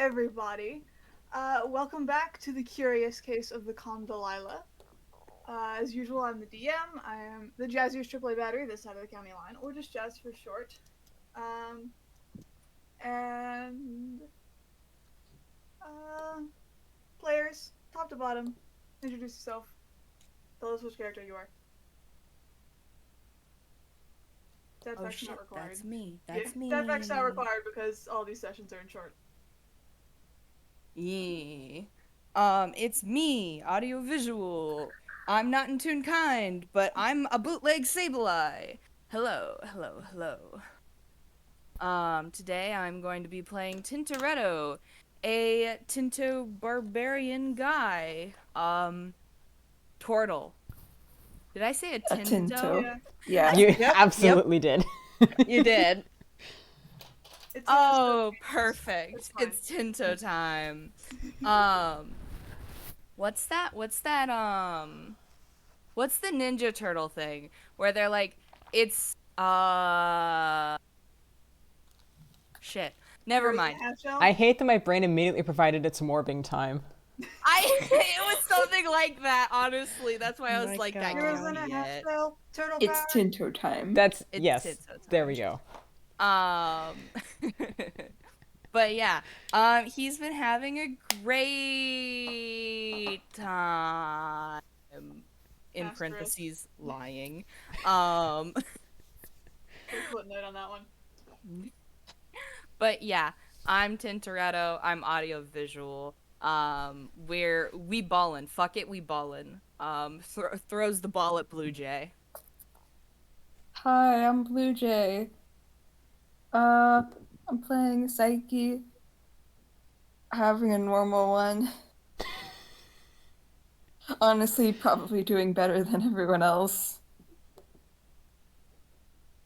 everybody. Welcome back to the curious case of the calm Delilah. As usual, I'm the DM. I am the Jazzy's AAA battery this side of the county line, or just Jazz for short. And players, top to bottom, introduce yourself. Tell us which character you are. Death Oh fact's shit, not required. that's me. That's me. Death fact's not required because all these sessions are in short. Yeah. It's me, AudioVizual. I'm not in tune kind, but I'm a bootleg Sableye. Hello. Today I'm going to be playing Tintoretto, a Tinto barbarian guy. Tortle. Did I say a Tinto? A Tinto. Yeah. Yeah. You absolutely did. You did. Oh, perfect. It's Tinto time. What's the Ninja Turtle thing where they're like, it's shit. Never mind. I hate that my brain immediately provided its morbing time. It was something like that, honestly. That's why I was like, that can't be it. Turtle It's power. Tinto time. That's It's yes. Tinto time. There we go. But yeah, he's been having a great time. In parentheses, lying. Footnote on that one. But yeah, I'm Tintoretto. I'm AudioVizual. We ballin'. Fuck it, we ballin'. Throws the ball at Bluejay. Hi, I'm Bluejay. I'm playing Saiki. Having a normal one. Honestly, probably doing better than everyone else.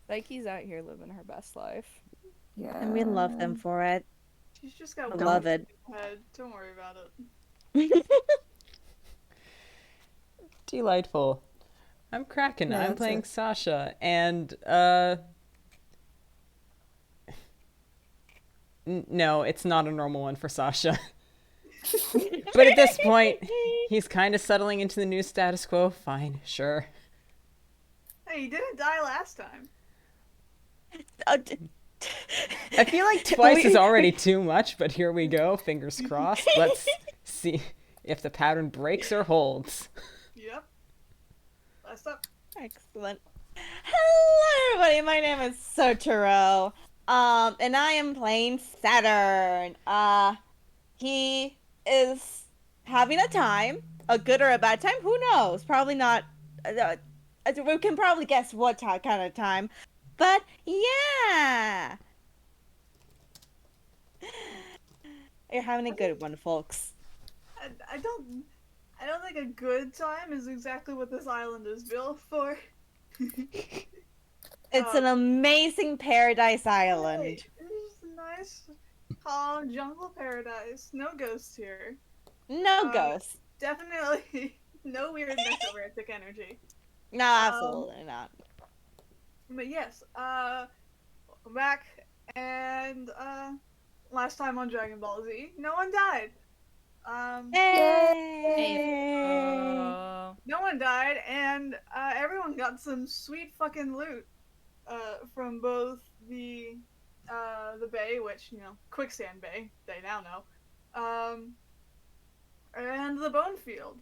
Saiki's out here living her best life. Yeah. And we love them for it. She's just got I love it. head. Don't worry about it. Delightful. I'm Kraken. I'm playing Sasha, and no, it's not a normal one for Sasha. But at this point, he's kind of settling into the new status quo. Fine, sure. Hey, he didn't die last time. I feel like twice is already too much, but here we go. Fingers crossed. Let's see if the pattern breaks or holds. Yep. Last up. Excellent. Hello, everybody. My name is Sotoro. And I am playing Saturn. He is having a time, a good or a bad time. Who knows? Probably not. We can probably guess what kind of time. But yeah, you're having a good one, folks. I don't think a good time is exactly what this island is built for. It's an amazing paradise island. Right. It's a nice, calm jungle paradise. No ghosts here. No ghosts. Definitely no weird necromantic energy. No, absolutely not. But yes, welcome back, and last time on Dragon Ball Z, no one died. No one died, and everyone got some sweet fucking loot from both the bay, which, you know, Quicksand Bay, they now know, and the Bone Field,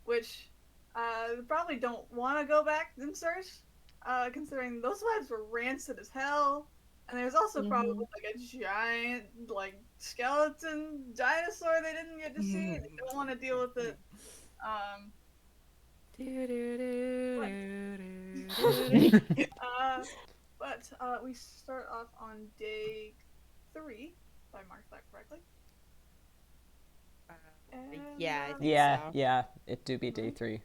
which they probably don't want to go back and search, considering those vibes were rancid as hell. And there's also probably like a giant, like, skeleton dinosaur they didn't get to see. They don't want to deal with it. But we start off on day 3, if I marked that correctly. Yeah, it do be day 3.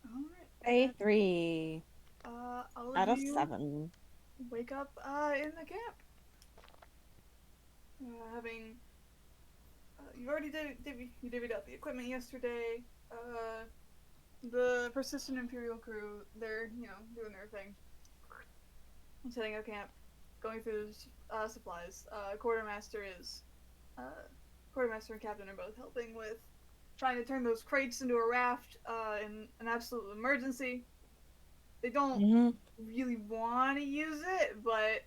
Alright. Day 3. Out of 7. Wake up in the camp. Having you already you divvied out the equipment yesterday. The persistent Imperial crew, they're, you know, doing their thing. Setting up camp, going through supplies. Quartermaster is quartermaster and captain are both helping with trying to turn those crates into a raft in an absolute emergency. They don't really want to use it, but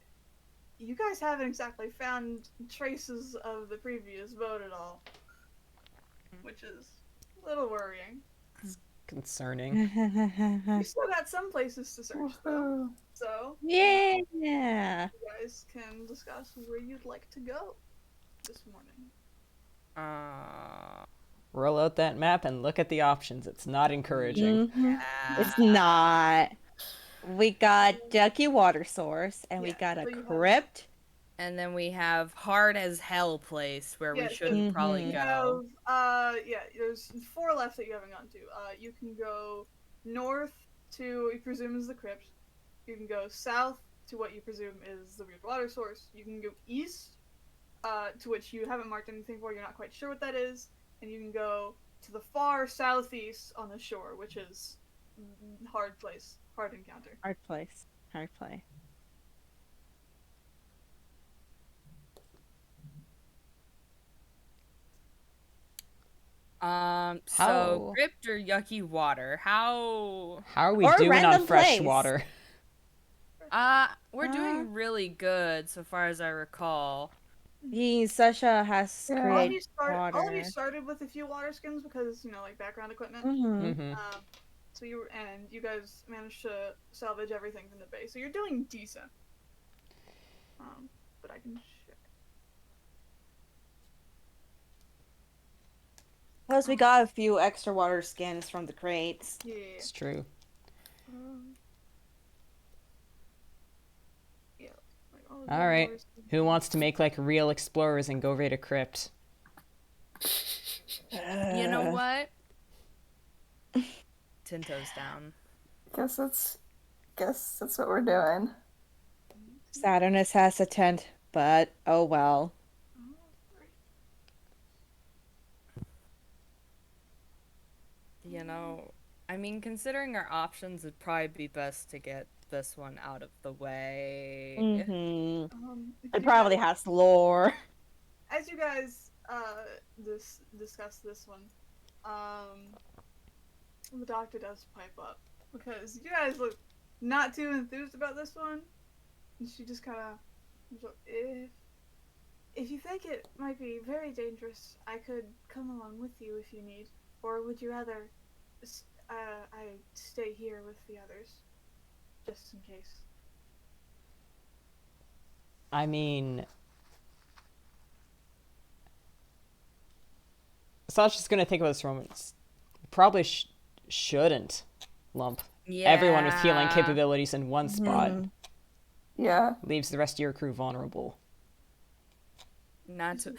you guys haven't exactly found traces of the previous boat at all, which is a little worrying. Concerning. We still got some places to search, though, so Yeah. you guys can discuss where you'd like to go this morning. Roll out that map and look at the options. It's not encouraging. It's not. We got Ducky Water Source, and we Yeah, got a so you have- crypt. And then we have hard as hell place where Yeah, we so shouldn't probably You go. have, there's 4 left that you haven't gone to. You can go north to what you presume is the crypt. You can go south to what you presume is the weird water source. You can go east, to which you haven't marked anything for, you're not quite sure what that is. And you can go to the far southeast on the shore, which is hard place, hard encounter. Hard place. Hard play. So How- crypt or yucky water? How? How are we Or a doing on random fresh place. water? We're doing really good so far as I recall. Sasha has Yeah. All of, great all of you water. started with a few water skins because, like background equipment. Mm-hmm. So you guys managed to salvage everything from the base, so you're doing decent. But I can check. Plus, we got a few extra water skins from the crates. Yeah. It's true. Yeah. Like All right. Who wants to make like real explorers and go raid a crypt? You know what? Tinto's down. Guess that's what we're doing. Saturn is hesitant, but oh well. I mean, considering our options, it'd probably be best to get this one out of the way. If It you probably guys- has lore. As you guys discuss this one, the doctor does pipe up because you guys look not too enthused about this one, and she just kind of, if you think it might be very dangerous, I could come along with you if you need, or would you rather I stay here with the others, just in case? I mean, Sasha's gonna think about this for a moment. Probably shouldn't lump everyone with healing capabilities in one spot. Yeah. Leaves the rest of your crew vulnerable. Not to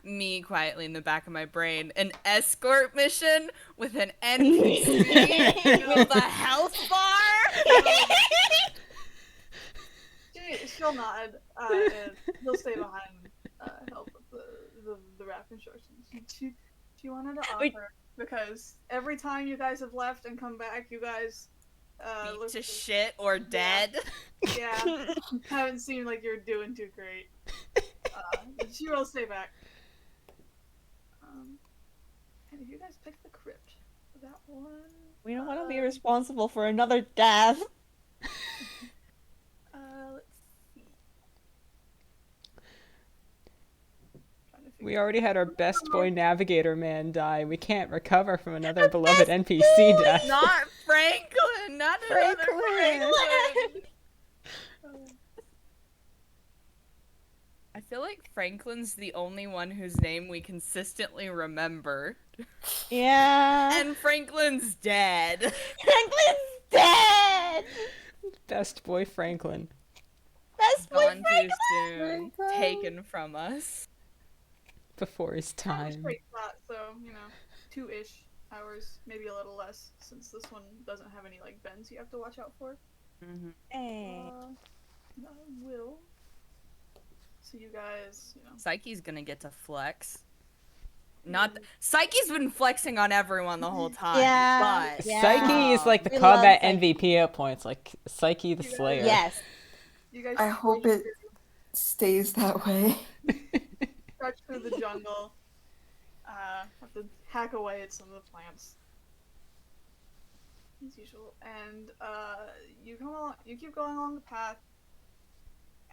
me quietly in the back of my brain, an escort mission with an NPC with a health bar. She'll nod, and he'll stay behind, help with the raft instructions. She wanted to offer because every time you guys have left and come back, you guys Beat look to shit or dead. Yeah, haven't seemed like you're doing too great. But she will stay back. And if you guys pick the crypt for that one, We don't want to be responsible for another death. let's see. We already had our best boy navigator man die. We can't recover from another beloved NPC death. Not Franklin. Not another Franklin. I feel like Franklin's the only one whose name we consistently remember. Yeah. And Franklin's dead. Franklin's dead! Best boy Franklin. Best boy Gone too Franklin! soon. Franklin. Taken from us. Before his Kind of time. straight shot, so 2-ish hours, maybe a little less, since this one doesn't have any like bends you have to watch out for. Hey. I will. So you guys, Saiki's gonna get to flex. Saiki's been flexing on everyone the whole time. Yeah. But Yeah. Psyche is like the We love combat Psyche. MVP at points, like Psyche the Slayer. Yes. you guys. I hope it stays that way. Stretch through the jungle, have to hack away at some of the plants. As usual. And you come along, you keep going along the path,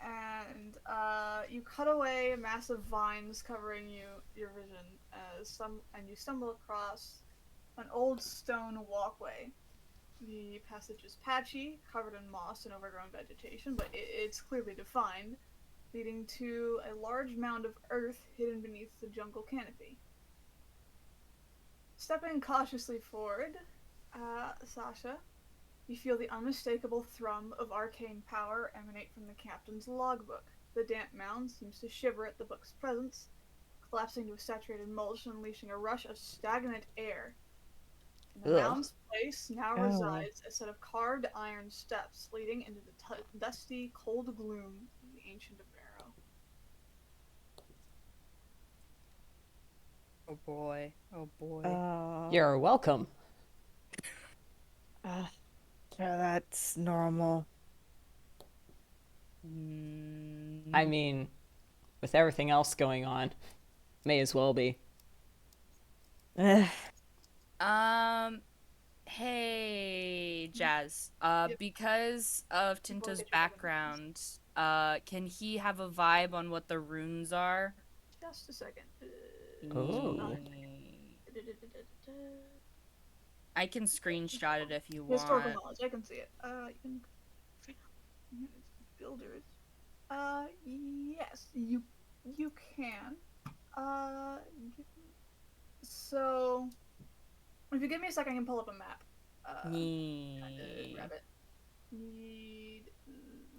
and you cut away massive vines covering your vision and you stumble across an old stone walkway. The passage is patchy, covered in moss and overgrown vegetation, but it's clearly defined, leading to a large mound of earth hidden beneath the jungle canopy. Stepping cautiously forward, Sasha, you feel the unmistakable thrum of arcane power emanate from the captain's logbook. The damp mound seems to shiver at the book's presence, collapsing to a saturated mulch and unleashing a rush of stagnant air. In the mound's place now resides a set of carved iron steps leading into the dusty, cold gloom of the ancient Barrow. Oh boy. Oh boy. You're welcome. Yeah, that's normal. I mean, with everything else going on, may as well be. Hey, Jazz. Yep. Because of Tinto's background, can he have a vibe on what the runes are? Just a second. Oh. I can screenshot it if you Historical want. knowledge, I can see it. You can builders. Yes, you can. So if you give me a second, I can pull up a map. Kinda grab it. Need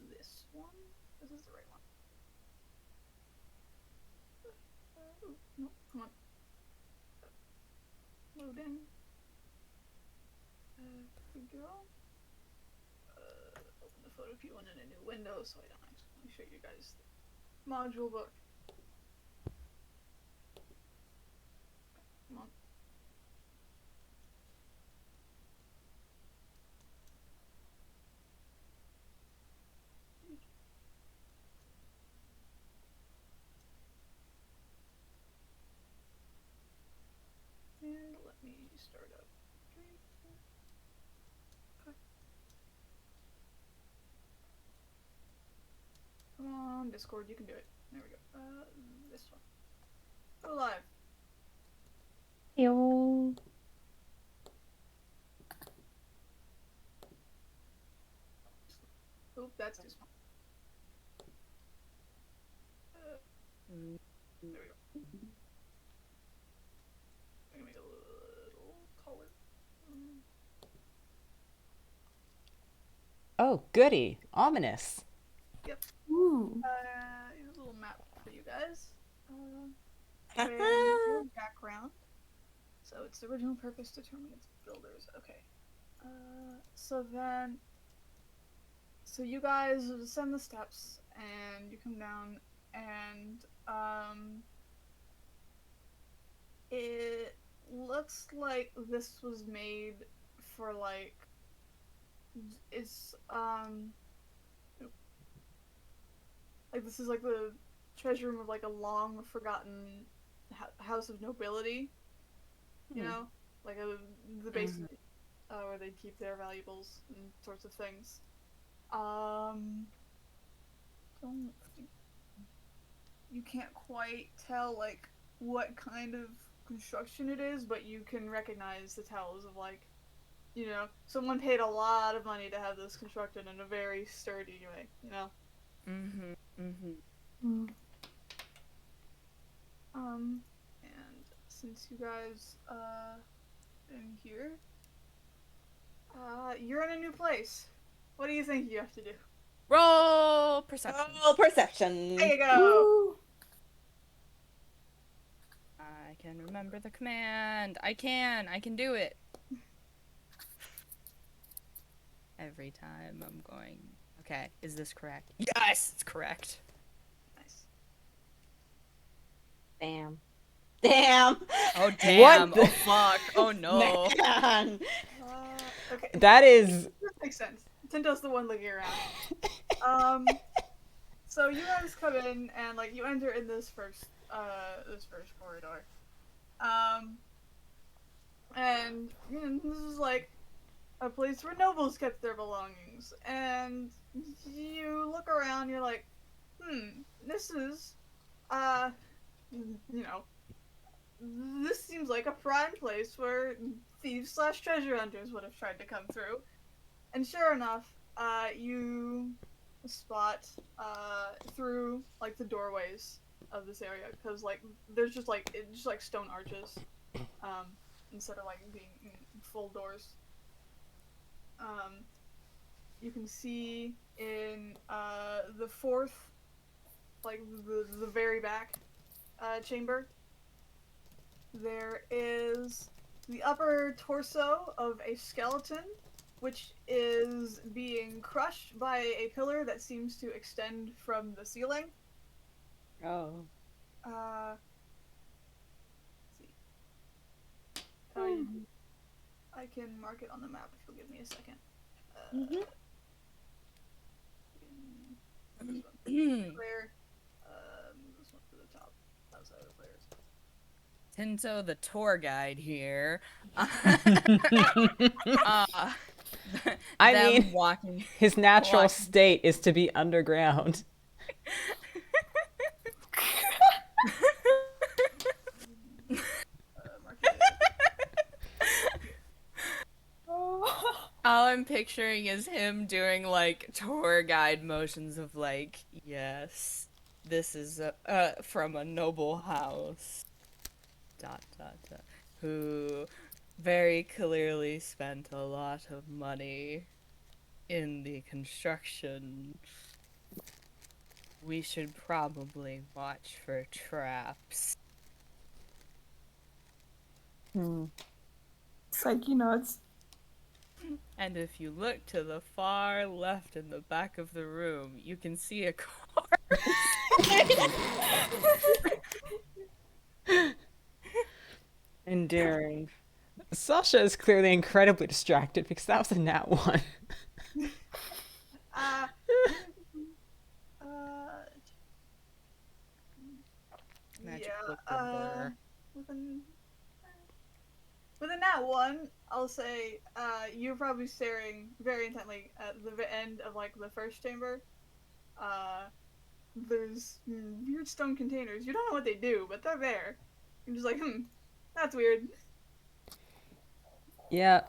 this one. This is the right one. No, come on. Loading. Here we go. Open the photo view in a new window so I don't actually show you guys the module book. Come on. And let me start up. Okay. Come on, Discord, you can do it. There we go. This one. Go live. Yo. Oop, that's too small. There we go. I'm gonna make it a little taller. Oh, goody. Ominous. Ooh. Here's a little map for you guys. With background. So its original purpose determine its builders. Okay. So you guys descend the steps and you come down and it looks like this was made for like it's like this is like the treasure room of like a long forgotten house of nobility, you know, like the basement where they keep their valuables and sorts of things. You can't quite tell like what kind of construction it is, but you can recognize the tells of like, you know, someone paid a lot of money to have this constructed in a very sturdy way, you know. And since you guys in here, you're in a new place. What do you think you have to do? Roll perception. Oh, perception. There you go. Ooh. I can remember the command. I can do it. Every time I'm going. Okay, is this correct? Yes, it's correct. Nice. Damn. Oh damn. What? Oh fuck. Oh no. Man. Okay. That is... This makes sense. Tinto's the one looking around. So you guys come in and like you enter in this first corridor. And this is like a place where nobles kept their belongings. And you look around, you're like, this is, this seems like a prime place where thieves/treasure hunters would have tried to come through. And sure enough, you spot through like the doorways of this area, because like there's just like stone arches, instead of like being full doors. You can see in the fourth, like the very back chamber, there is the upper torso of a skeleton, which is being crushed by a pillar that seems to extend from the ceiling. Oh. Let's see. I can mark it on the map if you'll give me a second. This one. Clear. This one to the top. Outside of the players. Tinto, the tour guide here. I mean, walking. his natural state is to be underground. All I'm picturing is him doing like tour guide motions of like, yes, this is from a noble house. ... Who very clearly spent a lot of money in the construction. We should probably watch for traps. It's like, it's... And if you look to the far left in the back of the room, you can see a car. Endearing. Sasha is clearly incredibly distracted because that was a nat 1. Magic Yeah, book number. within that one, I'll say you're probably staring very intently at the end of like the first chamber. There's weird stone containers. You don't know what they do, but they're there. You're just like, that's weird. Yeah.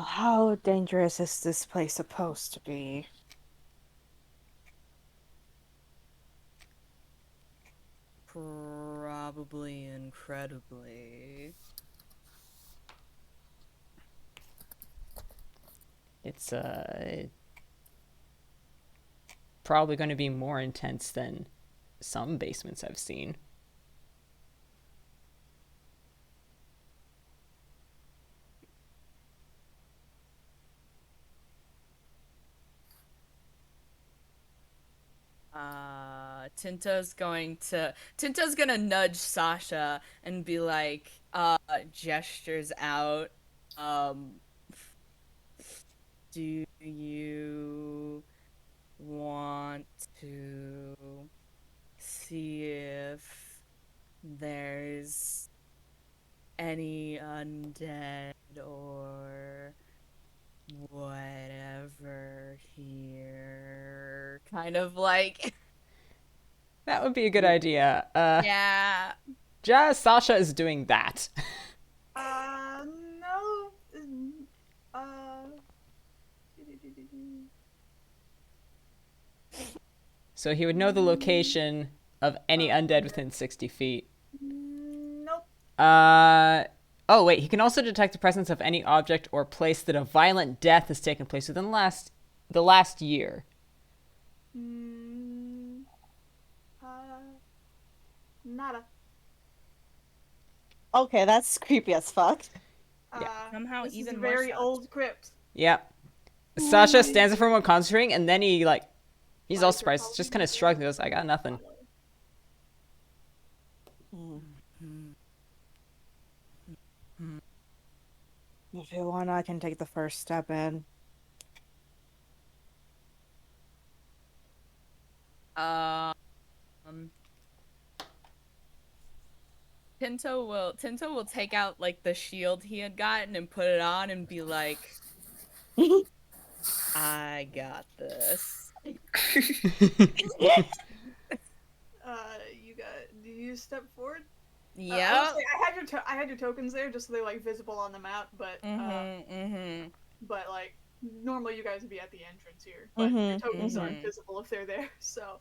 How dangerous is this place supposed to be? Probably incredibly. It's probably going to be more intense than some basements I've seen. Tinto's gonna nudge Sasha and be like, gestures out, do you want to see if there's any undead or whatever here? Kind of like... That would be a good idea. Yeah. Jazz, Sasha is doing that. No. So he would know the location of any undead within 60 feet. Nope. Oh wait, he can also detect the presence of any object or place that a violent death has taken place within the last year. Nada. Okay, that's creepy as fuck. Somehow this even is a more very sus. old crypt. Yep. Sasha stands up for a moment concentrating, and then he's all surprised, just kind of shrugs and goes, I got nothing. If you want, I can take the first step in. Um, Tinto will take out like the shield he had gotten and put it on and be like, I got this. You got. Do you step forward? I was Yep. gonna say, I had your tokens there just so they like visible on the map, but but like normally you guys would be at the entrance here, but your tokens aren't visible if they're there. So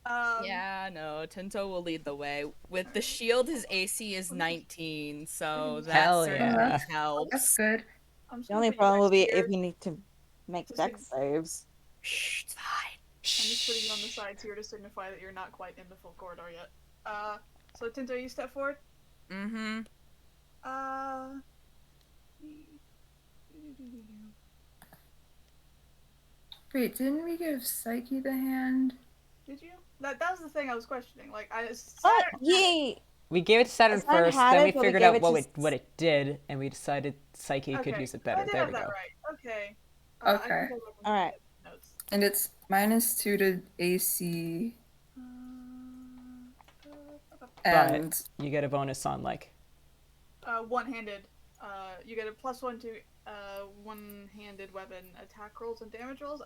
Yeah, no, Tinto will lead the way. With the shield, his AC is 19, so that Hell certainly yeah. helps. That's good. I'm just The gonna only put you problem guys will be here. if you need to make Just dex saves. Shh, it's fine. I'm just putting you on the sides here to signify that you're not quite in the full corridor yet. So Tinto, you step forward. Mm-hmm. Wait, didn't we give Saiki the hand? Did you? That was the thing I was questioning. Like But yeah, We gave it to Saturn Saturn first, had then it, we but we figured gave out it what to it did, and we decided Saiki could Okay, use it I better. did There have we that go. right. Okay. I Okay. can go back and Alright. look at notes. And it's -2 to AC, and You get a bonus on like. One-handed. You get a +1 to one-handed weapon attack rolls and damage rolls.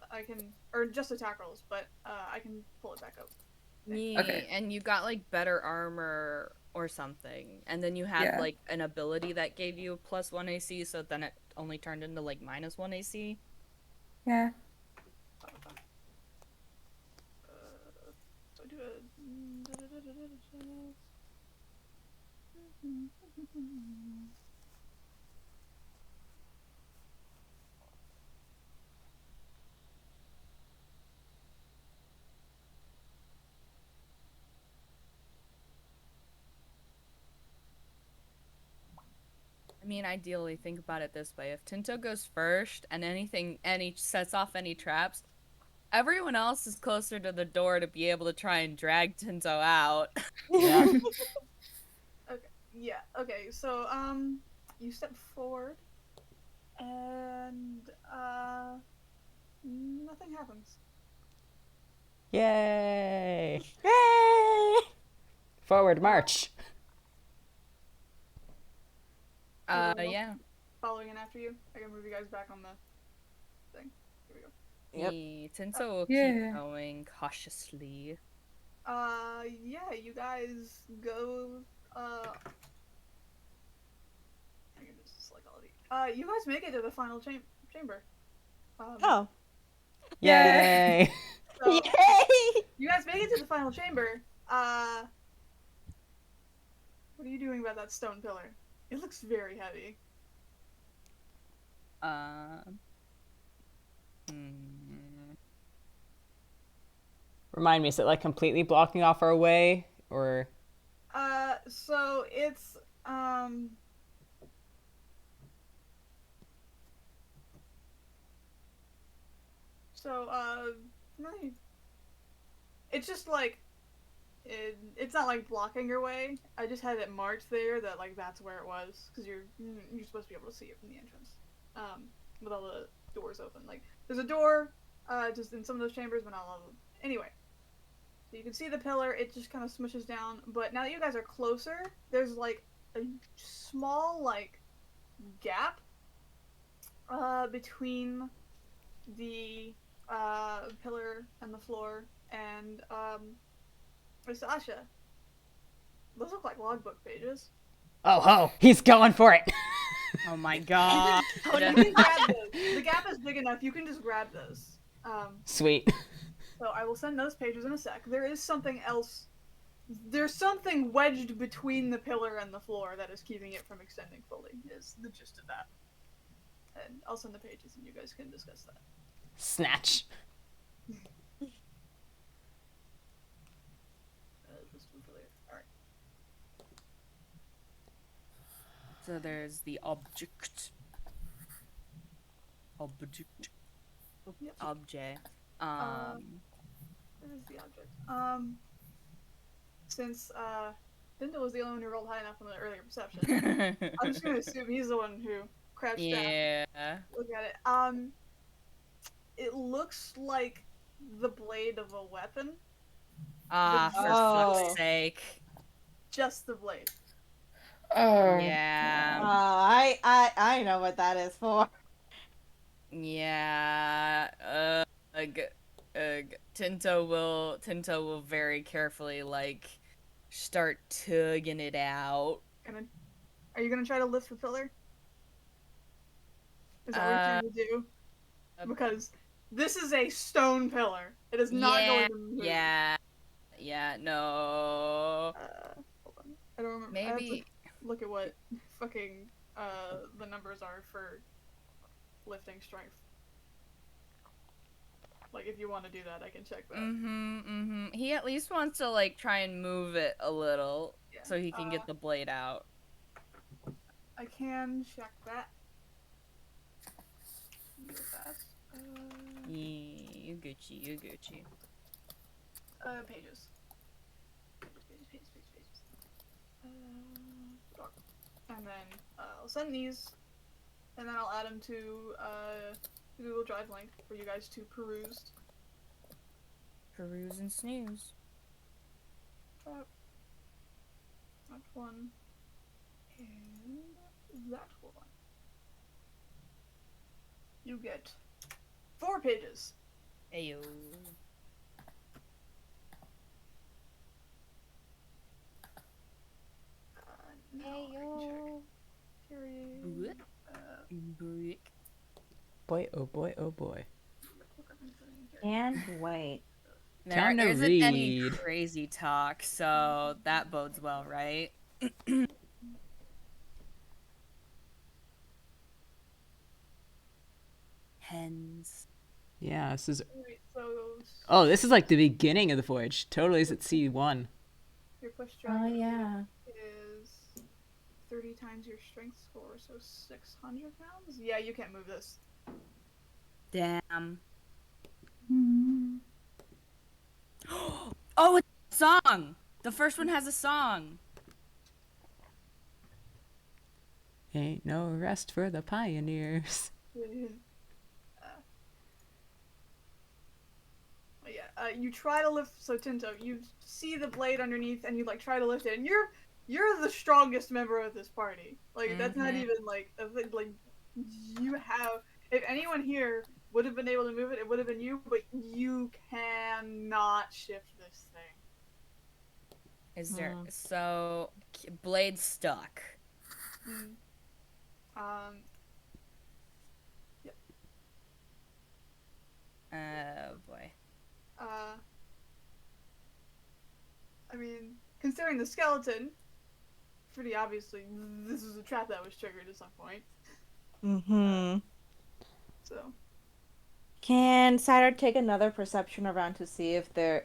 Or just attack rolls, but I can pull it back up. Yeah, Okay. and you got like better armor or something, and then you had Yeah. like an ability that gave you +1 AC, so then it only turned into like -1 AC. yeah. So I do a. I mean, ideally, think about it this way: if Tinto goes first and he sets off any traps, everyone else is closer to the door to be able to try and drag Tinto out. Yeah. Okay. Yeah. Okay. So you step forward, and nothing happens. Yay! Yay! Forward march. Yeah. Following in after you. I can move you guys back on the thing. Here we go. Yep. Tinto will Yeah. keep going cautiously. Yeah, you guys go, I can just select all of you. You guys make it to the final chamber. Oh. Yay! So, Yay! you guys make it to the final chamber. What are you doing about that stone pillar? It looks very heavy. Remind me, is it like completely blocking off our way, or? So it's, really, it's just like, it's not like blocking your way. I just had it marked there that like that's where it was, because you're supposed to be able to see it from the entrance, with all the doors open. Like there's a door, just in some of those chambers, but not all of them. Anyway, so you can see the pillar. It just kind of smushes down. But now that you guys are closer, there's like a small like gap, between the pillar and the floor, and Sasha, those look like logbook pages. Oh ho! He's going for it. Oh my god. You can grab those. The gap is big enough. You can just grab those. Sweet. So I will send those pages in a sec. There is something else. There's something wedged between the pillar and the floor that is keeping it from extending fully, is the gist of that. And I'll send the pages and you guys can discuss that. Snatch. Alright. So there's the object. Yep. Object. This is the object. Since Dinto was the only one who rolled high enough on the earlier perception, I'm just gonna assume he's the one who crouched down. Yeah. Look at it. It looks like the blade of a weapon. Ah, But for Oh. fuck's sake. just the blade. Oh. Yeah. I know what that is for. Yeah. Ugh. Ugh. Tinto will very carefully like start tugging it out. Are you gonna try to lift the pillar? Is that what you're Uh, trying to do? uh, Because this is a stone pillar. It is not yeah, going to move. yeah, no. Hold on. I don't remember. I have to Maybe. look at what fucking the numbers are for lifting strength. Like, if you want to do that, I can check that. He at least wants to like try and move it a little Yeah. so he can get the blade out. I can check that. Real fast. Yeah, you Gucci, you Gucci. Pages. Pages. Dark. And then I'll send these, and then I'll add them to the Google Drive link for you guys to peruse. Peruse and snooze. That one. And that one. You get 4 pages. Ayo. Now I can check. Period. Brick. Boy, oh boy, oh boy. And wait. There Time to isn't any read. crazy talk, so that bodes well, right? Hens. Yeah, this is. Wait, so Oh, this is like the beginning of the voyage. Totally is at C1. your push Oh drive yeah. is 30 times your strength score, so 600 pounds? Yeah, you can't move this. Damn. Hmm. Oh, it's a song! The first one has a song. Ain't no rest for the pioneers. You try to lift. So Tinto, you see the blade underneath, and you like try to lift it, and you're the strongest member of this party. Like that's not even like a thing. Like you have. If anyone here would have been able to move it, it would have been you. But you cannot shift this thing. Is there so blade stuck? Yep. Oh boy. I mean, considering the skeleton, pretty obviously this is a trap that was triggered at some point. Mm-hmm. So. Can Saturn take another perception around to see if they're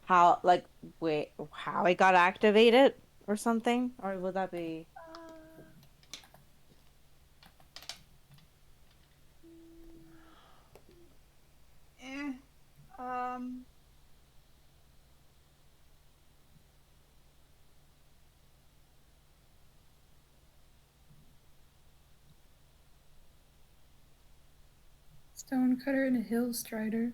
how it got activated or something? Or would that be Stonecutter and a hill strider.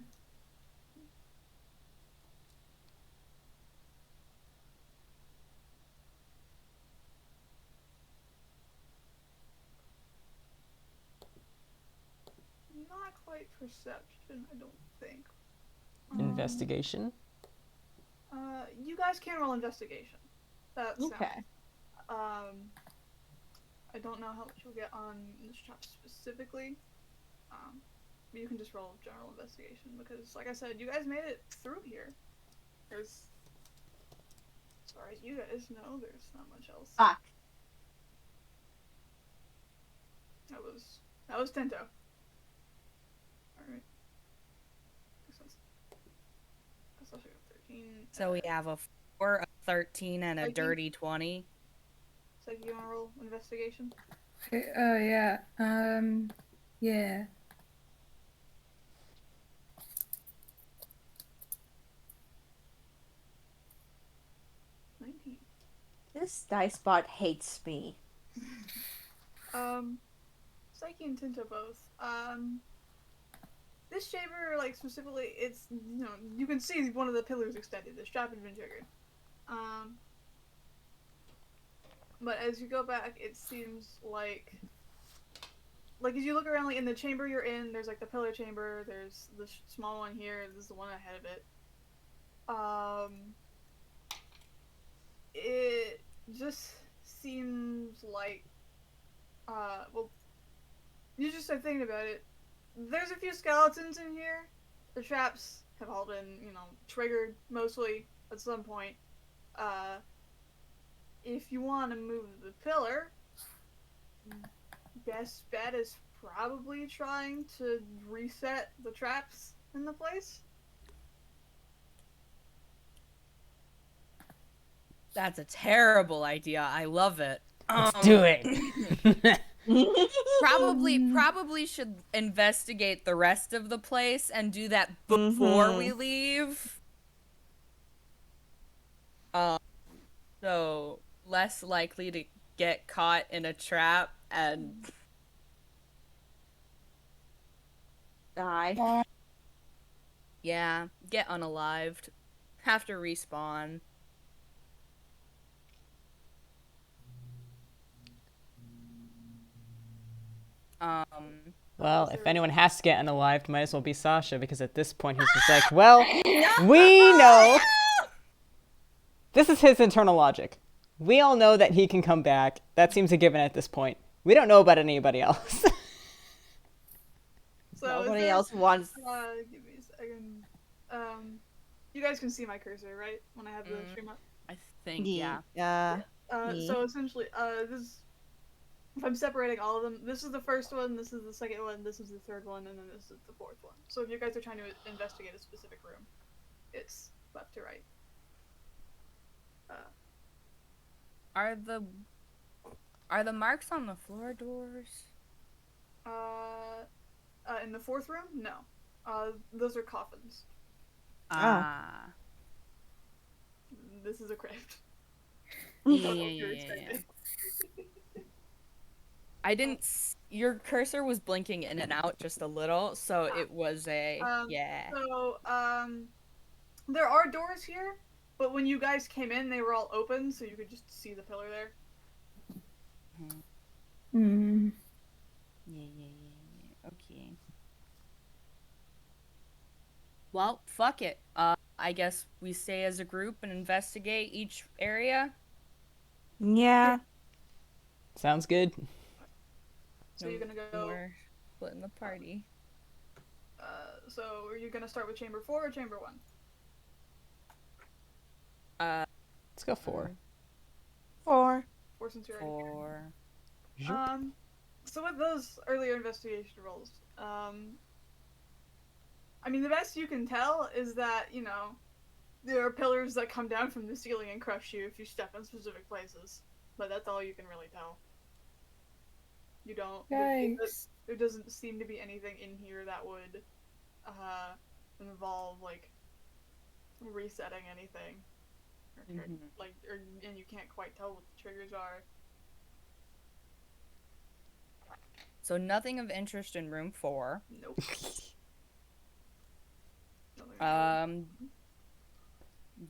Not quite perception, I don't think. Investigation? You guys can roll investigation. That's okay? I don't know how much you'll get on this trap specifically. But you can just roll general investigation because, like I said, you guys made it through here. There's, as far as you guys know, there's not much else. Fuck. That was Tinto. Alright. That's also 13. So we have a 4, a 13, and a Saiki? dirty 20. So you wanna roll investigation? Okay, oh yeah. Yeah. This dice bot hates me. Saiki and Tinto both. This chamber, like, specifically, it's, you know, you can see one of the pillars extended. The strap had been triggered. But as you go back, it seems like as you look around, like, in the chamber you're in, there's, like, the pillar chamber, there's the small one here, this is the one ahead of it. It just seems like, well, you just start thinking about it. There's a few skeletons in here. The traps have all been, you know, triggered, mostly, at some point. If you want to move the pillar, best bet is probably trying to reset the traps in the place. That's a terrible idea. I love it. Let's do it. Probably should investigate the rest of the place and do that before we leave. So less likely to get caught in a trap and Die. yeah, get unalived. Have to respawn. Well, if anyone has to get unalived, might as well be Sasha, because at this point he's just like, well, we know. This is his internal logic. We all know that he can come back. That seems a given at this point. We don't know about anybody else. So Nobody else wants. Give me a second. You guys can see my cursor, right? When I have the stream up. I think, yeah. So essentially, this. If I'm separating all of them, this is the first one, this is the second one, this is the third one, and then this is the fourth one. So if you guys are trying to investigate a specific room, it's left to right. Are the marks on the floor doors? In the fourth room, no. Those are coffins. This is a crypt. Yeah. I didn't. Your cursor was blinking in and out just a little, so it was a yeah. So there are doors here, but when you guys came in, they were all open, so you could just see the pillar there. Yeah. Okay. Well, fuck it. I guess we stay as a group and investigate each area. Yeah. Sounds good. So you're gonna go. We're splitting the party. So are you gonna start with chamber 4 or chamber 1? Let's go 4. 4. 4 since you're already here. 4. So with those earlier investigation rolls, I mean, the best you can tell is that, you know, there are pillars that come down from the ceiling and crush you if you step in specific places. But that's all you can really tell. You don't. Yikes. There doesn't seem to be anything in here that would involve, like, resetting anything. And you can't quite tell what the triggers are. So nothing of interest in room 4. Nope.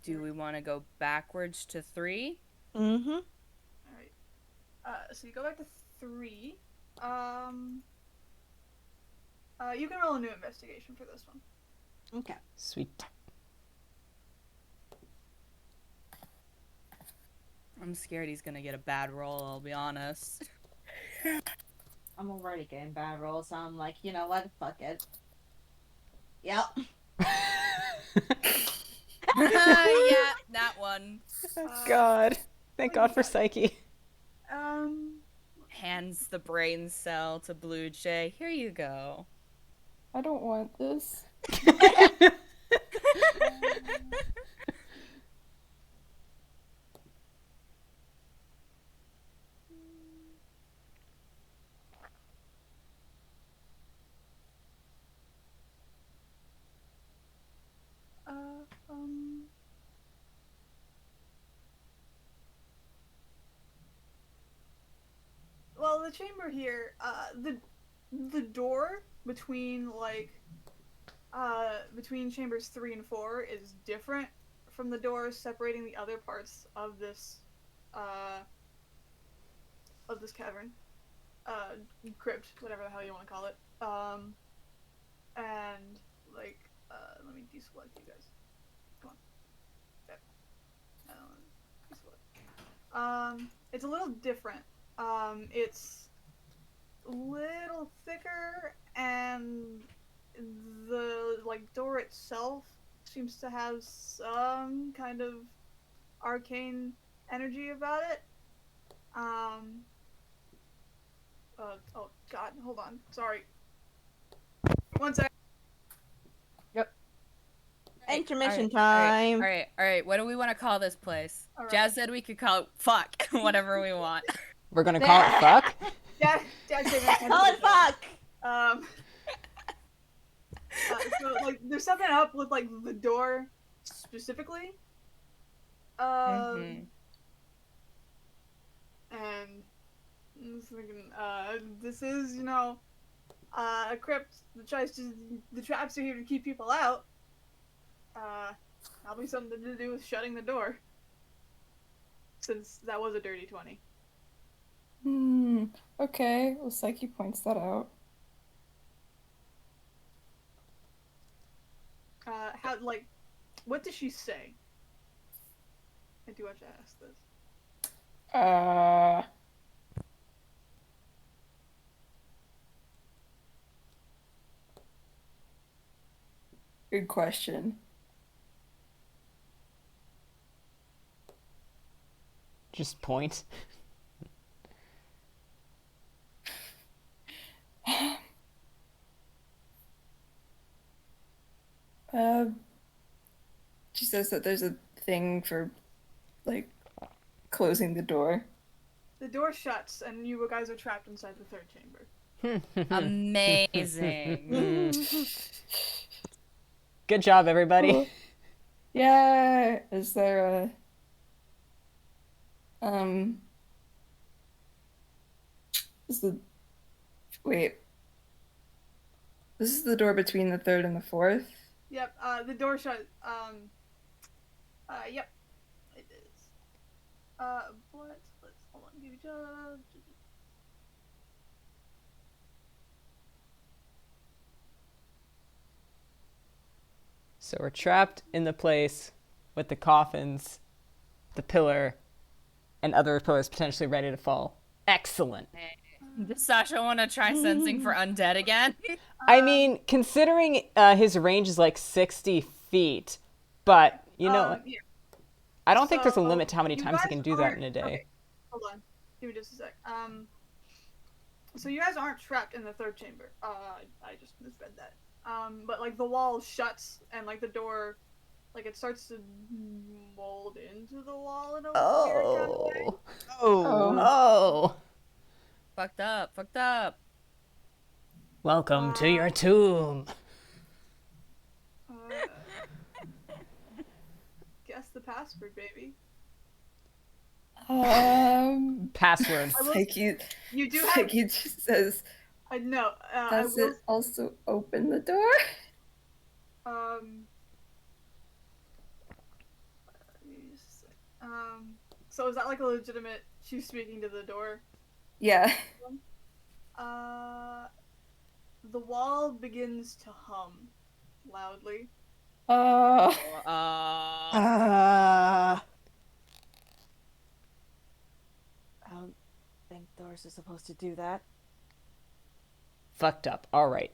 Do we want to go backwards to 3? Alright. So you go back to 3. You can roll a new investigation for this one. Okay. Sweet. I'm scared he's gonna get a bad roll, I'll be honest. I'm already getting bad rolls, so I'm like, you know what? Fuck it. Yep. Yeah, that one. God. Thank God for Saiki. Hands the brain cell to Bluejay. Here you go. I don't want this. Well, the chamber here, the door between between chambers 3 and 4 is different from the doors separating the other parts of this cavern, crypt, whatever the hell you want to call it. And let me deselect you guys. Come on. Okay. It's a little different. It's a little thicker, and the door itself seems to have some kind of arcane energy about it. Oh god, hold on. Sorry. One sec. Intermission time. All right. What do we want to call this place? All right. Jazz said we could call it fuck, whatever we want. We're gonna call it fuck? Dad said that. Call it fuck! So there's something up with the door specifically. And I'm just thinking, this is, a crypt that tries to, the traps are here to keep people out. Probably something to do with shutting the door. Since that was a dirty 20. Okay, well, Saiki points that out. What does she say? I do have to ask this. Good question. Just point. She says that there's a thing for, closing the door. The door shuts, and you guys are trapped inside the third chamber. Amazing. Good job, everybody. Cool. Yeah. Is there wait. This is the door between the third and the fourth? Yep, the door shut, yep, it is. Let's, hold on, give me just... So we're trapped in the place with the coffins, the pillar, and other pillars potentially ready to fall. Excellent. Does Sasha want to try sensing for undead again? I mean, considering his range is 60 feet, but, yeah. I don't think there's a limit to how many times he can do that in a day. Okay. Hold on. Give me just a sec. So you guys aren't trapped in the third chamber. I just misread that. But, the wall shuts, and, the door, it starts to mold into the wall in a weird kind of way. Oh. Fucked up. Welcome to your tomb. Guess the password, baby. Password. You do have... Saiki just says, no, does it also open the door? So is that a legitimate, she's speaking to the door? Yeah. The wall begins to hum loudly. I don't think doors are supposed to do that. Fucked up. All right.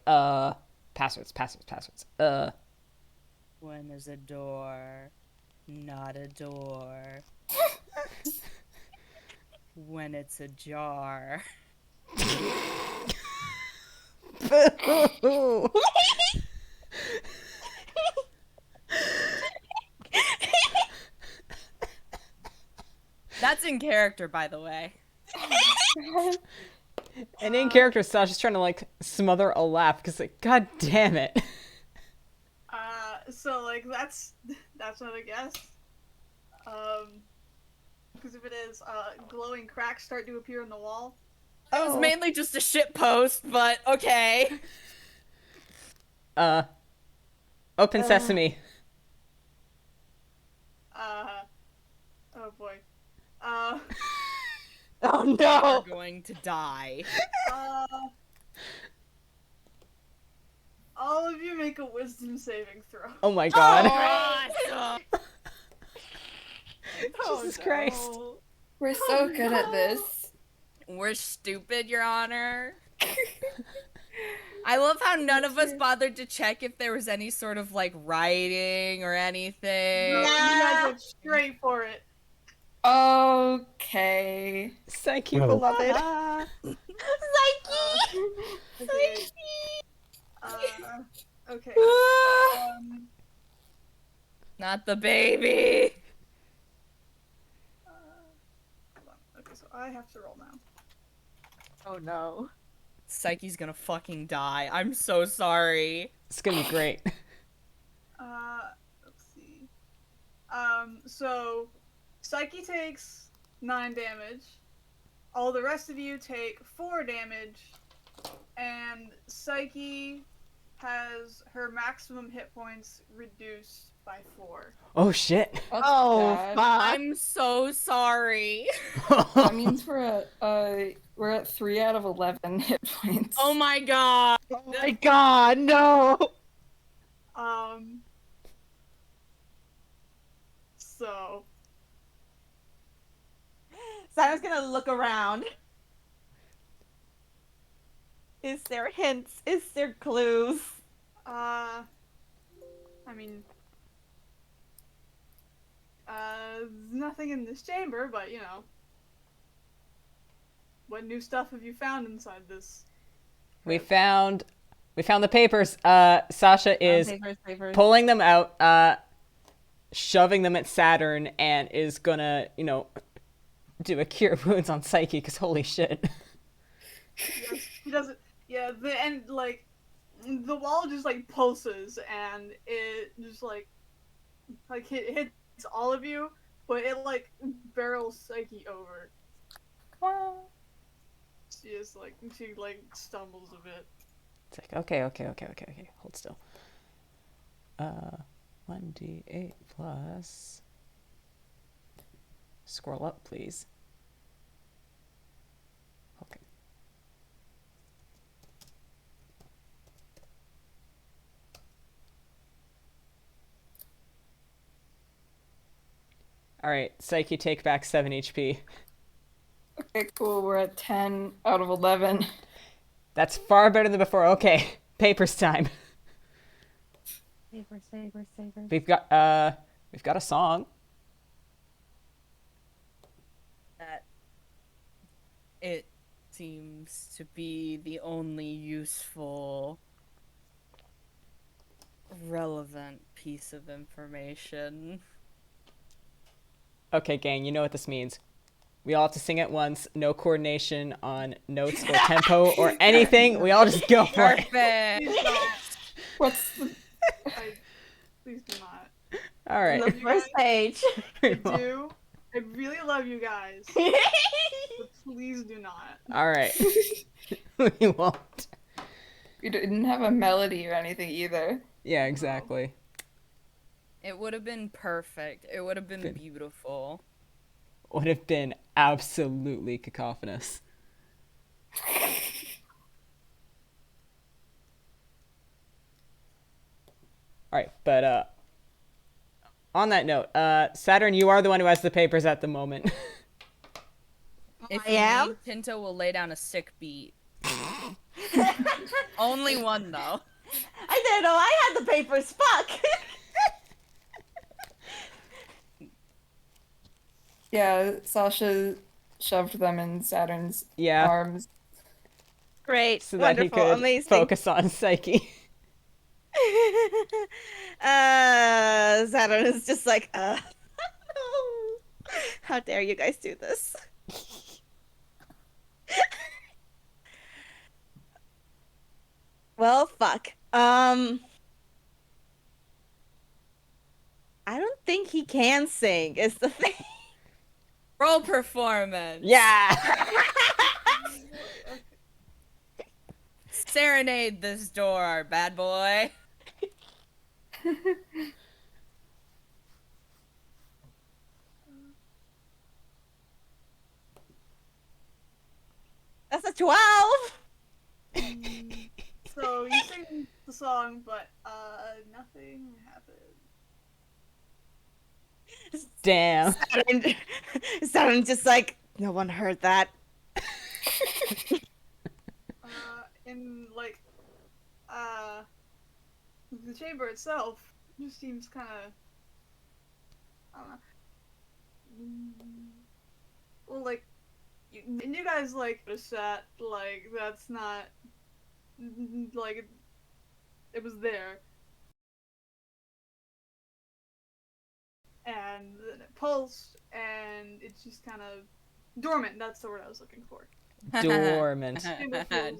Passwords. When there's a door, not a door. When it's ajar. Boo. That's in character, by the way. And in character, Sasha's trying to smother a laugh because god damn it. So that's not a guess. Because if it is, glowing cracks start to appear in the wall. It was mainly just a shit post, but okay. Open sesame. Oh boy. Oh You're no! going to die. All of you make a wisdom saving throw. Oh my god. Awesome. Jesus Christ. We're so good at this. We're stupid, Your Honor. I love how none of us bothered to check if there was any sort of like writing or anything. You guys went straight for it. Okay. Saiki, beloved. Okay. Okay. Not the baby. Hold on. Okay, so I have to roll now. Oh no. Saiki's gonna fucking die. I'm so sorry. It's gonna be great. Let's see. So Saiki takes 9 damage. All the rest of you take 4 damage, and Saiki has her maximum hit points reduced by 4. Oh shit. That's Oh bad. fuck. I'm so sorry. That means we're at 3 out of 11 hit points. Oh my god. Oh my god, no! So Simon's gonna look around. Is there hints? Is there clues? I mean, there's nothing in this chamber, but you know, what new stuff have you found inside this? We found the papers. Sasha is Papers. pulling them out, shoving them at Saturn, and is gonna, do a cure wounds on Saiki, because holy shit. He doesn't. Yeah, the wall just like pulses, and it just like hits all of you, but it like barrels Saiki over. She stumbles a bit. It's like, okay. Hold still. 1d8 plus... Scroll up, please. Okay. Alright, Saiki, take back 7 HP. Okay, cool. We're at 10 out of 11. That's far better than before. Okay, papers time. Papers. We've got a song. That it seems to be the only useful, relevant piece of information. Okay, gang, you know what this means. We all have to sing at once. No coordination on notes or tempo or anything. We all just go for it. Perfect. Please don't. What's the... Please do not. All right. The first page. I do. I really love you guys, but please do not. All right. We won't. We didn't have a melody or anything either. Yeah, exactly. It would have been perfect. It would have been beautiful. Would have been absolutely cacophonous. All right, but on that note, Saturn, you are the one who has the papers at the moment. If I you am? need, Tinto will lay down a sick beat. Only one, though. I didn't know I had the papers. Fuck. Yeah, Sasha shoved them in Saturn's Yeah. arms. Great. So that Wonderful. he could Amazing. focus on Saiki. Saturn is just like, how dare you guys do this? Well, fuck. I don't think he can sing, is the thing. Roll performance. Yeah. serenade this door, bad boy. That's a 12! So you sing the song, but nothing happens. Damn. Saturn's just like, no one heard that. In like the chamber itself just seems kind of, I don't know. Well, like you guys like noticed that like that's not like it was there, and then it pulsed, and it's just kind of dormant. That's the word I was looking for. Dormant.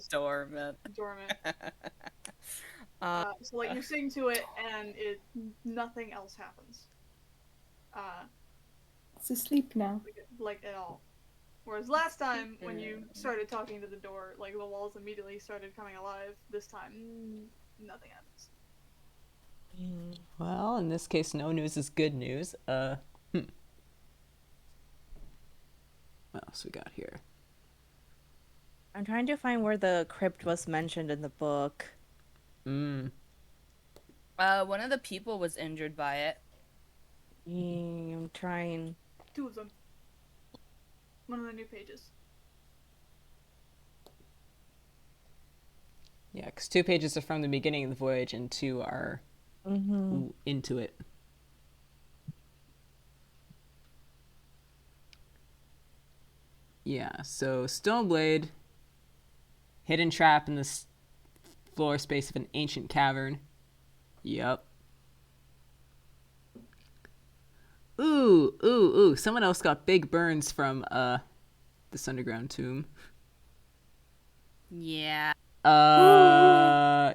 Dormant. Dormant. So like you sing to it, and nothing else happens. It's asleep now. Like at all. Whereas last time when you started talking to the door, like the walls immediately started coming alive. This time, nothing happens. Well, in this case, no news is good news. What else we got here? I'm trying to find where the crypt was mentioned in the book. One of the people was injured by it. I'm trying. 2 of them. One of the new pages. Yeah, because 2 pages are from the beginning of the voyage, and 2 are into it. Yeah, so Stoneblade, hidden trap in the floor space of an ancient cavern. Yep. Ooh. Someone else got big burns from this underground tomb. Yeah.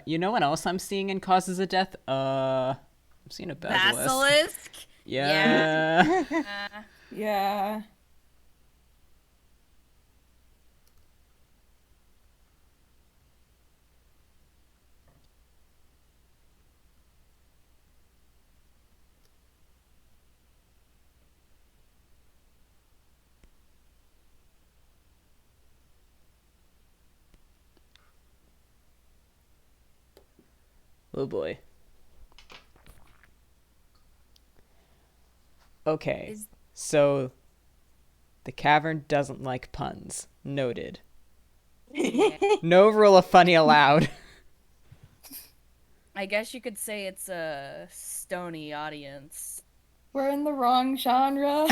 You know what else I'm seeing in causes of death? I'm seeing a basilisk. Basilisk? Yeah. Yeah. Oh boy. Okay, so the cavern doesn't like puns. Noted. Yeah. No rule of funny allowed. I guess you could say it's a stony audience. We're in the wrong genre.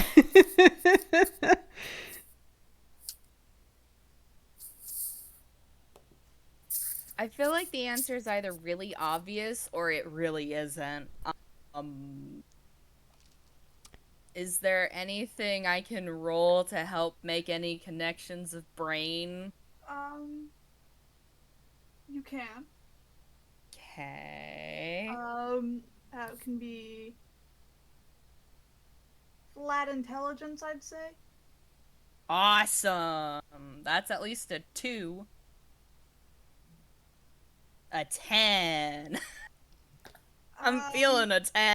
I feel like the answer is either really obvious or it really isn't. Is there anything I can roll to help make any connections of brain? You can. Okay. It can be flat intelligence, I'd say. Awesome. That's at least a 2. A 10. I'm feeling a 10.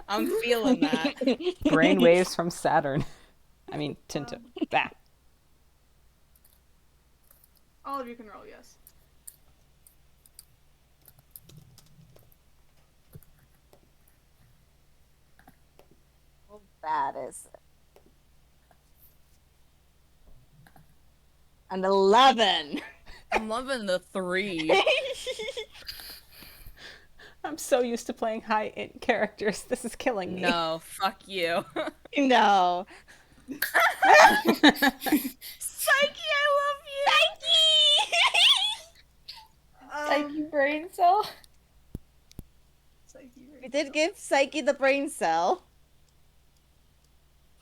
I'm feeling that. Brainwaves from Saturn. I mean, Tinto. Bah. All of you can roll, yes. How bad is it? An 11. I'm loving the 3. I'm so used to playing high int characters. This is killing me. No, fuck you. No. Saiki, I love you. Psyche brain cell. We did give Saiki the brain cell.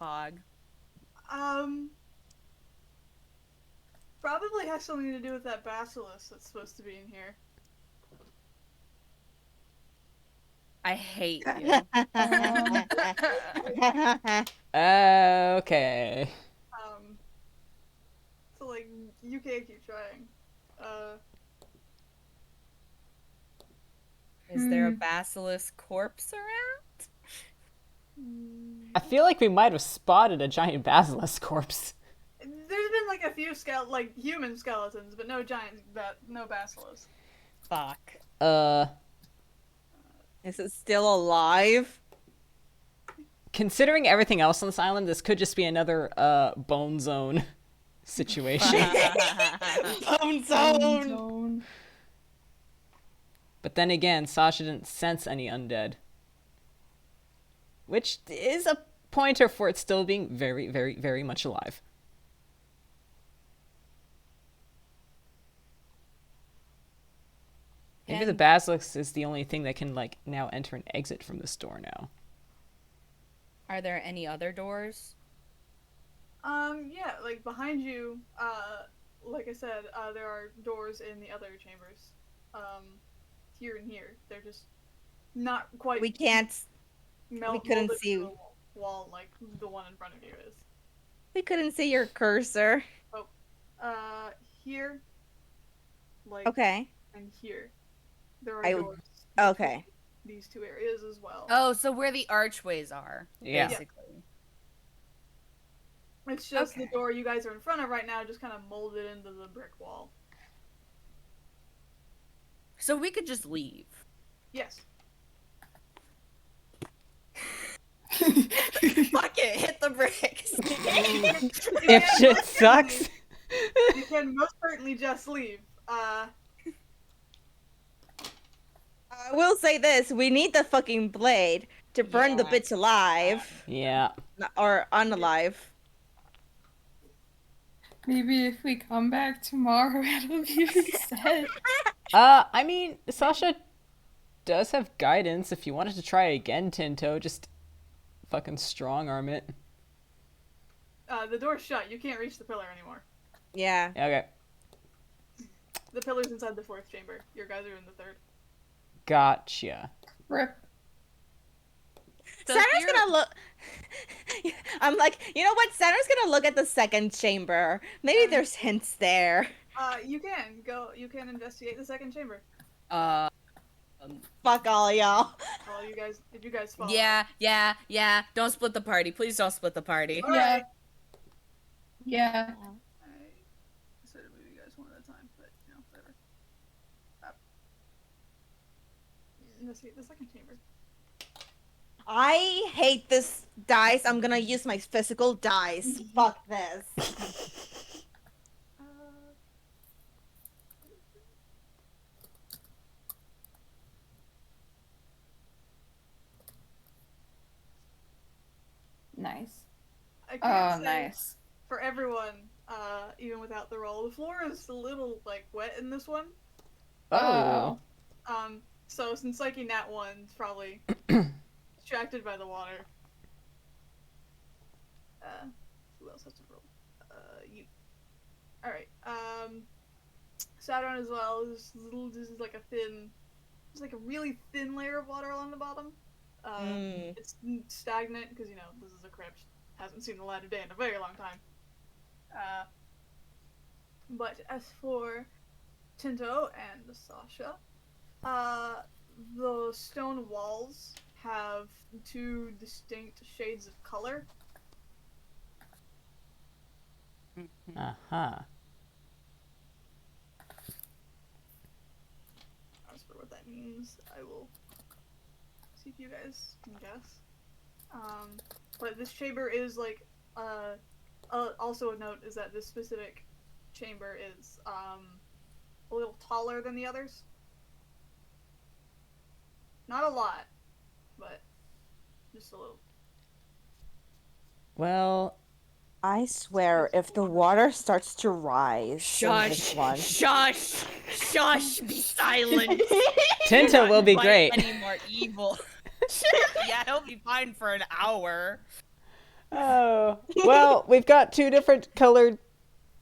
Pog. Probably has something to do with that basilisk that's supposed to be in here. I hate you. Okay. So like you can't keep trying. Is there a basilisk corpse around? I feel like we might have spotted a giant basilisk corpse. There's been like a few human skeletons, but no no basilisk. Fuck. Is it still alive? Considering everything else on this island, this could just be another bone zone situation. Bone zone. But then again, Sasha didn't sense any undead. Which is a pointer for it still being very, very, very much alive. Maybe the basilisk is the only thing that can, like, now enter and exit from this door now. Are there any other doors? Yeah, like behind you, like I said, there are doors in the other chambers. Here and here. They're just not quite We can't. We couldn't molded see. to the wall like the one in front of you is. We couldn't see your cursor. Here, like, Okay. and here, there are I- doors. Okay. These two areas as well. Oh, so where the archways are, Yeah. basically. It's just the Okay. door you guys are in front of right now, just kind of molded into the brick wall. So we could just leave. Yes. Fuck it, hit the bricks. If shit sucks. You can most certainly just leave. I will say this: we need the fucking blade to burn the Yeah. bitch alive Yeah. or unalive. Maybe if we come back tomorrow, it'll be reset. I mean, Sasha does have guidance. If you wanted to try again, Tinto, just fucking strong arm it. The door's shut. You can't reach the pillar anymore. Yeah. Okay. The pillar's inside the fourth chamber. Your guys are in the third. Gotcha. Rip. So Saturn's here- gonna look. I'm like, you know what? Saturn's gonna look at the second chamber. Maybe there's hints there. You can go. You can investigate the second chamber. Fuck all y'all. Well, if you guys follow. Yeah. Don't split the party. Please don't split the party. All Yeah. right. Yeah. I said to move you guys one at a time, but whatever. Investigate the second chamber. I hate this dice. I'm gonna use my physical dice. Fuck this. Nice. I can't Oh, say nice. for everyone, even without the roll, the floor is a little wet in this one. Oh. So since Saiki Nat 1's probably distracted by the water. Who else has to roll? You. Alright, Saturn as well. This is like a thin, it's like a really thin layer of water along the bottom. It's stagnant because, this is a crypt. Hasn't seen the light of day in a very long time. But as for Tinto and Sasha, the stone walls have two distinct shades of color. Uh-huh. As for what that means, I will see if you guys can guess. But this chamber is also a note is that this specific chamber is a little taller than the others. Not a lot, but just a little. Well, I swear, if the water starts to rise, in this Shush! one, Shush! Be silent. Tinto will be Fight great. Any more evil? Yeah, he'll be fine for an hour. Oh. Well, we've got two different colored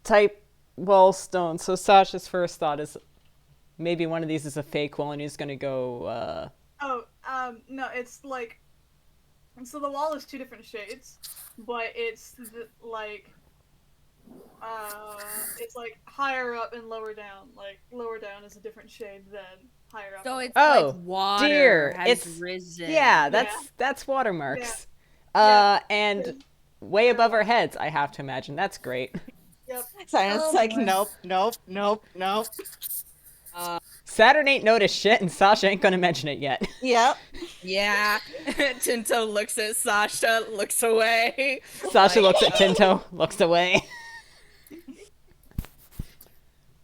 type wall stones. So Sasha's first thought is maybe one of these is a fake wall and he's gonna go, No, it's so the wall is two different shades, but it's it's like higher up and lower down. Like lower down is a different shade than higher up. So and it's Oh, like water dear, has it's risen. yeah, that's watermarks. Yeah. And way above Yeah. our heads, I have to imagine. That's great. Yep. Saturn's Oh, like, boy. nope. Saturn ain't noticed shit, and Sasha ain't gonna mention it yet. Yep. Yeah. Tinto looks at Sasha, looks away. Sasha Like, looks at Tinto, looks away.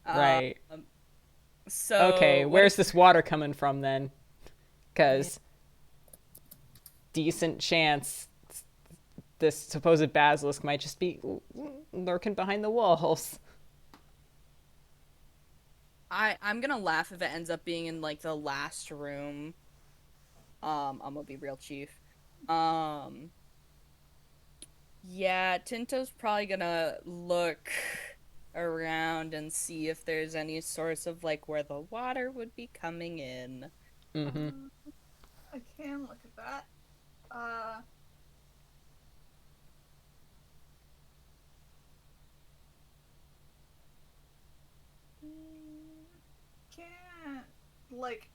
Right. So Okay, what where's if- this water coming from then? Because decent chance this supposed basilisk might just be lurking behind the walls. I'm gonna laugh if it ends up being in like the last room. I'm gonna be real chief. Yeah, Tinto's probably gonna look around and see if there's any source of like where the water would be coming in. Mm-hmm. I can look at that. Can't like.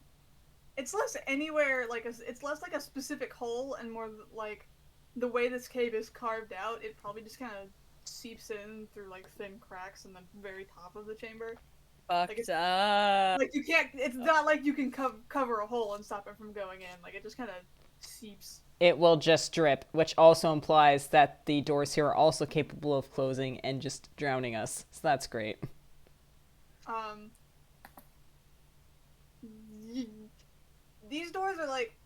It's less anywhere like it's less like a specific hole and more like the way this cave is carved out. It probably just kind of seeps in through like thin cracks in the very top of the chamber. Fucked up. Like you can't. It's not like you can cover a hole and stop it from going in. Like it just kind of seeps. It will just drip, which also implies that the doors here are also capable of closing and just drowning us. So that's great. These doors are like.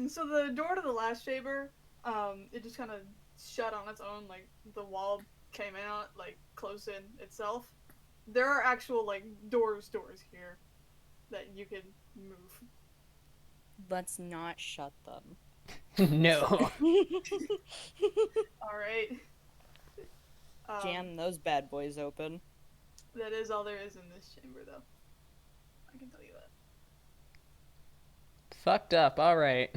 So the door to the last chamber, it just kind of shut on its own. Like the wall came out, like closed in itself. There are actual like doors here that you can move. Let's not shut them. No. All right. Jam those bad boys open. That is all there is in this chamber, though. I can tell you that. Fucked up. All right.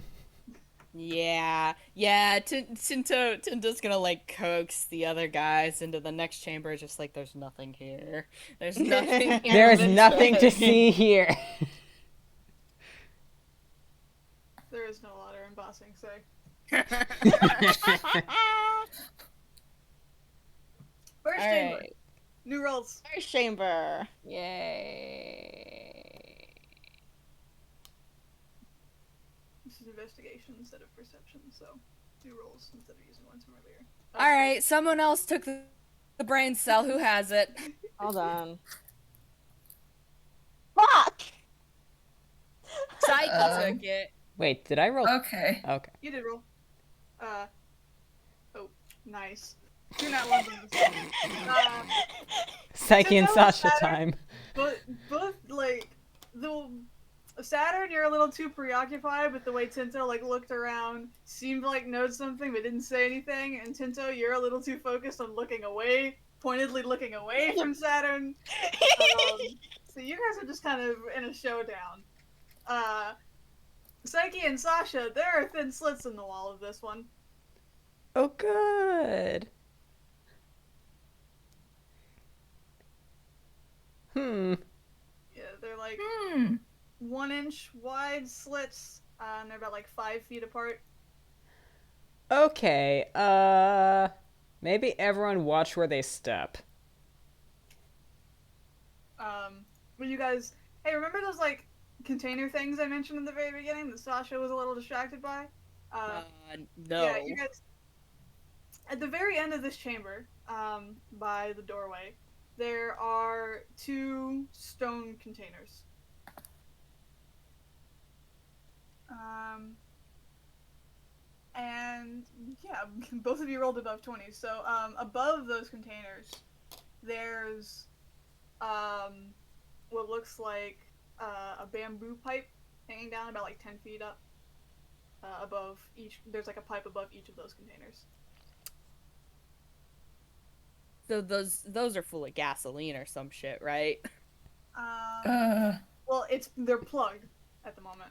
Yeah. Tinto's gonna like coax the other guys into the next chamber, just like there's nothing here. There's nothing here. There's of nothing to interest." see here. There is no ladder in Bossing, so. First chamber. Alright. New rolls. First chamber. Yay. This is investigation instead of perception, so new rolls instead of using ones from earlier. Alright, someone else took the brain cell. Who has it? Hold on. Fuck! Saiki took it. Wait, did I roll? Okay. Okay. You did roll. Oh, nice. You're not one. Saiki and Tinto, Sasha Saturn. time. Both like the Saturn, you're a little too preoccupied with the way Tinto like looked around, seemed like noticed something but didn't say anything, and Tinto, you're a little too focused on looking away, pointedly looking away from Saturn. So you guys are just kind of in a showdown. Saiki and Sasha, there are thin slits in the wall of this one. Oh, good. Yeah, they're like 1 inch wide slits, and they're about like 5 feet apart. Okay, maybe everyone watch where they step. But you guys, hey, remember those like container things I mentioned in the very beginning that Sasha was a little distracted by? No. Yeah, you guys. At the very end of this chamber, by the doorway, there are 2 stone containers. And yeah, both of you rolled above 20. So above those containers, there's what looks like a bamboo pipe hanging down about like 10 feet up. Above each, there's like a pipe above each of those containers. So those are full of gasoline or some shit, right? Well, they're plugged at the moment.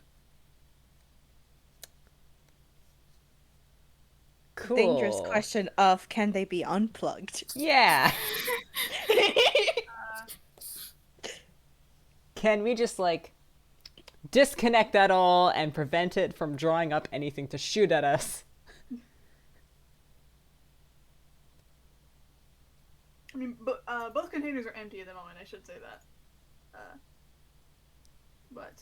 Cool. dangerous question of can they be unplugged? Yeah. Can we just, like, disconnect that all and prevent it from drawing up anything to shoot at us? I mean, both containers are empty at the moment, I should say that. But...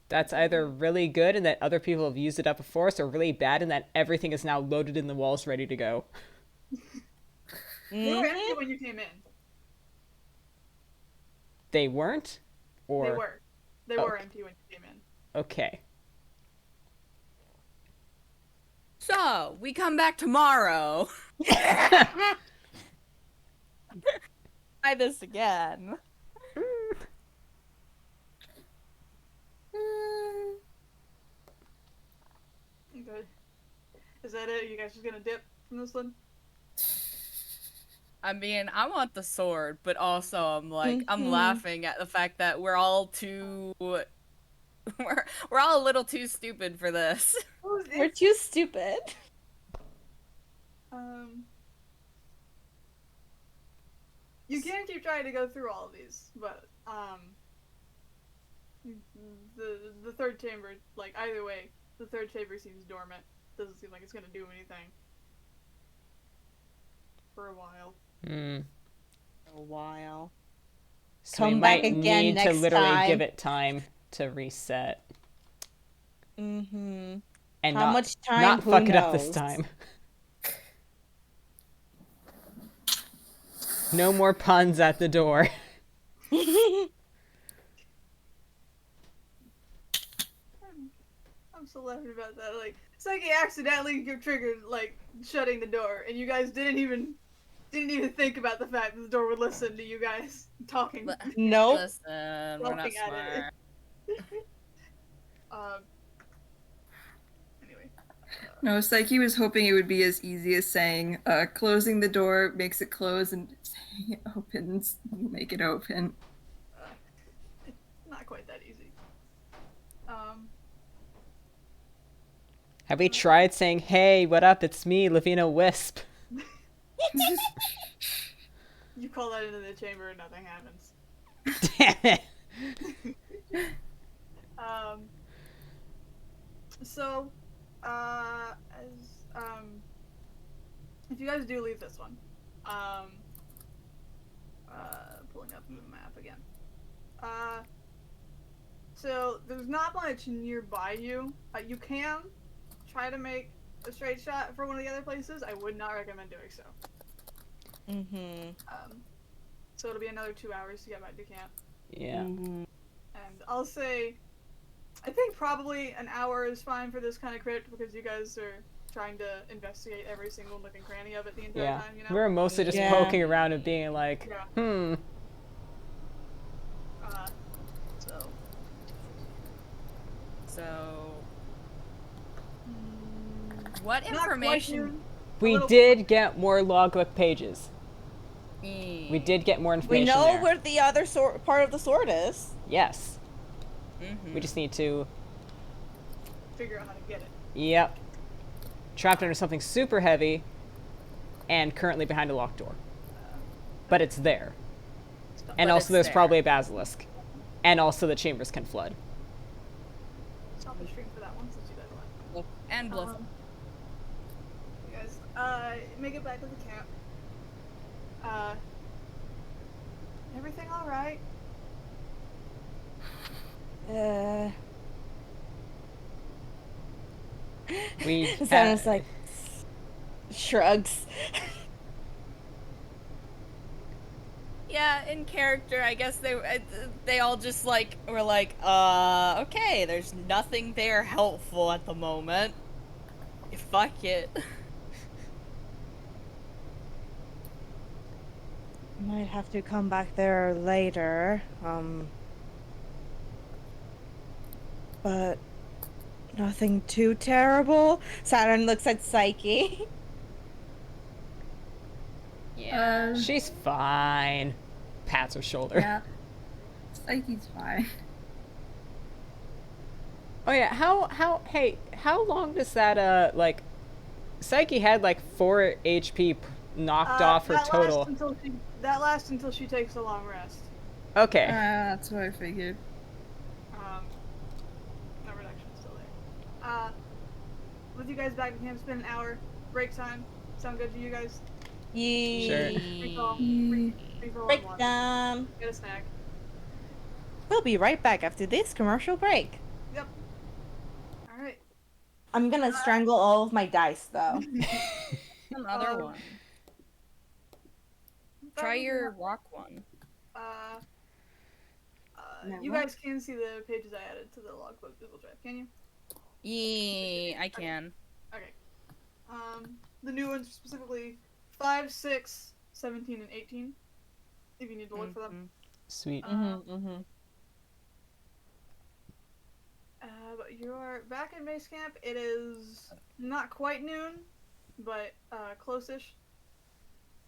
That's either really good and that other people have used it up before us, or really bad and that everything is now loaded in the walls ready to go. They were empty when you came in. They weren't? Or... They were. They were empty when you came in. Okay. So, we come back tomorrow. Try this again. Okay. Is that it? You guys just gonna dip from this one? I mean, I want the sword, but also I'm like, I'm laughing at the fact that we're all too... we're all a little too stupid for this. We're too stupid. You can keep trying to go through all of these, but, the third chamber, like, either way, the third chamber seems dormant. Doesn't seem like it's gonna do anything. For a while. A while. So Come we back might again need to next literally time. give it time to reset. Mm-hmm. And How not, much time? not Who fuck it up this knows? time. No more puns at the door. I'm so laughing about that. Like, Saiki accidentally triggered, like, shutting the door, and you guys didn't even think about the fact that the door would listen to you guys talking. Nope. Listen, we're not Laughing at smart. Anyway. No, Saiki was hoping it would be as easy as saying, closing the door makes it close, and saying it opens will make it open. It's not quite that easy. Have we tried saying, hey, what up, it's me, Lavina Wisp? You call that into the chamber and nothing happens. Damn it. So, if you guys do leave this one, pulling up the map again. So there's not much nearby you. You can try to make a straight shot for one of the other places. I would not recommend doing so. So it'll be another 2 hours to get back to camp. Yeah. And I'll say, I think probably an hour is fine for this kind of crypt because you guys are trying to investigate every single nook and cranny of it the entire Yeah. time, you know? We were mostly just poking around and being like, So, what Not quite information? noon. We did get more logbook pages. We We did get more We information know there. where the other part of the sword is. Yes. We just need to... Figure out how to get it. Yep. Trapped under something super heavy and currently behind a locked door. But it's there. And But also it's there's there. probably a basilisk. And also the chambers can flood. Stop the stream for that one since you guys left. And bluff. You guys, make it back to the camp. Everything alright? We Sounds like shrugs. Yeah, in character, I guess they all just like were like, okay, there's nothing there helpful at the moment. Fuck it. Might have to come back there later. But nothing too terrible. Saturn looks at Saiki. Yeah. She's fine. Pats her shoulder. Yeah. Saiki's fine. Oh yeah, how long does that, Saiki had like 4 HP knocked off her total. That lasts until she takes a long rest. Okay. That's what I figured. No reduction's still there. With you guys back in camp, it's been an hour. Break time. Sound good to you guys? Sure. Free for all. Yee. Free for all Break and water. them. Get a snack. We'll be right back after this commercial break. Yep. Alright. I'm gonna strangle all of my dice, though. Another one. Try your rock one. You guys can see the pages I added to the logbook Google Drive, can you? Yeah, I can. Okay. The new ones specifically 5, 6, 17, and 18. If you need to look for them. Sweet. But you're back at base camp. It is not quite noon, but close-ish.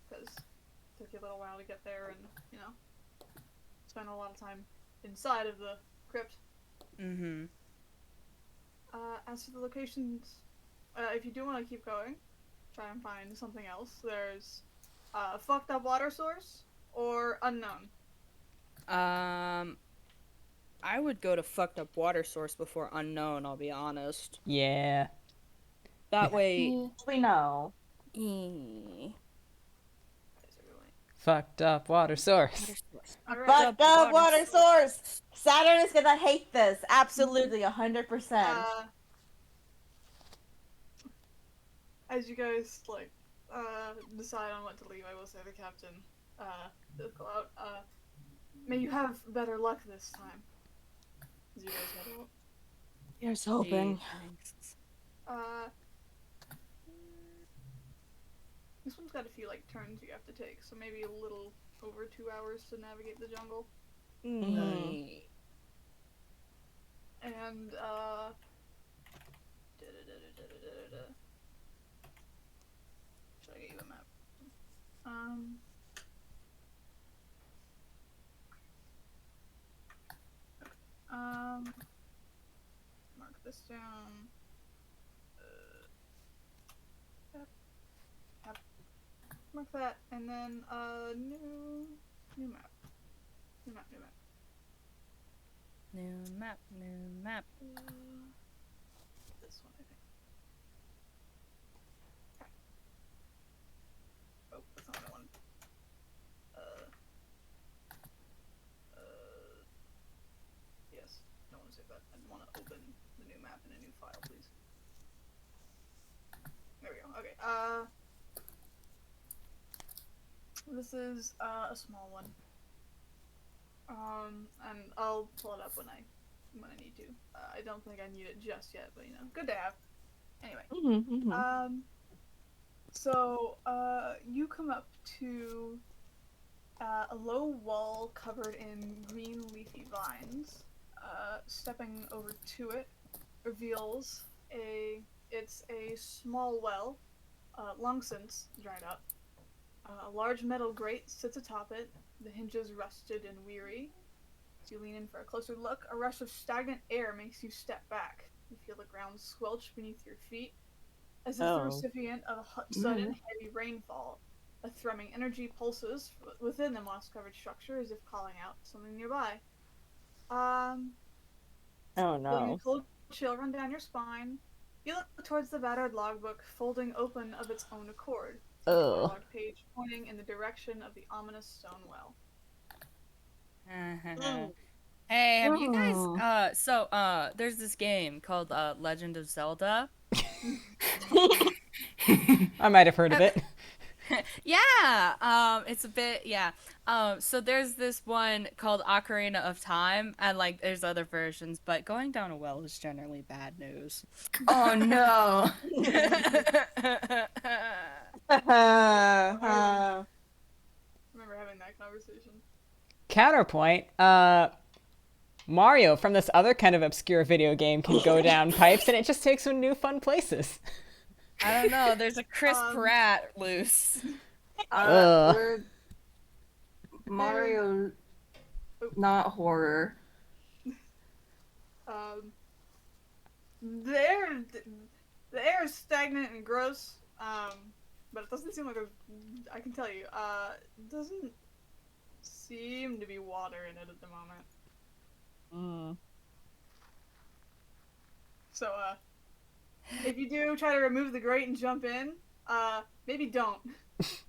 Because it took you a little while to get there and, you know, spend a lot of time inside of the crypt. As for the locations, if you do want to keep going, try and find something else. There's fucked up water source or unknown. I would go to fucked up water source before unknown, I'll be honest. Yeah. That way... We know. Fucked up water source. Fucked up water source! Saturn is gonna hate this. Absolutely, 100%. As you guys, like, decide on what to leave, I will say the captain does go out. May you have better luck this time. As you guys head out. Here's hoping. This one's got a few, like, turns you have to take, so maybe a little over 2 hours to navigate the jungle. And, should I get you a map? Mark this down. Yep. Mark that, and then, new map. New map. New map. This one, I think. Okay. Oh, that's not what I wanted. Yes. I don't want to save that. I want to open the new map in a new file, please. There we go. Okay. This is a small one. And I'll pull it up when I need to. I don't think I need it just yet, but you know, good to have. Anyway. So you come up to a low wall covered in green leafy vines. Stepping over to it reveals it's a small well, long since dried up. A large metal grate sits atop it, the hinges rusted and weary. As you lean in for a closer look, a rush of stagnant air makes you step back. You feel the ground squelch beneath your feet, as if the recipient of a sudden heavy rainfall. A thrumming energy pulses within the moss-covered structure, as if calling out something nearby. Oh Feeling no. a cold chill run down your spine. You look towards the battered logbook, folding open of its own accord. Log page pointing in the direction of the ominous stone well. Hey, have you guys there's this game called Legend of Zelda. I might have heard of it. Yeah, it's a bit, so there's this one called Ocarina of Time, and like there's other versions, but going down a well is generally bad news. Oh no. Remember having that conversation. Counterpoint, Mario from this other kind of obscure video game can go down pipes, and it just takes you new fun places. I don't know, there's a Chris Pratt loose. Mario, not horror. The air is stagnant and gross, but it doesn't seem like I can tell you, it doesn't seem to be water in it at the moment. So, if you do try to remove the grate and jump in, maybe don't. Just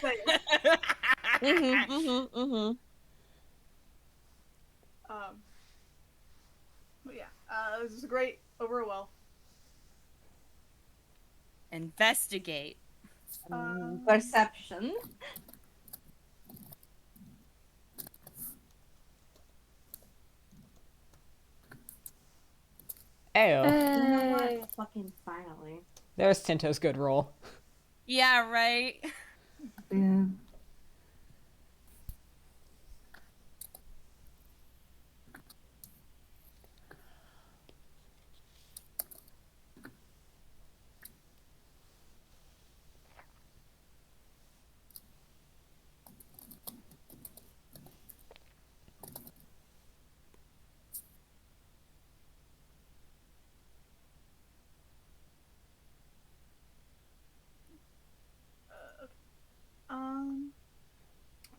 saying. But yeah, this is great over a well. Investigate. Perception. Ayo. Fucking finally. There's Tinto's good roll. Yeah, right. Yeah.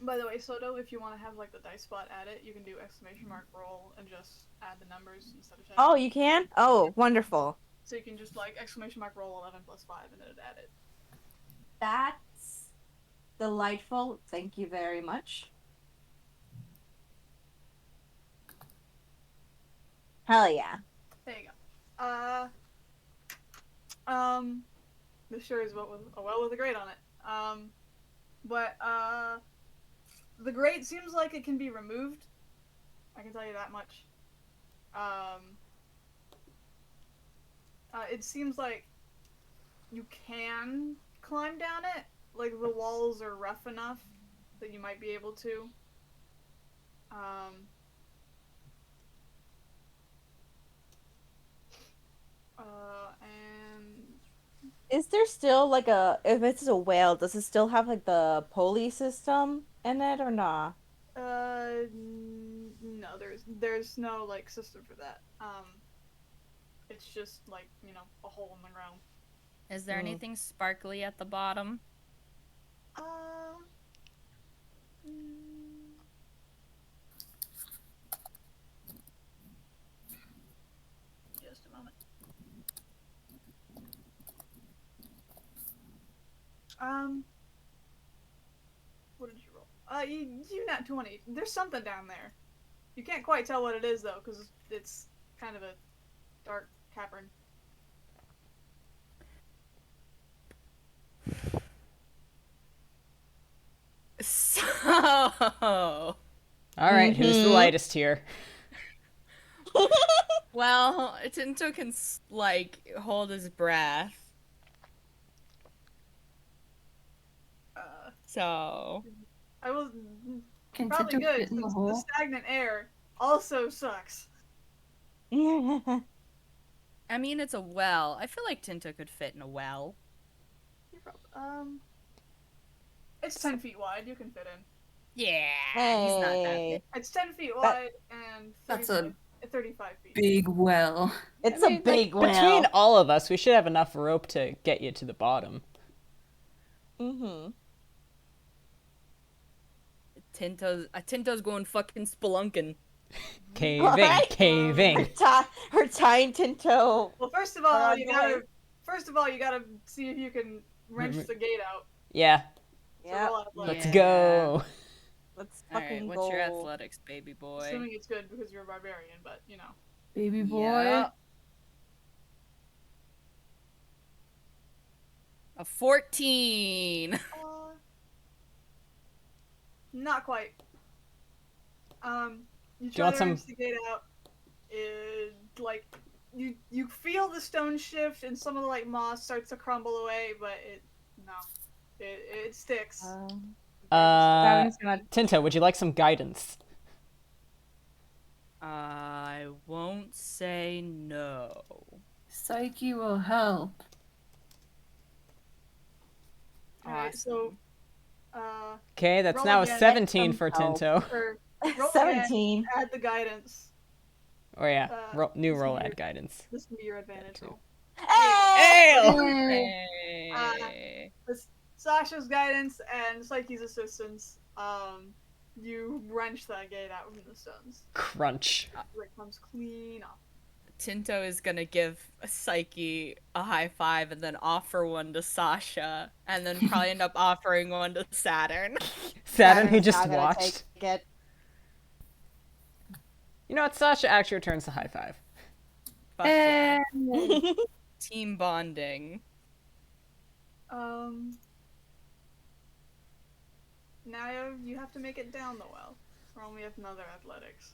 By the way, Soto, if you want to have like the dice spot at it, you can do exclamation mark roll and just add the numbers instead of typing. Oh, you can? Oh, wonderful. So you can just like exclamation mark roll 11 plus 5 and then add it. That's delightful. Thank you very much. Hell yeah. There you go. This sure is a well with a grate on it. But the grate seems like it can be removed. I can tell you that much. It seems like you can climb down it. Like the walls are rough enough that you might be able to. And Is there still like if it's a whale, does it still have like the pulley system in it or not? no, there's no like system for that. It's just like, you know, a hole in the ground. Is there anything sparkly at the bottom? Just a moment. What did you roll? You nat 20. There's something down there. You can't quite tell what it is though, because it's kind of a dark cavern. So, All right, who's the lightest here? well, Tinto can like hold his breath. So I will Can probably Tinto good fit in the since hole? the stagnant air also sucks. I mean, it's a well. I feel like Tinto could fit in a well. It's 10 feet wide. You can fit in. Yeah, he's not that big. Hey, It's 10 feet wide and That's 35 feet. Big well. it's I mean, a big like, whale. between all of us, we should have enough rope to get you to the bottom. Tinto's going fucking spelunking. Caving, Right? caving. Her tying Tinto. Well, first of all, you boy. gotta see if you can wrench the gate out. Yeah, So Yeah. roll athletics. let's go. Let's All fucking right, go. what's your athletics, baby boy? Assuming it's good because you're a barbarian, but you know. Baby boy. Yeah. A 14. Not quite. You you try want to some- wrench the gate out. It like you feel the stone shift and some of the like moss starts to crumble away, but it sticks. Saturn's gonna- Tinto, would you like some guidance? I won't say no. Saiki will help. Alright, so Okay, that's Roll now a again. 17 Get for some Tinto. or roll 17. again, add the guidance. Oh yeah, new this roll can be add your- guidance. This can be your advantage too. roll. Hey! Hey. With Sasha's guidance and Saiki's assistance, you wrench that gate out from the stones. Crunch. It comes clean off. Tinto is gonna give Saiki a high five and then offer one to Sasha, and then probably end up offering one to Saturn. Saturn, who Saturn's just not gonna watched. take it. You know what? Sasha actually returns the high five. Fuck yeah. Team bonding. Now you have to make it down the well. Roll me another athletics.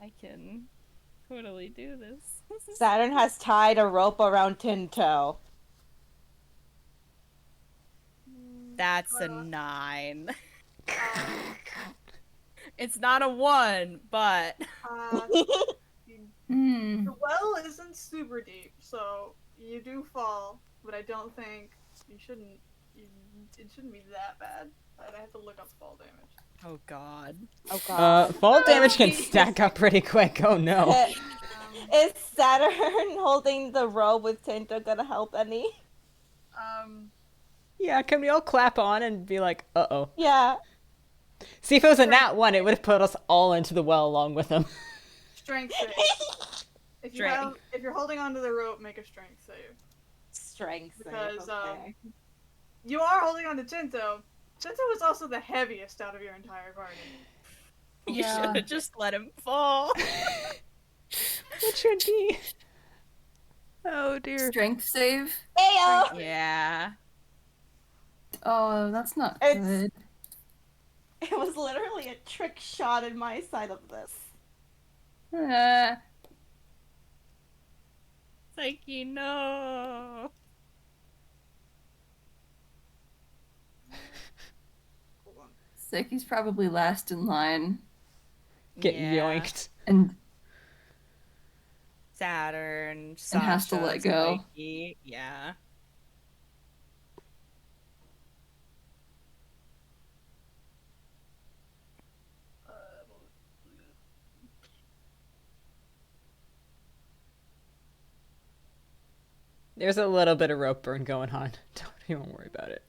I can totally do this. Saturn has tied a rope around Tinto. That's a 9. It's not a 1, but Hmm. The well isn't super deep, so you do fall, but I don't think you shouldn't. It shouldn't be that bad. I have to look up fall damage. oh god. Oh god. Fall damage can stack up pretty quick. Oh no. Is Saturn holding the rope with Tinto gonna help any? Yeah, can we all clap on and be like, uh-oh. Yeah. See, if it was a nat 1, it would have put us all into the well along with him. Strength save. If you're holding onto the rope, make a strength save. Strength save, Because okay. you are holding on to Tinto. Tinto is also the heaviest out of your entire party. You Yeah. should have just let him fall. It should be. Oh dear. Strength save? Ayo! Yeah. Oh, that's not It's- good. It was literally a trick shot in my side of this. Saiki, no. Hold on. Saiki's probably last in line. Get Yeah. yoinked. And Saturn, And has to Sasha, let go. Saiki. Yeah. There's a little bit of rope burn going on. Don't even worry about it.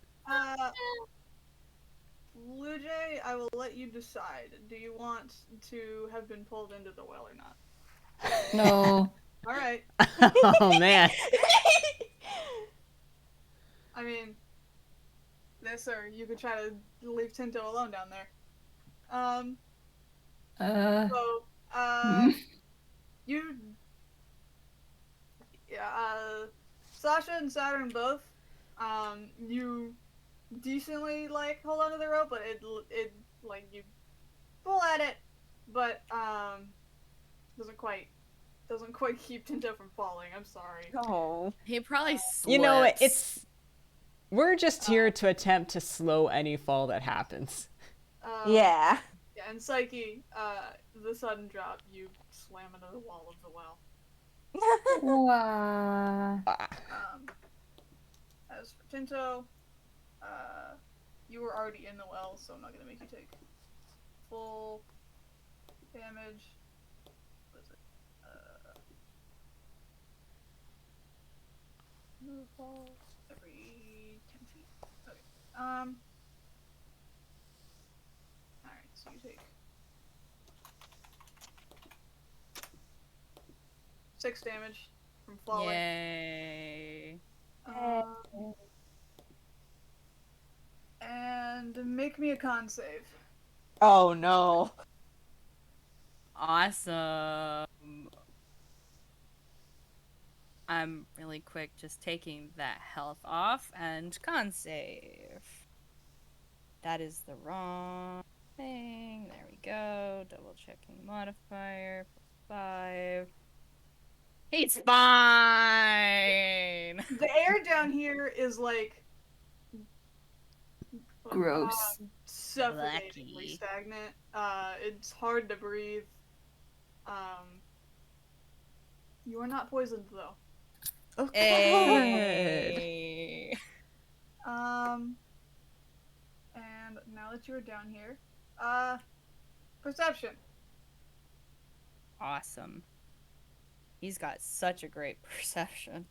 Bluejay, I will let you decide. Do you want to have been pulled into the well or not? no. Alright. Oh man. I mean, this or you could try to leave Tinto alone down there. So, you... Yeah, Sasha and Saturn both, you decently, like, hold onto the rope, but it, like, you pull at it, but, doesn't quite keep Tinto from falling, I'm sorry. Oh. He probably slips. You know, we're just here to attempt to slow any fall that happens. Yeah. Yeah, and Saiki, the sudden drop, you slam into the wall of the well. Wow. As for Tinto, you were already in the well, so I'm not gonna make you take full damage. What is it? Move ball every 10 feet. Okay. Alright, so you take 6 damage from falling. Yay. And make me a con save. Oh no. Awesome. I'm really quick just taking that health off and con save. That is the wrong thing. There we go. Double checking modifier. 5. He's fine. The air down here is like Gross. suffocatingly Blacky. stagnant. It's hard to breathe. You are not poisoned though. Hey. And now that you're down here, perception. Awesome. He's got such a great perception.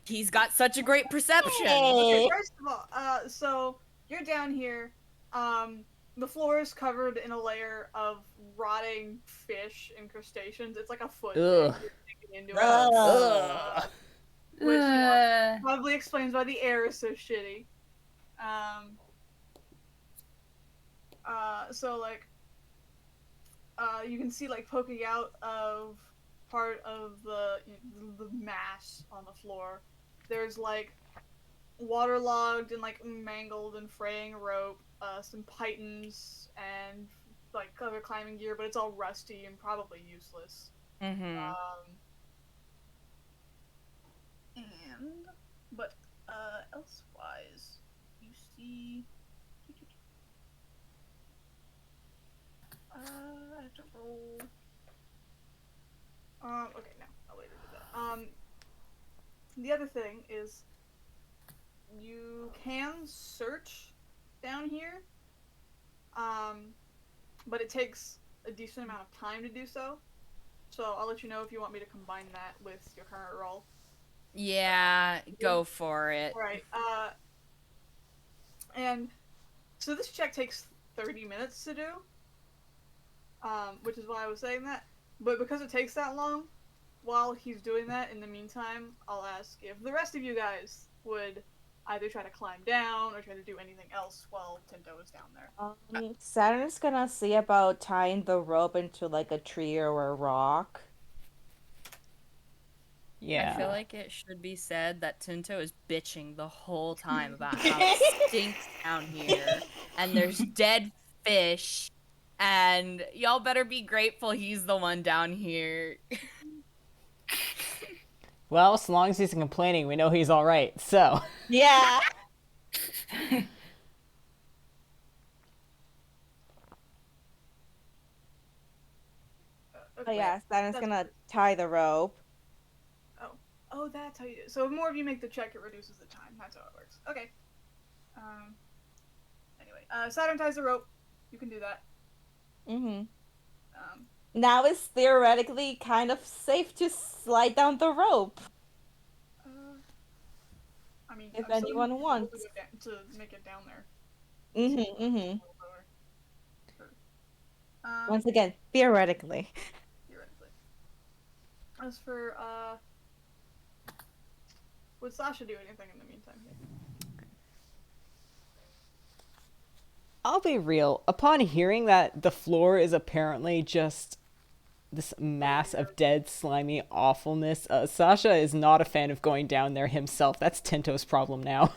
He's got such a great perception. Okay, Hey. first of all, so you're down here. The floor is covered in a layer of rotting fish and crustaceans. It's like a foot Ugh. thick. You're digging into it. Ugh. Which, you know, probably explains why the air is so shitty. So like, you can see like poking out of part of the mass on the floor. There's like waterlogged and like mangled and fraying rope, some pythons and like other climbing gear, but it's all rusty and probably useless. Mm-hmm. But elsewise, you see. I have to roll. Okay, no, I'll later do that. The other thing is, you can search down here, but it takes a decent amount of time to do so. So I'll let you know if you want me to combine that with your current roll. Yeah, go for it. Right. And so this check takes 30 minutes to do, which is why I was saying that. But because it takes that long, while he's doing that, in the meantime, I'll ask if the rest of you guys would either try to climb down or try to do anything else while Tinto is down there. Saturn's gonna see about tying the rope into like a tree or a rock. Yeah. I feel like it should be said that Tinto is bitching the whole time about how it stinks down here, and there's dead fish, and y'all better be grateful he's the one down here. Well, so long as he's complaining, we know he's all right. So. Yeah. Oh yeah, Saturn's gonna tie the rope. Oh, that's how you do it. So if more of you make the check, it reduces the time. That's how it works. Okay. Anyway, Saturn ties the rope. You can do that. Mm-hmm. Now it's theoretically kind of safe to slide down the rope. I mean, if anyone wants to make it down there. Mm-hmm. Mm-hmm. Once again, theoretically. As for would Sasha do anything in the meantime here? I'll be real. Upon hearing that the floor is apparently just this mass of dead, slimy awfulness, Sasha is not a fan of going down there himself. That's Tinto's problem now.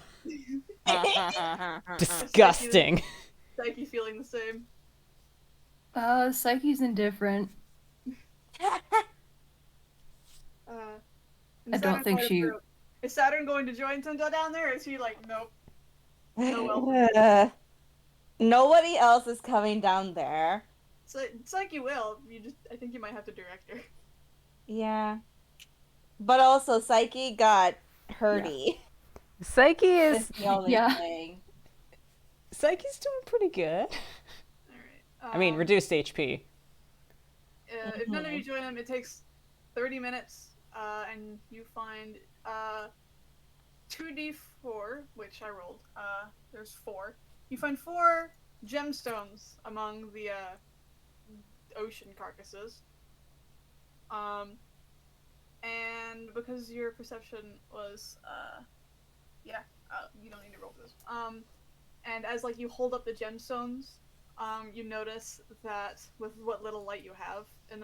Disgusting. Saiki feeling the same. Saiki's indifferent. I don't think she... Is Saturn going to join Tinto down there, or is he like, nope? No Nobody else is coming down there. So it's like you will. I think you might have to direct her. Yeah. But also, Saiki got hurty. Yeah. Saiki is... the only thing. Saiki's doing pretty good. Alright. I mean, reduced HP. If none of you join him, it takes 30 minutes, and you find 2d4, which I rolled. There's 4. You find 4 gemstones among the ocean carcasses. And because your perception was, you don't need to roll for this. And as like you hold up the gemstones, you notice that with what little light you have in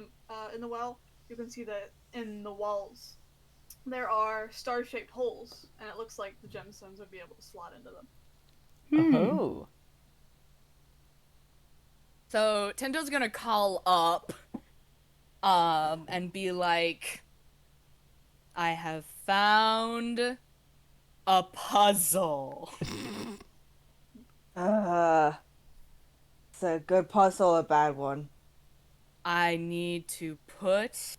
the well, you can see that in the walls there are star-shaped holes, and it looks like the gemstones would be able to slot into them. Oh. So Tinto's gonna call up, and be like, I have found a puzzle. It's a good puzzle, a bad one. I need to put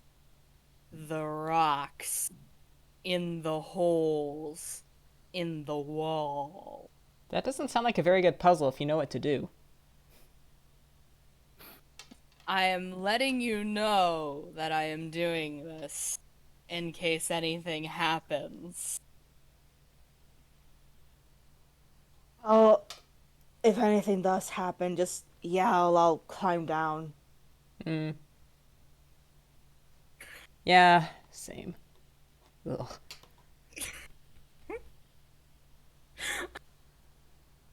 the rocks in the holes in the wall. That doesn't sound like a very good puzzle if you know what to do. I am letting you know that I am doing this in case anything happens. Oh, if anything does happen, just yell, I'll climb down. Mm. Yeah, same. Ugh.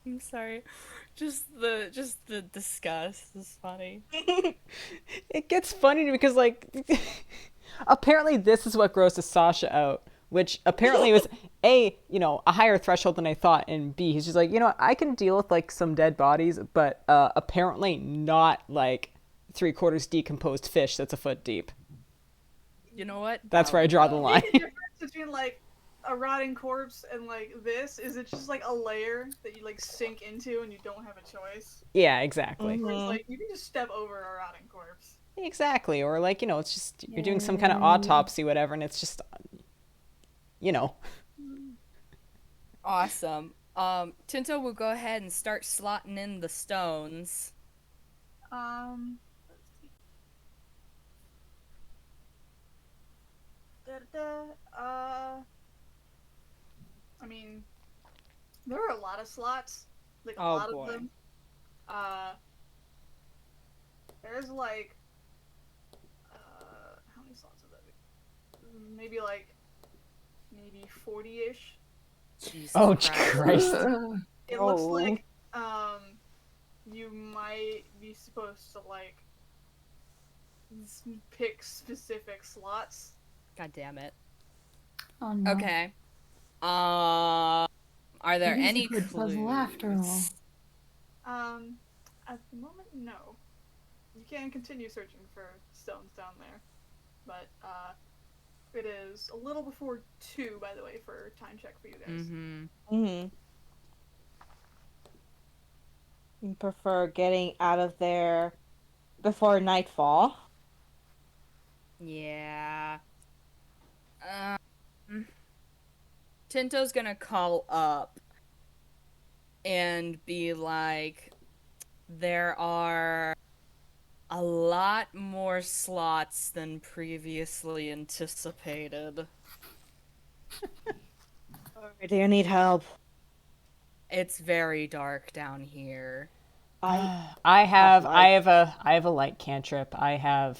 I'm sorry. Just the disgust is funny. It gets funny because, like, apparently this is what grosses Sasha out, which apparently was A, a higher threshold than I thought, and B, he's just like, I can deal with, like, some dead bodies, but apparently not, like, 3/4 decomposed fish that's a foot deep. You know what? That's where I draw the line. The difference between, like, a rotting corpse and, like, this is it's just, like, a layer that you, like, sink into and you don't have a choice. Yeah, exactly. Whereas, like, you can just step over a rotting corpse. Exactly. Or, like, it's just, you're doing some kind of autopsy, whatever, and it's just, Awesome. Tinto will go ahead and start slotting in the stones. Let's see. I mean, there are a lot of slots. Like, a Oh, lot boy. of them. There's, like, how many slots would that be? Maybe 40-ish. Jesus Oh, Christ. Christ. It looks like, you might be supposed to, like, pick specific slots. God damn it. Oh no. Okay. Are there It is a any good puzzle after all. clues? At the moment, no. You can continue searching for stones down there, but it is a little before 2, by the way, for time check for you guys. Mm-hmm. You prefer getting out of there before nightfall? Yeah. Tinto's gonna call up and be like, there are a lot more slots than previously anticipated. Do you need help? It's very dark down here. I have a light cantrip. I have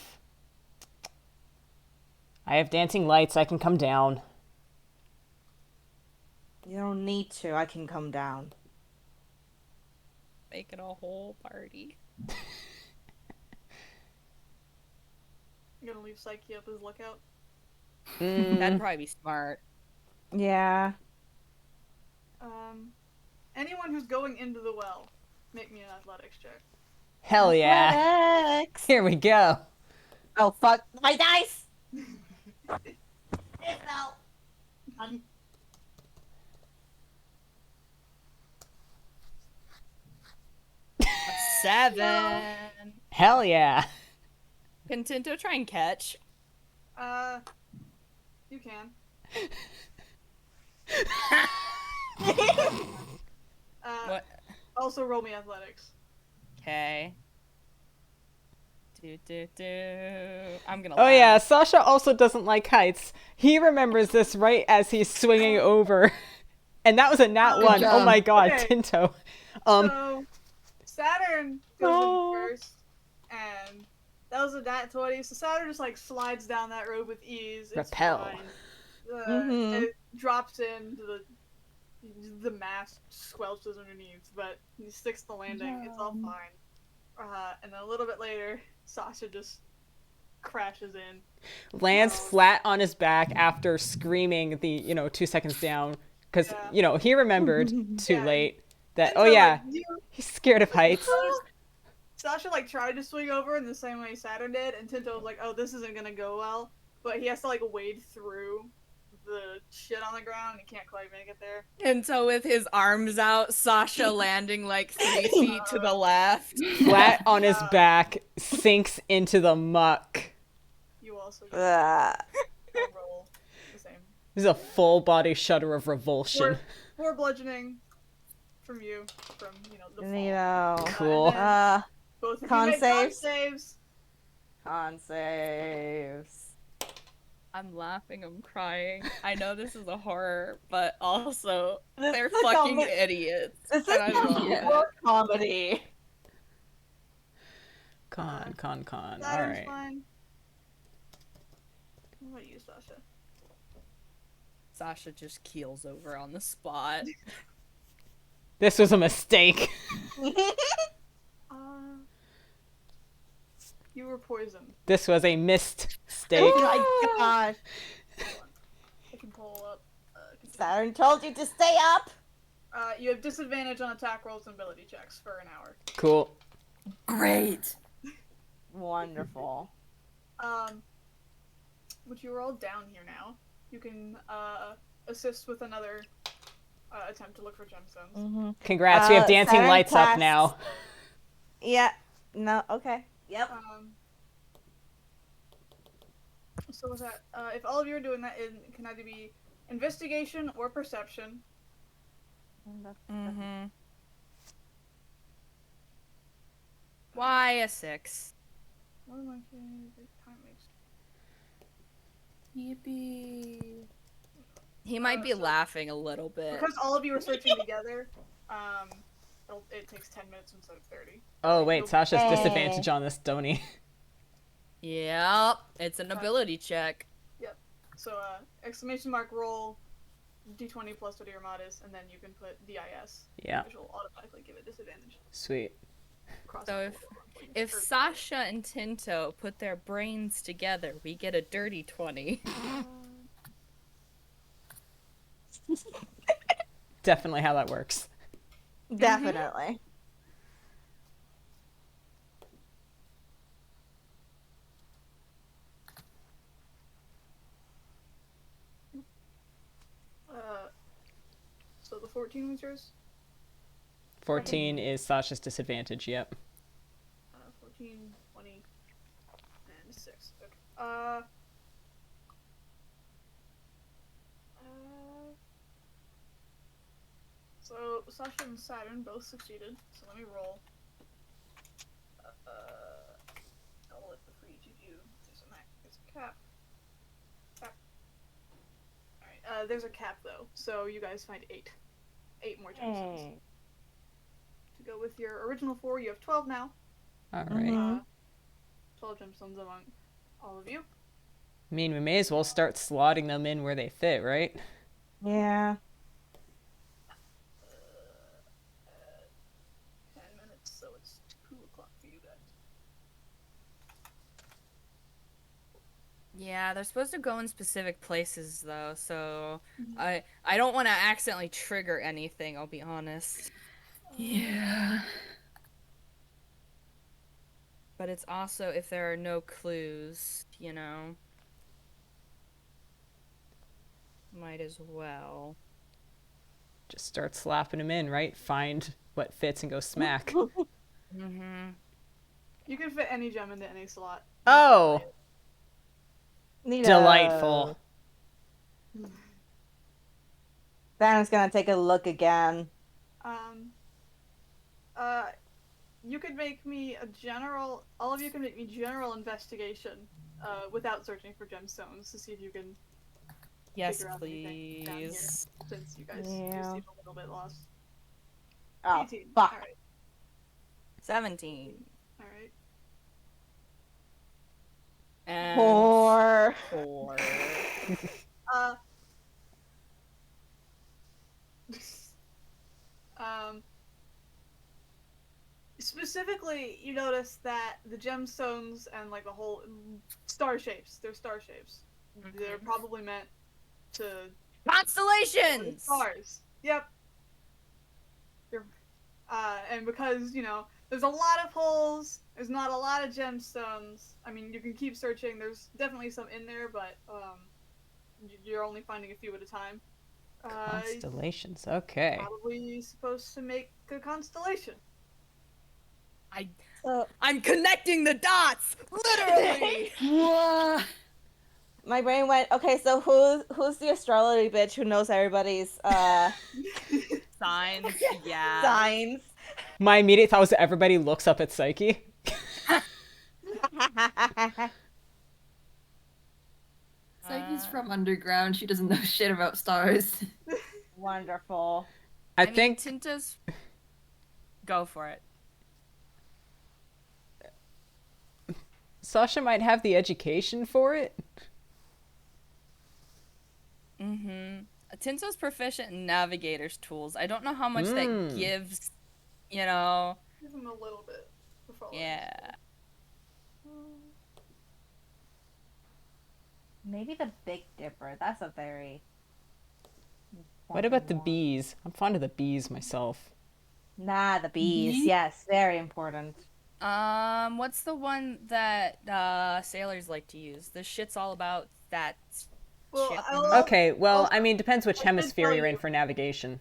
dancing lights. I can come down. You don't need to. I can come down. Make it a whole party. You're gonna leave Saiki up as lookout? That'd probably be smart. Yeah. Anyone who's going into the well, make me an athletics check. Hell yeah. Athletics. Here we go. Oh fuck my dice! It fell. 7. Hell yeah. Can Tinto try and catch? You can. What? Also roll me athletics. Okay. I'm gonna. Oh laugh. yeah, Sasha also doesn't like heights. He remembers this right as he's swinging over. And that was a nat 1. job. Oh my god, Okay. Tinto. So, Saturn goes No. in first, and that was a nat 20, so Saturn just, like, slides down that road with ease. It's Repel. fine. It drops into the mass squelches underneath, but he sticks the landing. It's all fine. And then a little bit later, Sasha just crashes in. Lands flat on his back after screaming the, 2 seconds down. Because, he remembered too Yeah. late that, Tinto, oh yeah, like, he's scared of heights. Sasha, like, tried to swing over in the same way Saturn did, and Tinto was like, oh, this isn't gonna go well. But he has to, like, wade through the shit on the ground, and he can't quite make it there. And so with his arms out, Sasha landing like 3 feet to the left. Flat on his back, sinks into the muck. You also Ugh. roll the same. This is a full body shudder of revulsion. Four bludgeoning from you, from, the fall. Neato. Cool. And then both of you con make con saves? saves. con saves. I'm laughing, I'm crying. I know this is a horror, but also This they're is a fucking comedy. idiots. This is And I love a it. horror comedy. Con. Saturn's Alright. fine. What about you, Sasha? Sasha just keels over on the spot. This was a mistake. You were poisoned. This was a mistake. Oh my gosh. I can pull up. Saturn told you to stay up. You have disadvantage on attack rolls and ability checks for an hour. Cool. Great. Wonderful. Which you are all down here now. You can assist with another attempt to look for gemstones. Mm-hmm. Congrats, we have dancing Saturn lights up casts- now. Yeah. No. Okay. Yep. So with that, if all of you are doing that, it can either be investigation or perception. Mm-hmm. Why a 6? What am I saying? Time waste. Yippee. He might be laughing a little bit. Because all of you are searching together, it takes 10 minutes instead of 30. Oh wait, Sasha's Hey. disadvantage on this, don't he? Yep, it's an ability check. So, exclamation mark roll d20 plus whatever your mod is, and then you can put DIS, Yeah, which will automatically give it disadvantage. sweet. Across So the if Sasha and Tinto put their brains together, we get a dirty 20. Definitely how that works. Definitely. So the 14 was yours? 14 is Sasha's disadvantage, yep. 14, 20, and 6. Okay. So Sasha and Saturn both succeeded. So let me roll. I'll roll it for each of you. There's a cap. Alright, there's a cap though. So you guys find 8. 8 more gemstones. To go with your original 4, you have 12 now. Alright. 12 gemstones among all of you. I mean, we may as well start slotting them in where they fit, right? Yeah. 10 minutes, so it's 2 o'clock for you guys. Yeah, they're supposed to go in specific places though, so I don't want to accidentally trigger anything, I'll be honest. Yeah. But it's also if there are no clues, you know. Might as well. Just start slapping them in, right? Find what fits and go smack. Mm-hmm. You can fit any gem into any slot. Oh! Neato. Delightful. Darren's gonna take a look again. You could make me a general. All of you can make me general investigation, without searching for gemstones to see if you can Yes, figure out anything down here. please. Since you guys Yeah. seem a little bit lost. Oh, 18. fuck. All right. 17. All right. And 4. 4. Specifically, you notice that the gemstones and like the whole star shapes. They're star shapes. They're probably meant to Constellations! stars. Yep. And because, there's a lot of holes, there's not a lot of gemstones. I mean, you can keep searching. There's definitely some in there, but you're only finding a few at a time. Constellations, okay. Probably supposed to make a constellation. I'm connecting the dots! Literally! My brain went, okay, so who's the astrology bitch who knows everybody's Signs, yeah. signs? My immediate thought was that everybody looks up at Saiki. Saiki's from underground. She doesn't know shit about stars. Wonderful. I mean, think Tinto's. Go for it. Sasha might have the education for it. Mm-hmm. Tinto's proficient in navigator's tools. I don't know how much that gives, you know. Give him a little bit. Before Yeah. Maybe the Big Dipper. That's a very. What about the important one. bees? I'm fond of the bees myself. Nah, the bees. Bee? Yes, very important. What's the one that sailors like to use? The shit's all about that. Well, shit. Okay, well, Also, I mean, depends which I should hemisphere tell you're in you- for navigation.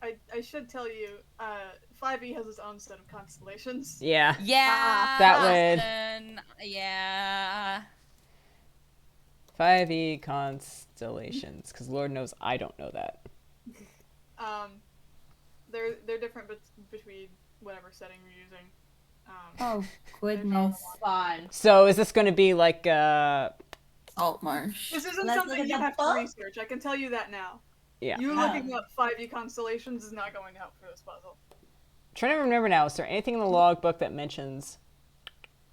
I should tell you, 5e has its own set of constellations. Yeah. Yeah. That would- Then, yeah. 5e constellations, because Lord knows I don't know that. They're different between whatever setting you're using. Oh, goodness. Fun. So is this going to be like Saltmarsh. This isn't Let's something look you at the have to book. research. I can tell you that now. yeah. You looking up 5e constellations is not going to help for this puzzle. Trying to remember now, is there anything in the logbook that mentions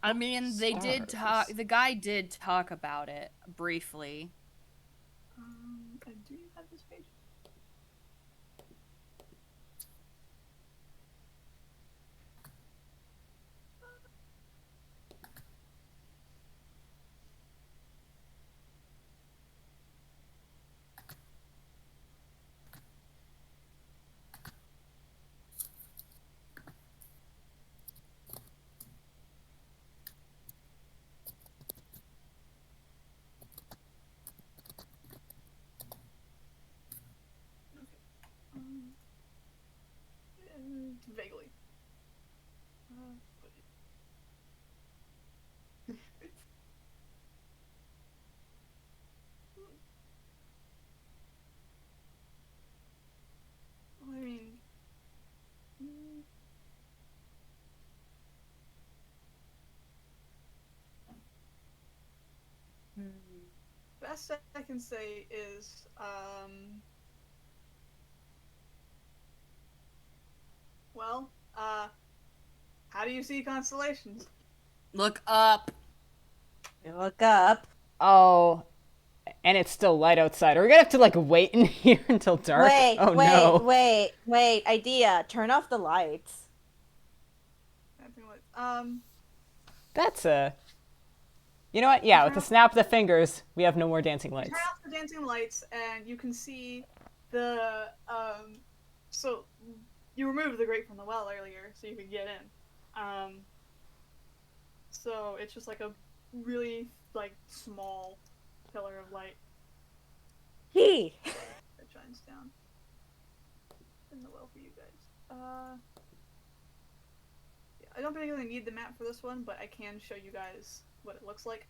I mean, they did talk. Stars. The guy did talk about it briefly. Do you have this page? Vaguely. I mean, best I can say is, well, how do you see constellations? Look up. You look up. Oh, and it's still light outside. Are we gonna have to like wait in here until dark? Wait, oh no. wait. Idea. Turn off the lights. Anything like, That's a. You know what? Yeah, with the snap of the fingers, we have no more dancing lights. turn off the dancing lights, and you can see the, so you removed the grate from the well earlier, so you could get in. So it's just like a really, like, small pillar of light He. that shines down in the well for you guys. Yeah, I don't particularly need the map for this one, but I can show you guys what it looks like.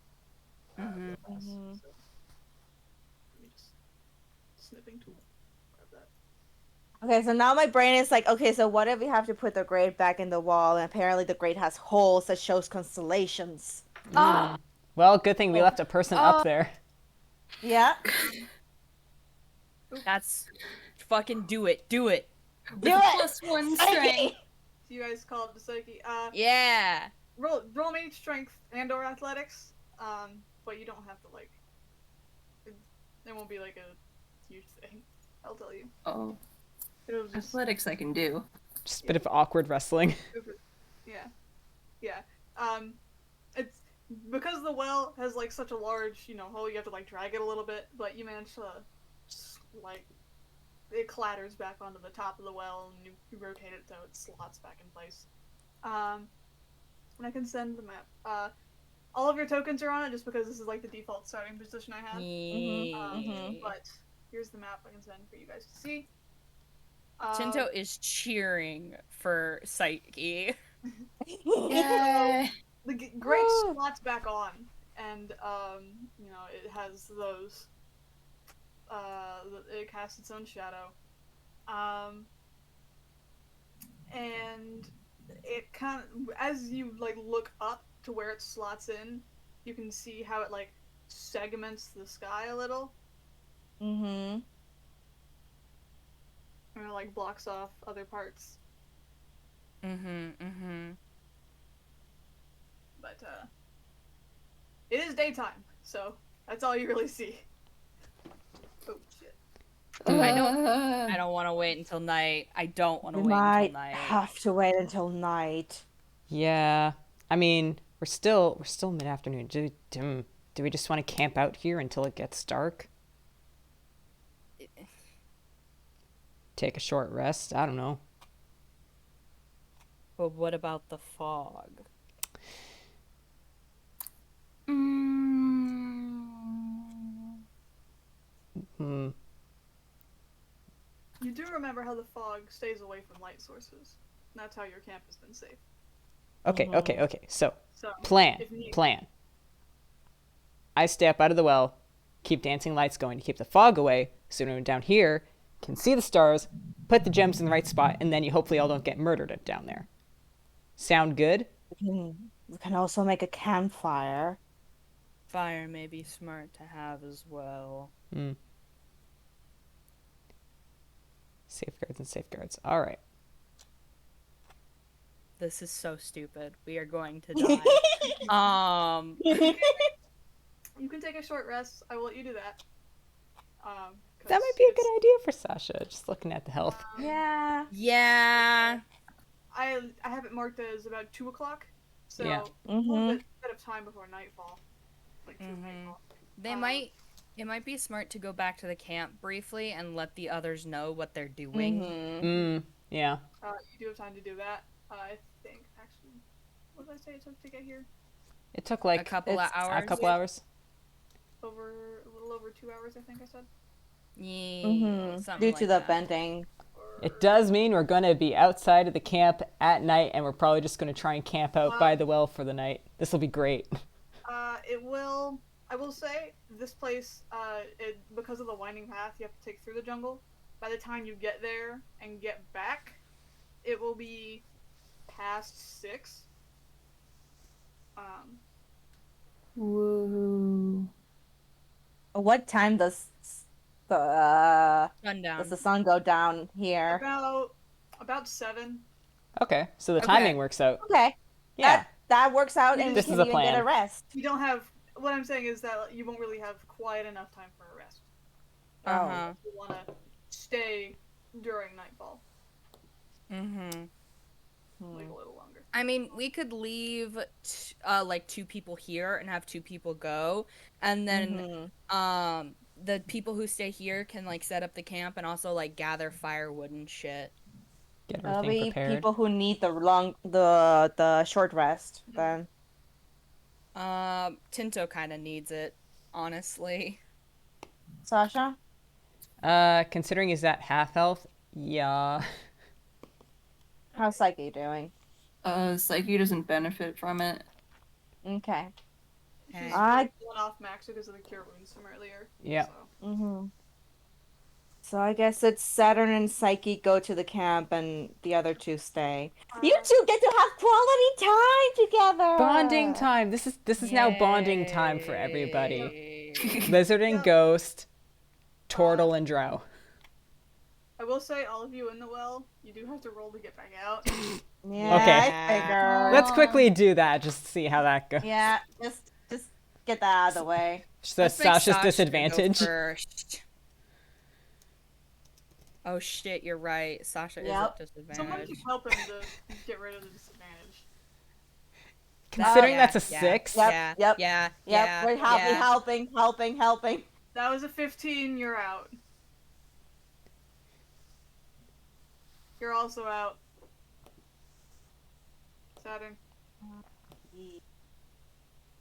Mhm. So, Mhm. let me just snipping tool. Grab that. Okay, so now my brain is like, okay, so what if we have to put the grate back in the wall, and apparently the grate has holes that shows constellations. Well, good thing we left a person up there. Yeah. That's fucking do it. Do it. Do it! +1 Saiki! strength. So you guys call it the Saiki. Yeah. Roll me strength and/or athletics. But you don't have to like. It won't be like a huge thing. I'll tell you. Oh, It'll just athletics I can do. Just a bit of awkward wrestling. yeah. It's because the well has like such a large, hole. You have to like drag it a little bit, but you manage to like it clatters back onto the top of the well, and you rotate it so it slots back in place. And I can send the map. All of your tokens are on it just because this is like the default starting position I have. But here's the map I can send for you guys to see. Tinto is cheering for Saiki. Yay! The grate Woo! slots back on, and it has those. It casts its own shadow, and it kind of, as you like look up to where it slots in, you can see how it like segments the sky a little. Mm-hmm. And it like blocks off other parts. But it is daytime, so that's all you really see. Oh shit. I don't want to wait until night. I don't want to We wait might until night. have to wait until night. Yeah. I mean, we're still mid-afternoon. Do we just want to camp out here until it gets dark? Take a short rest? I don't know. But what about the fog? You do remember how the fog stays away from light sources. That's how your camp has been safe. Okay. So, So plan. if you- I step out of the well, keep dancing lights going to keep the fog away, so everyone down here can see the stars, put the gems in the right spot, and then you hopefully all don't get murdered down there. Sound good? We can also make a campfire. Fire may be smart to have as well. Safeguards and safeguards. All right. This is so stupid. We are going to die. You can take a short rest. I will let you do that. That might be a good idea for Sasha, just looking at the health. Yeah. Yeah. I have it marked as about 2 o'clock, so Yeah. a little bit of time before nightfall. Like through nightfall. It might be smart to go back to the camp briefly and let the others know what they're doing. Yeah. You do have time to do that. I think actually, what did I say it took to get here? It took like A couple of hours. A couple hours. A little over 2 hours, I think I said. Yeah. Due to the bending. It does mean we're going to be outside of the camp at night, and we're probably just going to try and camp out by the well for the night. This will be great. It will. I will say this place, because of the winding path you have to take through the jungle. By the time you get there and get back, it will be past 6. Woo. What time does the Sundown. sun go down here? About 7. Okay, so the timing works out. Okay. Yeah. That works out, and This we is can a even get plan. a rest. You don't have. What I'm saying is that you won't really have quite enough time for a rest. You want to stay during nightfall. Like a little longer. I mean, we could leave like 2 people here and have 2 people go, and then the people who stay here can like set up the camp and also like gather firewood and shit. Get That'll everything be prepared. people who need the short rest then. Tinto kind of needs it, honestly. Sasha? Considering he's at half health, yeah. How's Saiki doing? Saiki doesn't benefit from it. Okay. She's I- going off max because of the cure wounds from earlier. Yeah. So. So I guess it's Saturn and Saiki go to the camp and the other 2 stay. You 2 get to have quality time together. Bonding time. This is now bonding time for everybody. Lizard and Ghost, Turtle and Drow. I will say, all of you in the well, you do have to roll to get back out. Yeah, Okay. I figure. Let's quickly do that just to see how that goes. Yeah, just get that out of the way. So Let's make Sasha's Sasha disadvantage. go first. Oh shit, you're right. Sasha is at Someone disadvantage. keep helping to get rid of the disadvantage. Considering Yeah, that's a yeah. 6. Yep. Yeah. We're helping. That was a 15, you're out. You're also out. Saturn.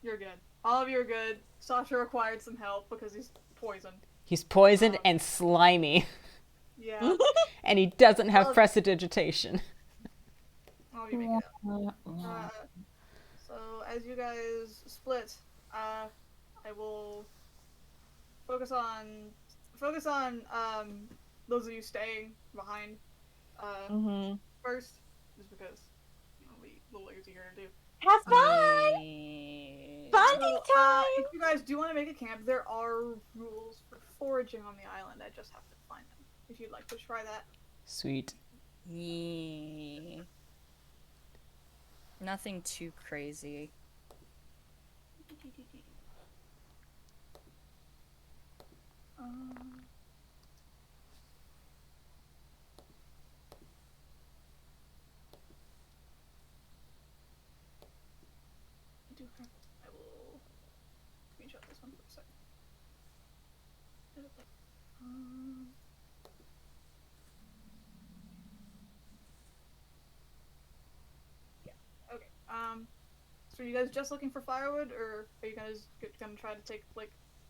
You're good. All of you are good. Sasha required some help because he's poisoned. He's poisoned and slimy, Yeah. and he doesn't have prestidigitation. All of you make it out. So as you guys split, I will focus on those of you staying behind first, just because what are you eager to do? Have fun! Yeah. Bonding time! If you guys do want to make a camp, there are rules for foraging on the island. I just have to find them. If you'd like to try that. Sweet. Yeah. Nothing too crazy. I will screenshot this one for a second. Yeah. Okay. So are you guys just looking for firewood, or are you guys gonna try to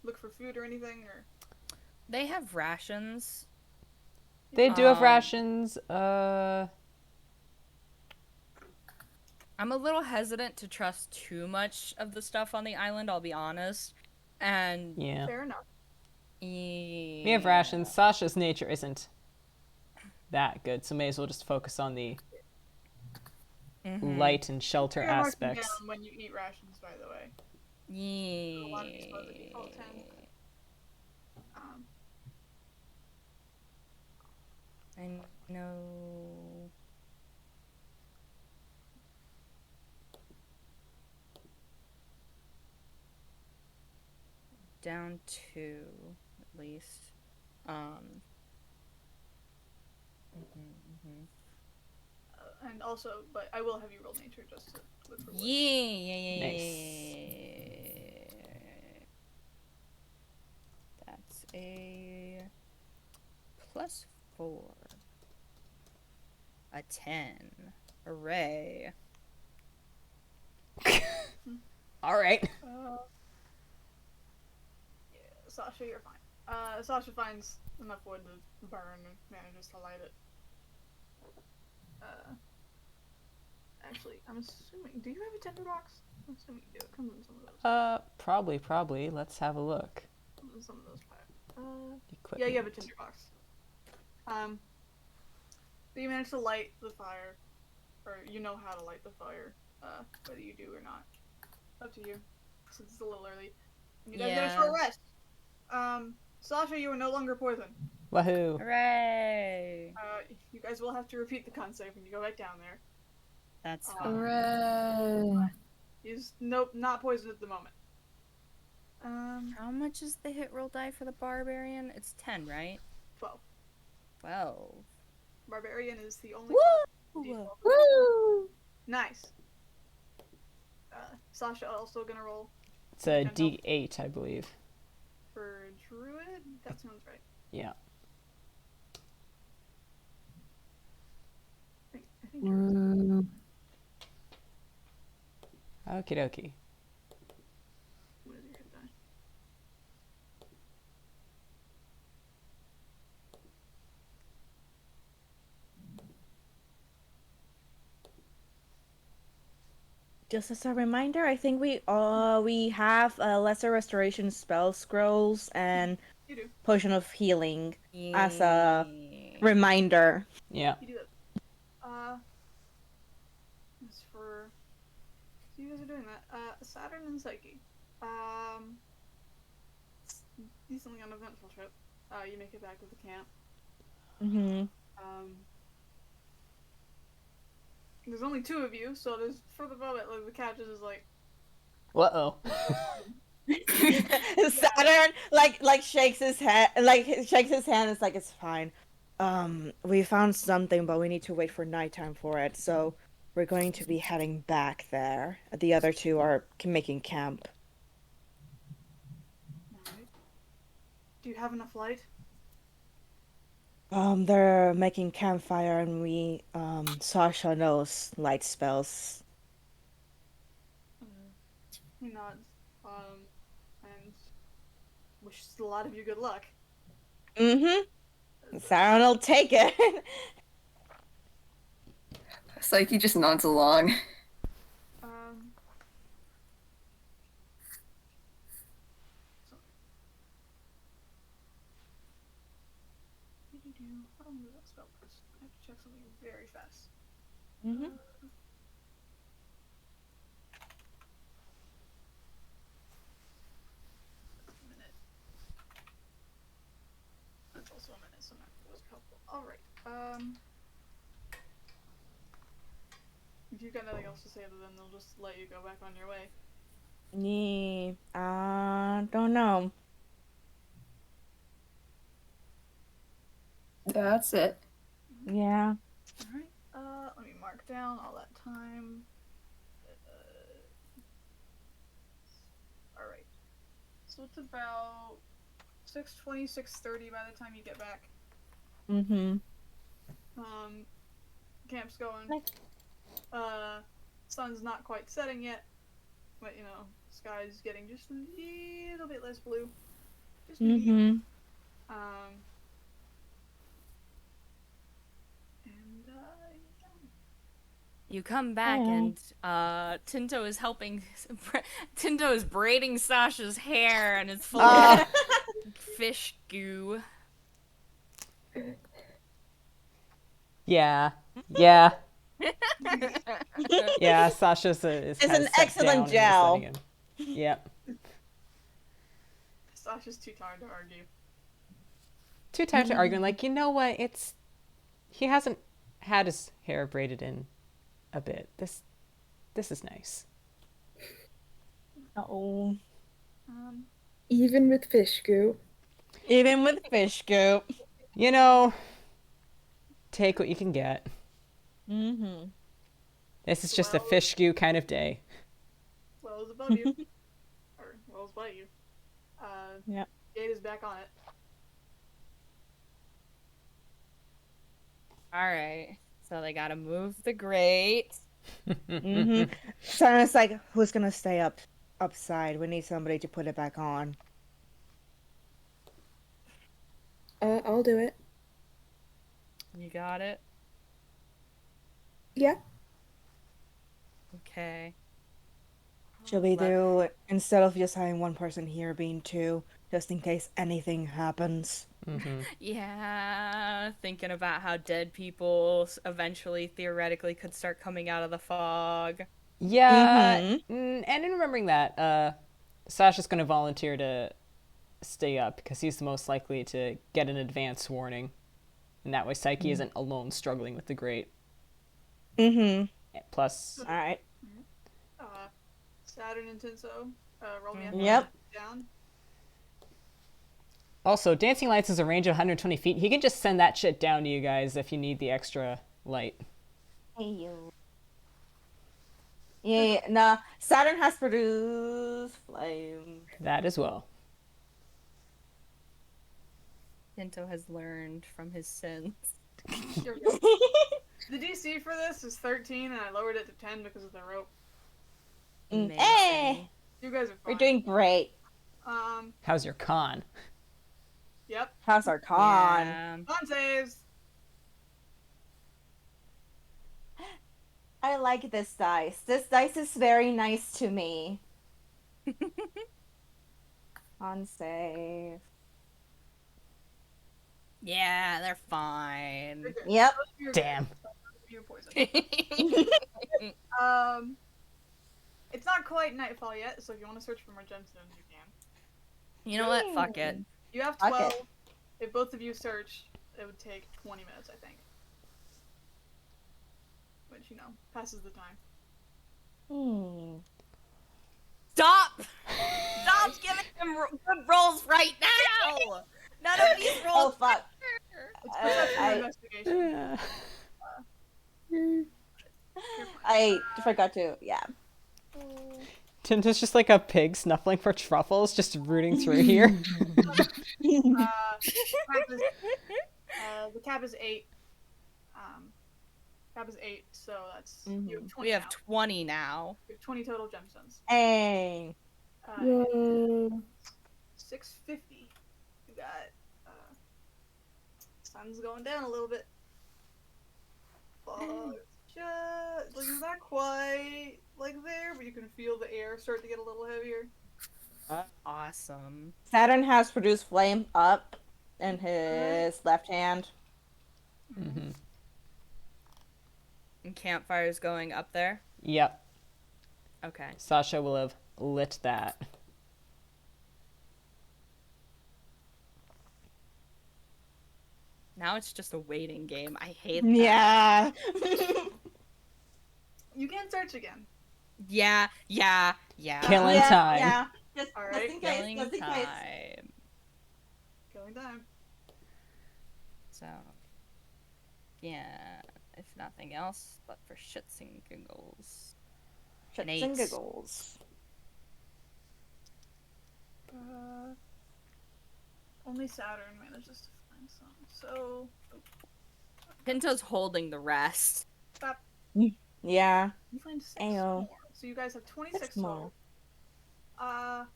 look for food or anything, or? They have rations. They do have Um, rations. I'm a little hesitant to trust too much of the stuff on the island, I'll be honest. And Yeah. Fair enough. yeah. We have rations. Sasha's nature isn't that good, so may as well just focus on the light and shelter You're marking aspects. down when you eat rations, by the way. Yeah. A lot of these are the default 10. I know. Down two, at least. And also, but I will have you roll nature just to look for wood. Yeah. Nice. That's a +4. A 10. Hooray. Alright. Yeah, Sasha, you're fine. Sasha finds enough wood to burn and manages to light it. Actually, I'm assuming. Do you have a tinderbox? I'm assuming you do. It comes in some of those. Probably. Let's have a look. Comes in some of those packs. Yeah, Equipment. you have a tinderbox. So you manage to light the fire, or you know how to light the fire. Whether you do or not, up to you. Since it's a little early. And you guys get a short rest. Sasha, you are no longer poisoned. Wahoo. Hooray. You guys will have to repeat the con save when you go back down there. That's fine. Hooray! He's not poisoned at the moment. How much is the hit roll die for the barbarian? It's 10, right? 12. 12. Barbarian is the only. Woo! Woo! Nice. Sasha also gonna roll. It's a D8, I believe. For druid, that sounds right. Yeah. I think druid. Woo. Okie dokie. What is your hit die? Just as a reminder, I think we have lesser restoration spell scrolls and You do. potion of healing as a reminder. Yeah. You do that. As for. So you guys are doing that. Saturn and Saiki. It's decently uneventful trip. You make it back to the camp. Mm-hmm. There's only 2 of you, so there's for the moment the captain is like. Uh-oh. Saturn shakes his head, It's like, it's fine. We found something, but we need to wait for nighttime for it. So we're going to be heading back there. The other 2 are making camp. Alright. Do you have enough light? They're making campfire, and Sasha knows light spells. He nods. And wishes a lot of you good luck. Mm-hmm. Saturn will take it. Saiki just nods along. How long does that spell last? I have to check something very fast. Mm-hmm. Alright, if you've got nothing else to say, then they'll just let you go back on your way. Don't know. That's it. Yeah. Alright, let me mark down all that time. Alright. So it's about 6:20, 6:30 by the time you get back. Mm-hmm. Camp's going. Nice. Sun's not quite setting yet, but you know, sky's getting just a little bit less blue. Just maybe. Mm-hmm. You come back Oh. and Tinto is helping. Tinto is braiding Sasha's hair and it's full Ah. of fish goo. Yeah. Yeah. Yeah, Sasha's is It's kinda an set excellent down and gel. setting him. Yep. Sasha's too tired to argue. Too tired to argue. Like, you know what? He hasn't had his hair braided in a bit. This is nice. Oh. Even with fish goo. Even with fish goop. You know, take what you can get. Mm-hmm. This is just a Well- fish goo kind of day. Wells above you. Or wells by you. Yep. Gate is back on it. Alright. So they gotta move the grate. Mm-hmm. Saturn's like, who's gonna stay upside? We need somebody to put it back on. I'll do it. You got it? Yeah. Okay. Should we Let- do, instead of just having one person here, being two, just in case anything happens? Mm-hmm. Yeah, thinking about how dead people eventually theoretically could start coming out of the fog. Yeah, Mhm. and in remembering that, Sasha's going to volunteer to stay up because he's the most likely to get an advance warning. And that way Saiki isn't alone struggling with the grate. Mm-hmm. Plus, Alright. Saturn and Tinso, roll me up. Yep. Down. also, Dancing Lights is a range of 120 feet. He can just send that shit down to you guys if you need the extra light. Hey, you. Yeah, nah. Saturn has produced flame. That as well. Tinto has learned from his sins. Here we go. The DC for this is 13, and I lowered it to 10 because of the rope. Amazing. Hey! You guys are fine. We're doing great. How's your con? Yep. How's our con? Yeah. Con saves. I like this dice. This dice is very nice to me. Con save. Yeah, they're fine. You're good. Yep. You're good. Damn. You're poisoned. It's not quite nightfall yet, so if you want to search for more gemstones, you can. You know what? Fuck it. You have Fuck 12. it. If both of you search, it would take 20 minutes, I think. Which, you know, passes the time. Stop! Stop giving him good rolls right now! None of these Oh rolls fuck. It's perception I- investigation. You're fine. I forgot to, yeah. Tinto's just like a pig snuffling for truffles, just rooting through here. The cap is 8. Cap is 8, so that's you have 20 We have now. 20 now. You have 20 total gemstones. Hey. Yay. 650. You got sun's going down a little bit. Just like it's not quite like there, but you can feel the air start to get a little heavier. Awesome. Saturn has produced flame up in his left hand. Mm-hmm. And campfire's going up there? Yep. Okay. Sasha will have lit that. Now it's just a waiting game. I hate that. Yeah. You can search again. Yeah. Killing time. Yeah. Just Alright. in case. Killing Just in case. time. Killing time. So, yeah. If nothing else, but for shits and giggles. Shits and giggles. Only Saturn manages to find some. So, Pinto's holding the rest. stop. Yeah. You find 6 Ayo. more. So you guys have 26 6 more. total.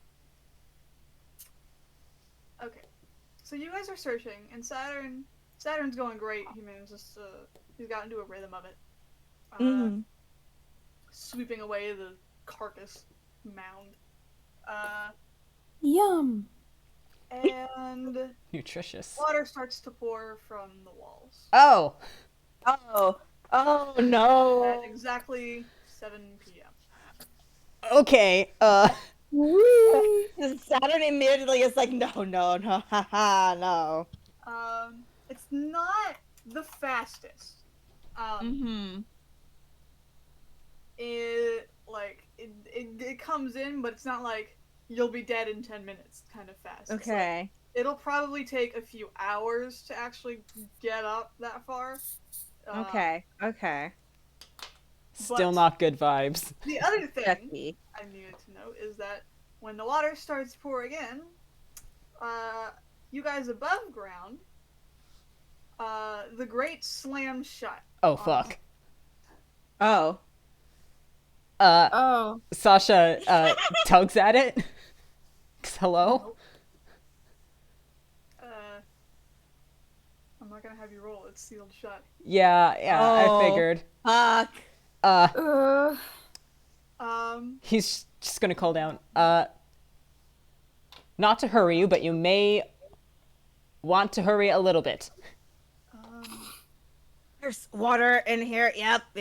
Okay. So you guys are searching, and Saturn's going great. He manages to, he's gotten into a rhythm of it. Sweeping away the carcass mound. Yum. And Nutritious. water starts to pour from the walls. Oh! Oh no. At exactly 7 p.m. Okay, Woo. Saturn immediately is like, no, haha, no. It's not the fastest. It comes in, but it's not like you'll be dead in 10 minutes kind of fast. It's Okay. like, it'll probably take a few hours to actually get up that far. Okay. still not good vibes. The other thing Jesse. I needed to know is that when the water starts pouring in, you guys above ground, the grate slams shut. Oh, fuck. Oh. Oh. Sasha, tugs at it? 'Cause hello? I'm not gonna have you roll, it's sealed shut. Yeah, I Oh. figured. Fuck. He's just gonna call down. Not to hurry you, but you may want to hurry a little bit. There's water in here. Yep. So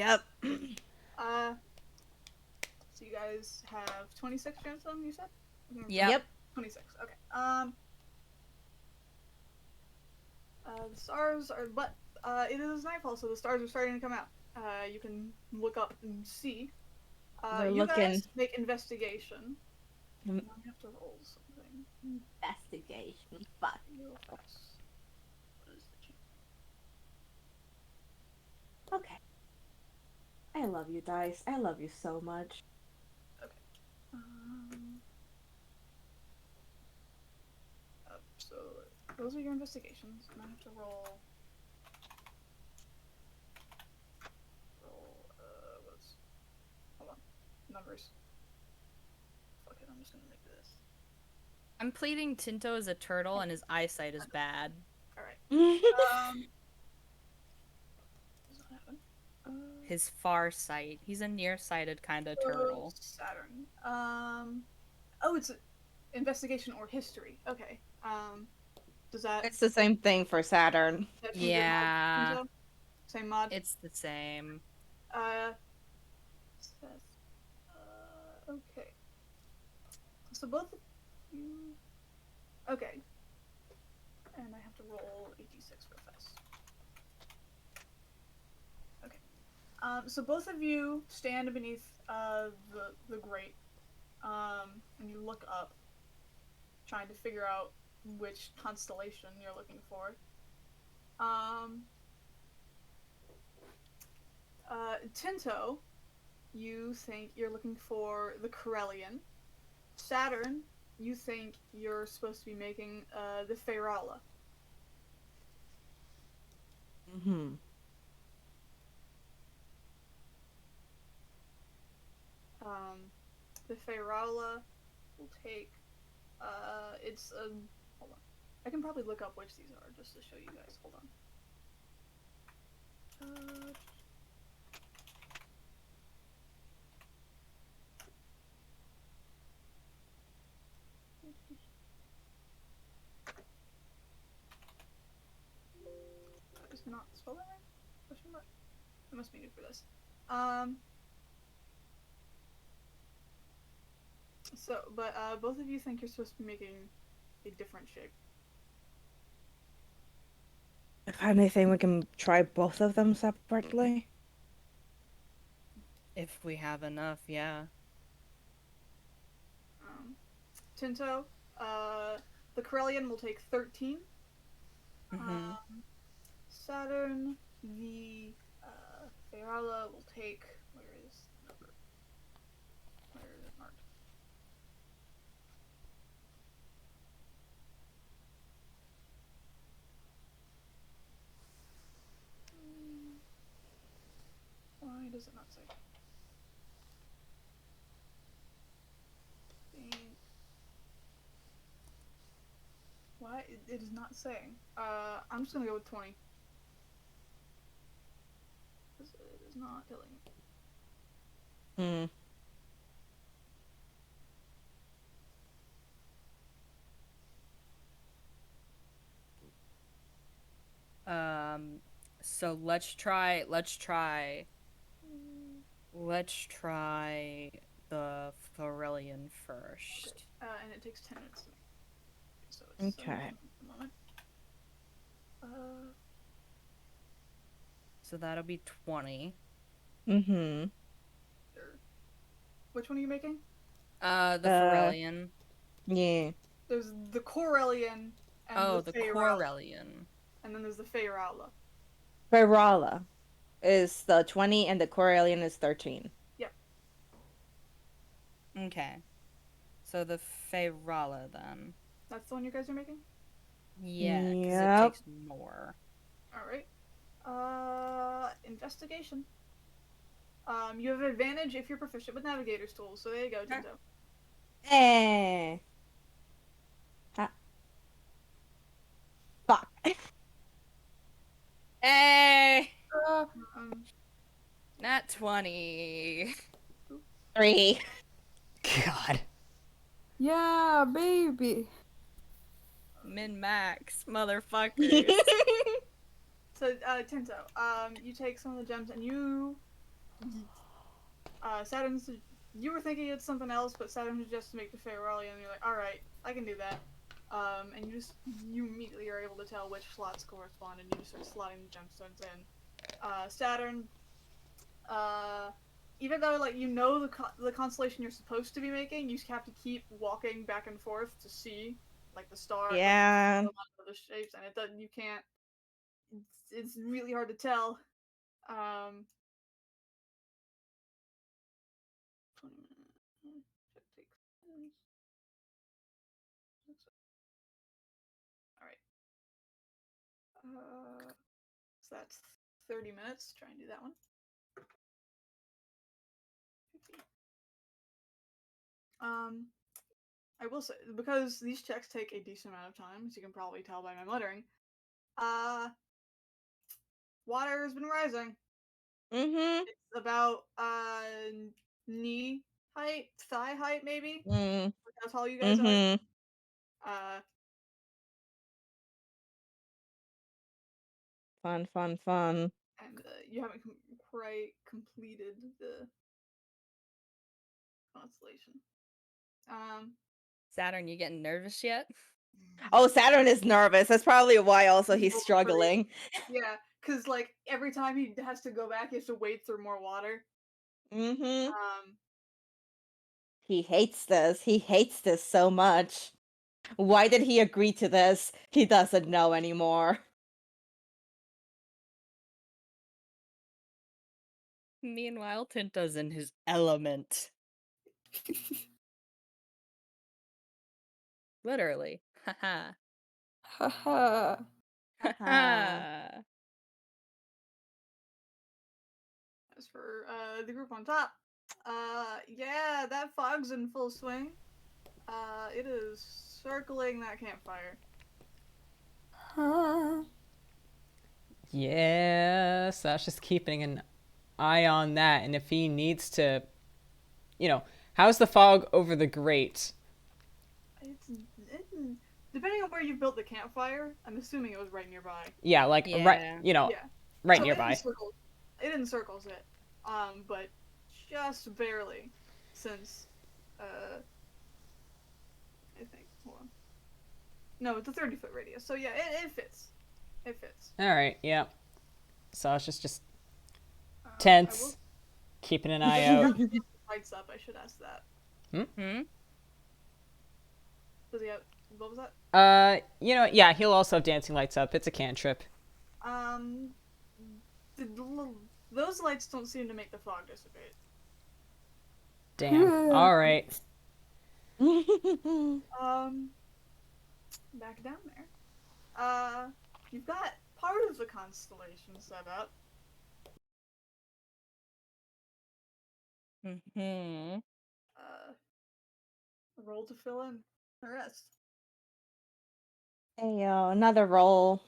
you guys have 26 gemstones, you said? Yep. 26, okay. The stars are, but, it is nightfall, so the stars are starting to come out. You can look up and see. You guys make investigation. I have to roll something. Investigation. Fuck. Real fast. What is the change? Okay. I love you, Dice. I love you so much. So those are your investigations, and I have to roll. Hold on. Numbers. Fuck it, I'm just gonna make this. I'm pleading Tinto is a turtle and his eyesight is bad. Alright. Does that happen? His far sight. He's a nearsighted kind of turtle. Saturn. Oh, it's investigation or history. Okay. Does that? It's the same thing for Saturn. that Yeah. mod? Same mod. It's the same. Okay. So both of you. Okay. And I have to roll 86 real fast. Okay. So both of you stand beneath the grate, and you look up, trying to figure out which constellation you're looking for. Tinto, you think you're looking for the Corellian. Saturn, you think you're supposed to be making the Feyrala. The Feyrala will take. It's a. Hold on. I can probably look up which these are just to show you guys. Hold on. Is not spelled that right? Question mark? I must be new for this. So, but both of you think you're supposed to be making a different shape. If anything, we can try both of them separately. If we have enough, yeah. Tinto, the Corellian will take 13. Mm-hmm. Saturn, the Ferala will take. Where is the number? Where is it marked? Why does it not say? Why? It is not saying. I'm just gonna go with 20. Because it is not telling me. So let's try the Forellian first. And it takes 10 minutes to make. So it's Okay. a moment. So that'll be 20. Mm-hmm. Which one are you making? The Forellian. Yeah. There's the Corellian and the Feyraula. Corellian. And then there's the Feyraula. Ferala is the 20 and the Corellian is 13. Yep. Okay. So the Feyraula then. That's the one you guys are making? Yeah, because Yep. it takes more. Alright. Investigation. You have advantage if you're proficient with navigator's tools, so there you go, Tinto. Eh. Fuck. Hey! Um, Not 20. 3. God. Yeah, baby. Min-max, motherfuckers. so, Tinto, you take some of the gems and you... Saturn's... You were thinking it's something else, but Saturn suggests to make the Feyralia, and you're like, alright, I can do that. And you immediately are able to tell which slots correspond, and you just start slotting the gemstones in. Saturn, even though, like, you know the constellation you're supposed to be making, you have to keep walking back and forth to see, like, the star, Yeah. like, the shapes, and you can't, it's really hard to tell. 20 minutes. Alright. So that's 30 minutes. Try and do that one. I will say, because these checks take a decent amount of time, as you can probably tell by my muttering, water has been rising. Mm-hmm. It's about, knee height, thigh height, maybe? Mm. Look how tall you guys are. Mm-hmm. Fun. And, you haven't quite completed the constellation. Saturn, you getting nervous yet? Oh, Saturn is nervous. That's probably why also he's struggling. Yeah, because, like, every time he has to go back, he has to wade through more water. Mm-hmm. He hates this. He hates this so much. Why did he agree to this? He doesn't know anymore. Meanwhile, Tinto's in his element. Literally. Haha. Haha. Haha. As for the group on top, yeah, that fog's in full swing. It is circling that campfire. Yeah, Sasha's keeping an eye on that, and if he needs to, how's the fog over the grate? It's depending on where you built the campfire. I'm assuming it was right nearby. Yeah, like Yeah. right, Yeah. right So nearby. it encircles it, but just barely, since I think. Hold on. No, it's a 30-foot radius. So yeah, it fits. It fits. All right, yeah. Sasha's just I tense, will. keeping an eye out. Lights up. I should ask that. Hmm? Does he have? What was that? Yeah, he'll also have dancing lights up. It's a cantrip. Um, those lights don't seem to make the fog dissipate. Damn. All right. Back down there. You've got part of the constellation set up. Mm-hmm. Roll to fill in the rest. Hey yo, another roll.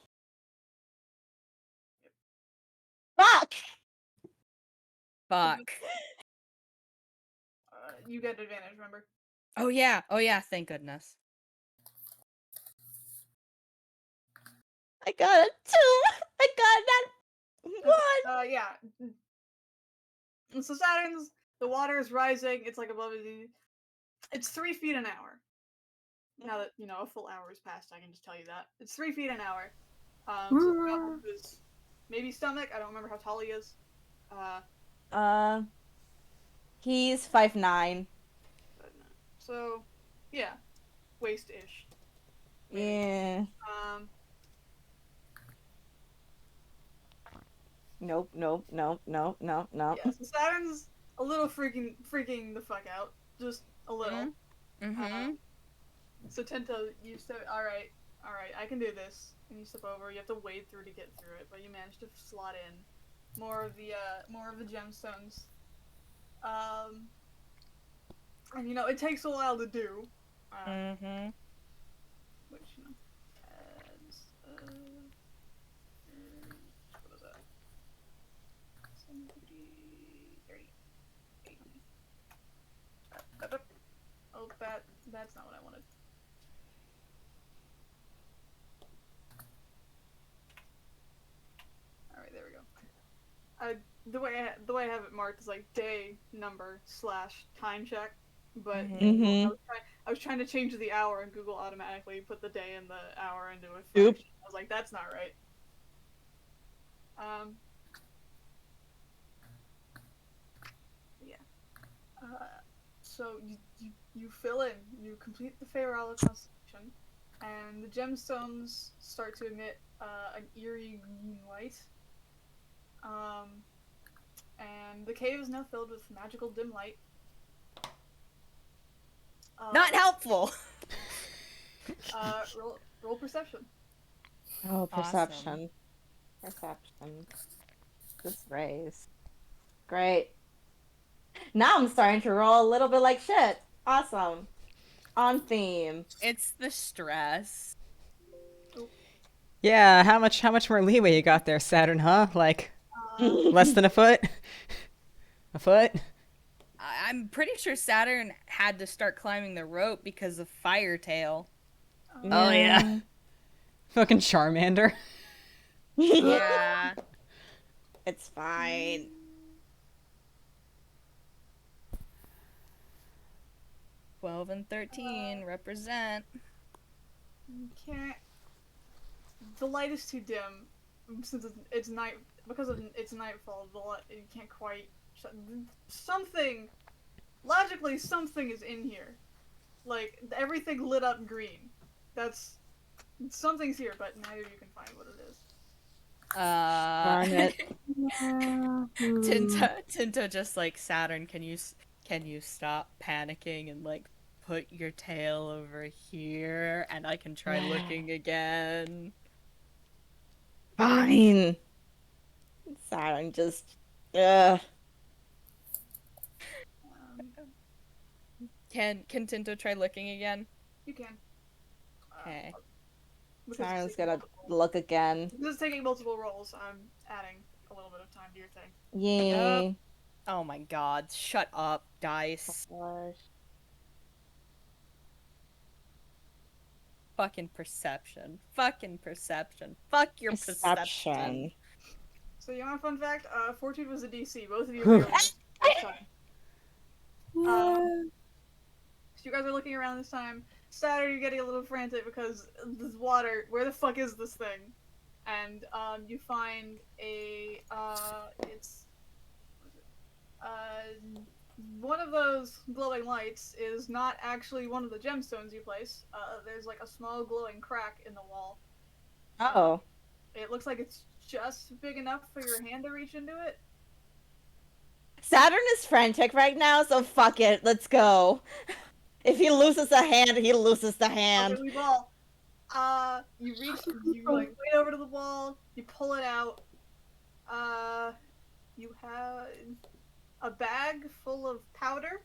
Fuck! Fuck. You get advantage, remember? Oh yeah. Oh yeah. Thank goodness. I got a 2! I got that 1! Yeah. And so Saturn's, the water is rising, it's like above it. It's 3 feet an hour. Now that, a full hour has passed, I can just tell you that. It's 3 feet an hour. So about his maybe stomach, I don't remember how tall he is. He's 5'9". So, yeah. Waist-ish. Maybe. Yeah. Nope. Yeah, so Saturn's a little freaking the fuck out. Just a little. Mm-hmm. So Tinto, you step. All right, I can do this. And you step over. You have to wade through to get through it, but you manage to slot in more of the gemstones. And it takes a while to do. Mm-hmm. Which adds. What was that? 750, 30, 80. Oh, that's not what I wanted. All right, there we go. The way I have it marked is like day number / time check, but Mm-hmm. I was trying to change the hour, and Google automatically put the day and the hour into a fraction. Oop. I was like, that's not right. Yeah. So you fill in, you complete the Feyreala constellation, and the gemstones start to emit an eerie green light. And the cave is now filled with magical dim light. Not helpful. Roll perception. Oh, Awesome. Perception. This raise. Great. Now I'm starting to roll a little bit like shit. Awesome. On theme. It's the stress. Yeah, how much more leeway you got there, Saturn, huh? Like less than a foot? A foot? I'm pretty sure Saturn had to start climbing the rope because of Firetail. Oh yeah. Fucking Charmander. Yeah. It's fine. – 12 and 13 represent. You can't. The light is too dim since it's night. Because of it's nightfall, you can't quite. Something. Logically, something is in here. Like, everything lit up green. That's. Something's here, but neither of you can find what it is. Darn it. Tinto just like, Saturn, can you stop panicking and like put your tail over here and I can try looking again. Fine. Saturn just. Can Tinto try looking again? You can. Okay. Saturn's gonna look again. This is taking multiple rolls. I'm adding a little bit of time to your thing. Yeah. Oh my god, shut up, dice. Gosh. Fucking perception. Fuck your perception. So you want a fun fact? Fortune was a DC. Both of you failed this time. So you guys are looking around this time. Saturn, you're getting a little frantic because this water. Where the fuck is this thing? and you find a it's what is it? One of those glowing lights is not actually one of the gemstones you place. There's like a small glowing crack in the wall. Oh. It looks like it's just big enough for your hand to reach into it. Saturn is frantic right now, so fuck it. Let's go. If he loses a hand, he loses the hand. Okay, we ball. You reach, you like wait over to the wall, you pull it out. You have a bag full of powder.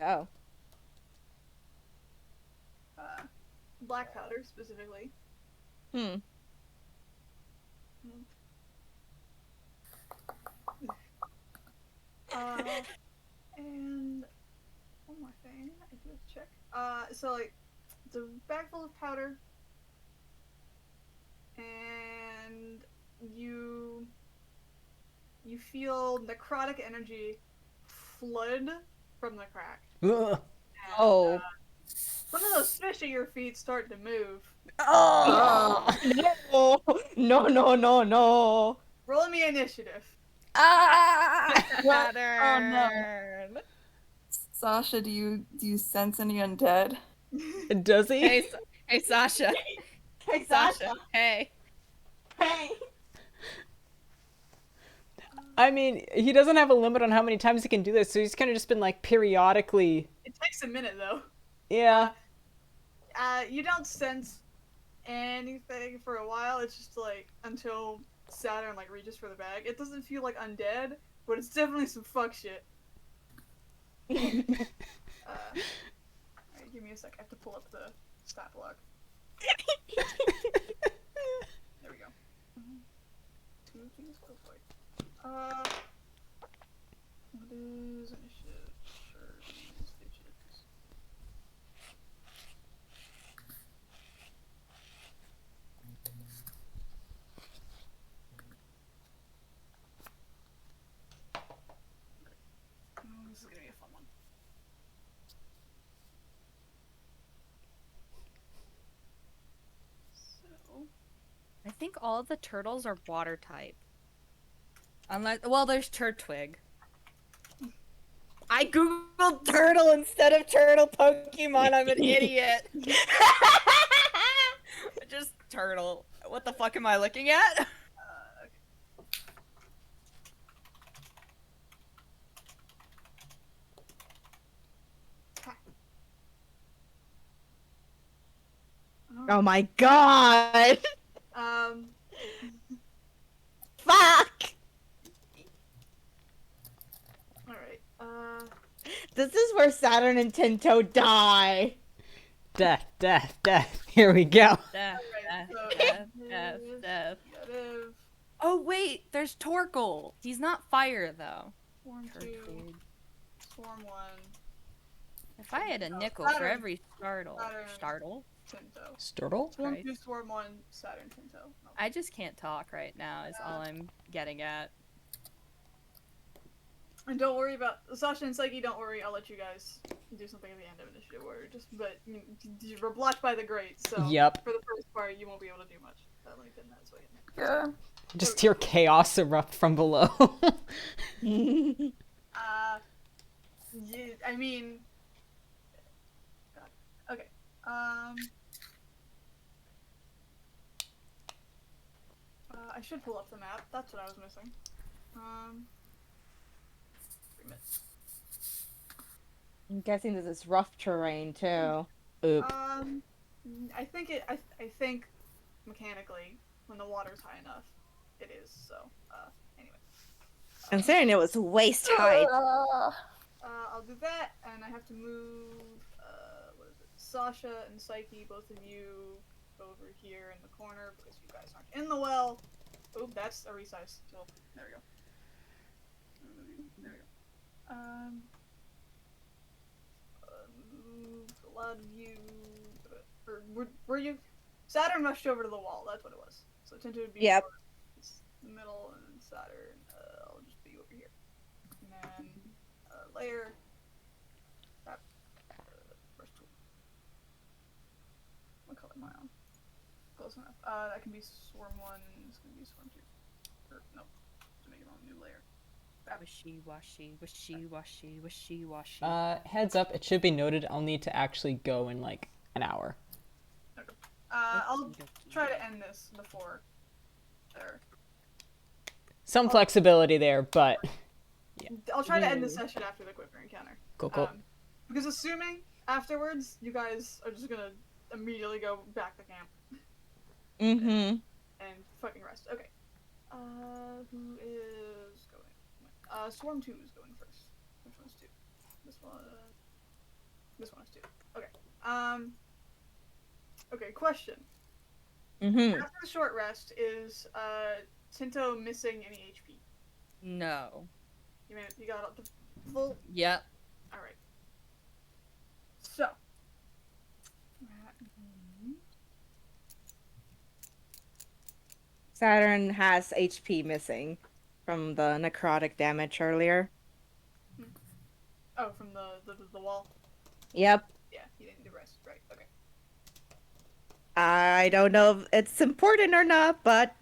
Oh. Black powder specifically. Hmm. And one more thing, I do have to check. So like, it's a bag full of powder, and you feel necrotic energy flood from the crack. Ugh. And, Oh. some of those fish at your feet start to move. Oh. No. No, no, no, no. Roll me initiative. Saturn. Sasha, do you sense any undead? Does he? Hey, Sasha. Hey, Sasha. Hey. Hey. I mean, he doesn't have a limit on how many times he can do this, so he's kind of just been like periodically. It takes a minute though. Yeah. You don't sense anything for a while. It's just like until Saturn like reaches for the bag. It doesn't feel like undead, but it's definitely some fuck shit. Alright, give me a sec. I have to pull up the stat block. There we go. Two things go for it. What is initiative for these bitches? This is gonna be a fun one. So, I think all the turtles are water type. Unless, well, there's Turtwig. I googled turtle instead of turtle Pokemon. I'm an idiot. Just turtle. What the fuck am I looking at? Oh my god. Fuck. Alright, This is where Saturn and Tinto die. Death, death, death. Here we go. Death, Alright, death, so death, death, death. initiative, Oh wait, there's Torkoal. He's not fire though. Swarm 2, Turtwig. Swarm 1, If I had a nickel for Saturn. every startle, Tinto. Sturtle? Swarm Right. 2, Swarm 1, Saturn, Tinto. No. I just can't talk right now. Is all I'm getting at. And don't worry about Sasha and Saiki. Don't worry, I'll let you guys do something at the end of initiative order. But you were blocked by the grate, so Yep. for the first part, you won't be able to do much. Let me pin that so I can. Yeah. Just hear chaos erupt from below. I mean, God. Okay. I should pull up the map. That's what I was missing. 3 minutes. I'm guessing this is rough terrain too. Oop. I think mechanically, when the water's high enough, it is. So, anyway. Considering it was waist high. I'll do that, and I have to move. What is it? Sasha and Saiki, both of you, over here in the corner because you guys aren't in the well. Oop, that's a resize. So there we go. There we go. Move a lot of you. Or were you? Saturn rushed over to the wall. That's what it was. So Tinto would be Yep. over the middle, and then Saturn. I'll just be over here. And then layer. First tool. What color am I on? close enough. That can be Swarm 1, this can be Swarm 2. Or, no, to make it a new layer. Wishy-washy, wishy-washy, wishy-washy. Heads up, it should be noted I'll need to actually go in like an hour. Okay. I'll Okey-dokey. try to end this before there. Some flexibility there, but I'll try to end the session after the Quiver encounter. cool. Because assuming afterwards you guys are just gonna immediately go back to camp Mm-hmm. and fucking rest. Okay. Who is going? Swarm 2 is going first. Which one's 2? This one. This one is 2. Okay. Okay, question. Mm-hmm. After the short rest, is Tinto missing any HP? No. You got up to full? Yep. Alright. So. Saturn has HP missing from the necrotic damage earlier. Oh, from the wall? Yep. Yeah, he didn't do rest. Right, okay. I don't know if it's important or not, but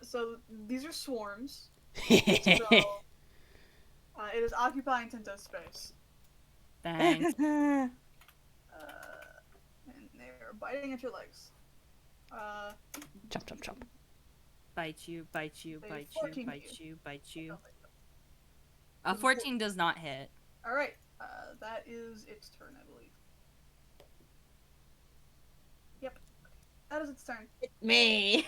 So these are swarms. So, it is occupying Tinto's space. Thanks. And they're biting at your legs. Chop, chop, chop. Bite you, bite you, They bite 14 you, bite you. you, bite you. Oh, my God. 14 does not hit. Alright, that is its turn, I believe. Yep, that is its turn. me.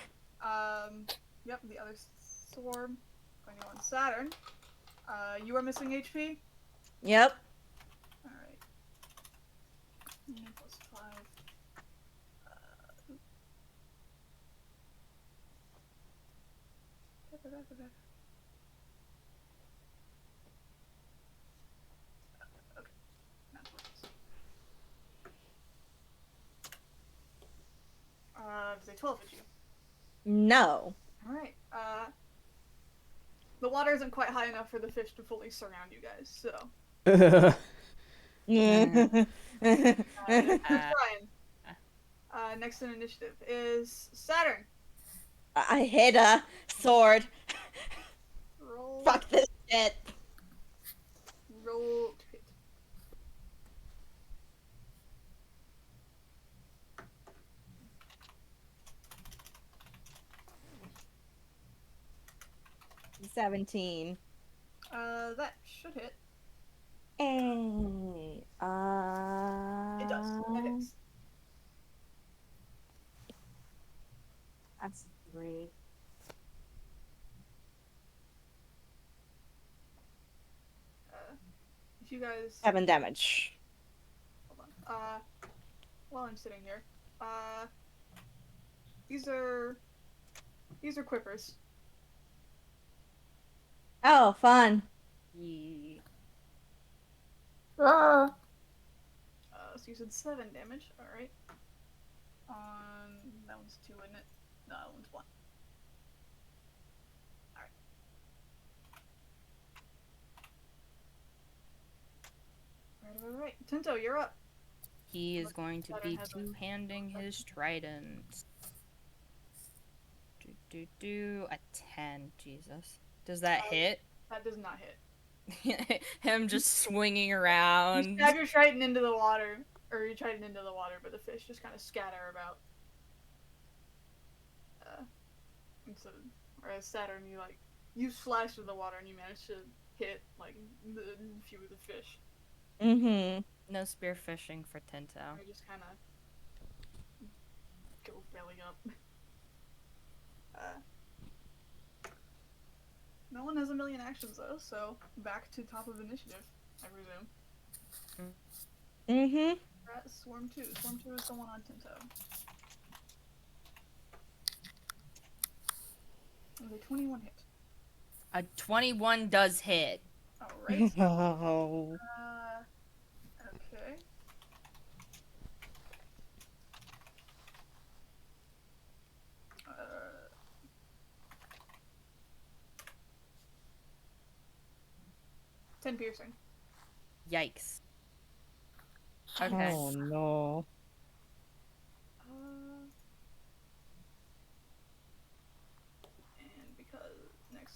Yep, the other swarm going on Saturn. You are missing HP? Yep. Alright. Plus 5. Okay, that's what it is. Does a 12 hit you? No. Alright, the water isn't quite high enough for the fish to fully surround you guys, so. It's trying. Next in initiative is Saturn. I hit a sword. Roll. Fuck this shit. Roll to hit. $17. That should hit. Hey, It does. That hits. That's 3. If you guys 7 damage. hold on. While I'm sitting here, these are quippers. Oh, fun. Ye- Ah. So you said 7 damage. All right. That one's 2, isn't it? No, that one's 1. All right. Right. Tinto, you're up. He is going to be Saturn has a- two-handing his trident. A 10. Jesus. Does that hit? That does not hit. Him just swinging You around. stab your trident into the water, or you trident into the water, but the fish just kind of scatter about. Instead of, whereas Saturn, you slash through the water and you manage to hit like the few of the fish. Mm-hmm. No spear fishing for Tinto. They just kind of go belly up. No one has a million actions though, so back to top of initiative, I presume. Mm-hmm. We're at Swarm 2. Swarm 2 is the one on Tinto. With a 21 hit. A 21 does hit. Alright. Oh. Okay. Uh, 10 piercing. Yikes. Okay. Oh no.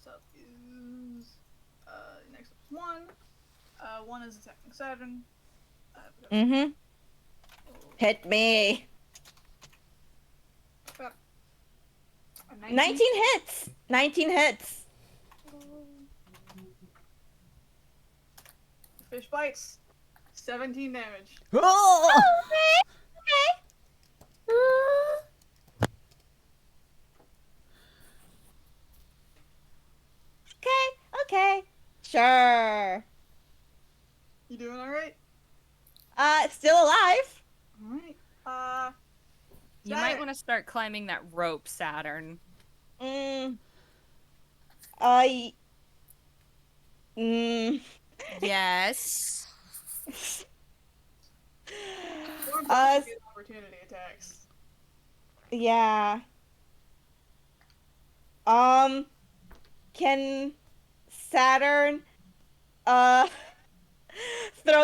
Next up is one. One is attacking Saturn. Mm-hmm. Hit me. A 19 hits. 19 hits. Fish bites. 17 damage. Oh! Okay. Sure. You doing alright? Still alive. Alright. You might want to start climbing that rope, Saturn. Yes. Get opportunity attacks. Yeah. Can Saturn, throw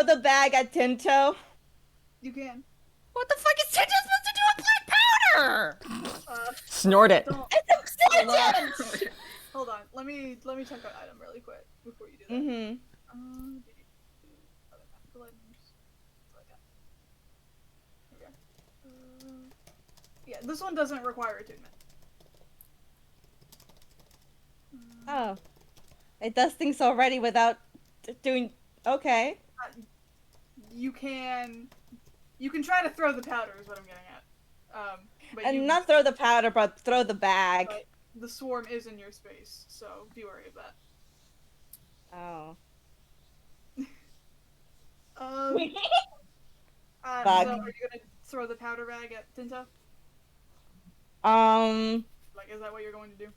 the bag at Tinto? You can. What the fuck is Tinto supposed to do with black powder? Snort it. Don't. It's obsidian! Hold on. Let me check out item really quick before you do that. Mm-hmm. Other magical items. Like that. Okay. Yeah, this one doesn't require attunement. Oh. It does things already without doing... Okay. You can try to throw the powder is what I'm getting at. But And not throw the powder, but throw the bag. But the swarm is in your space, so be wary of that. Oh. So Bug. are you gonna throw the powder bag at Tinto? Like, is that what you're going to do?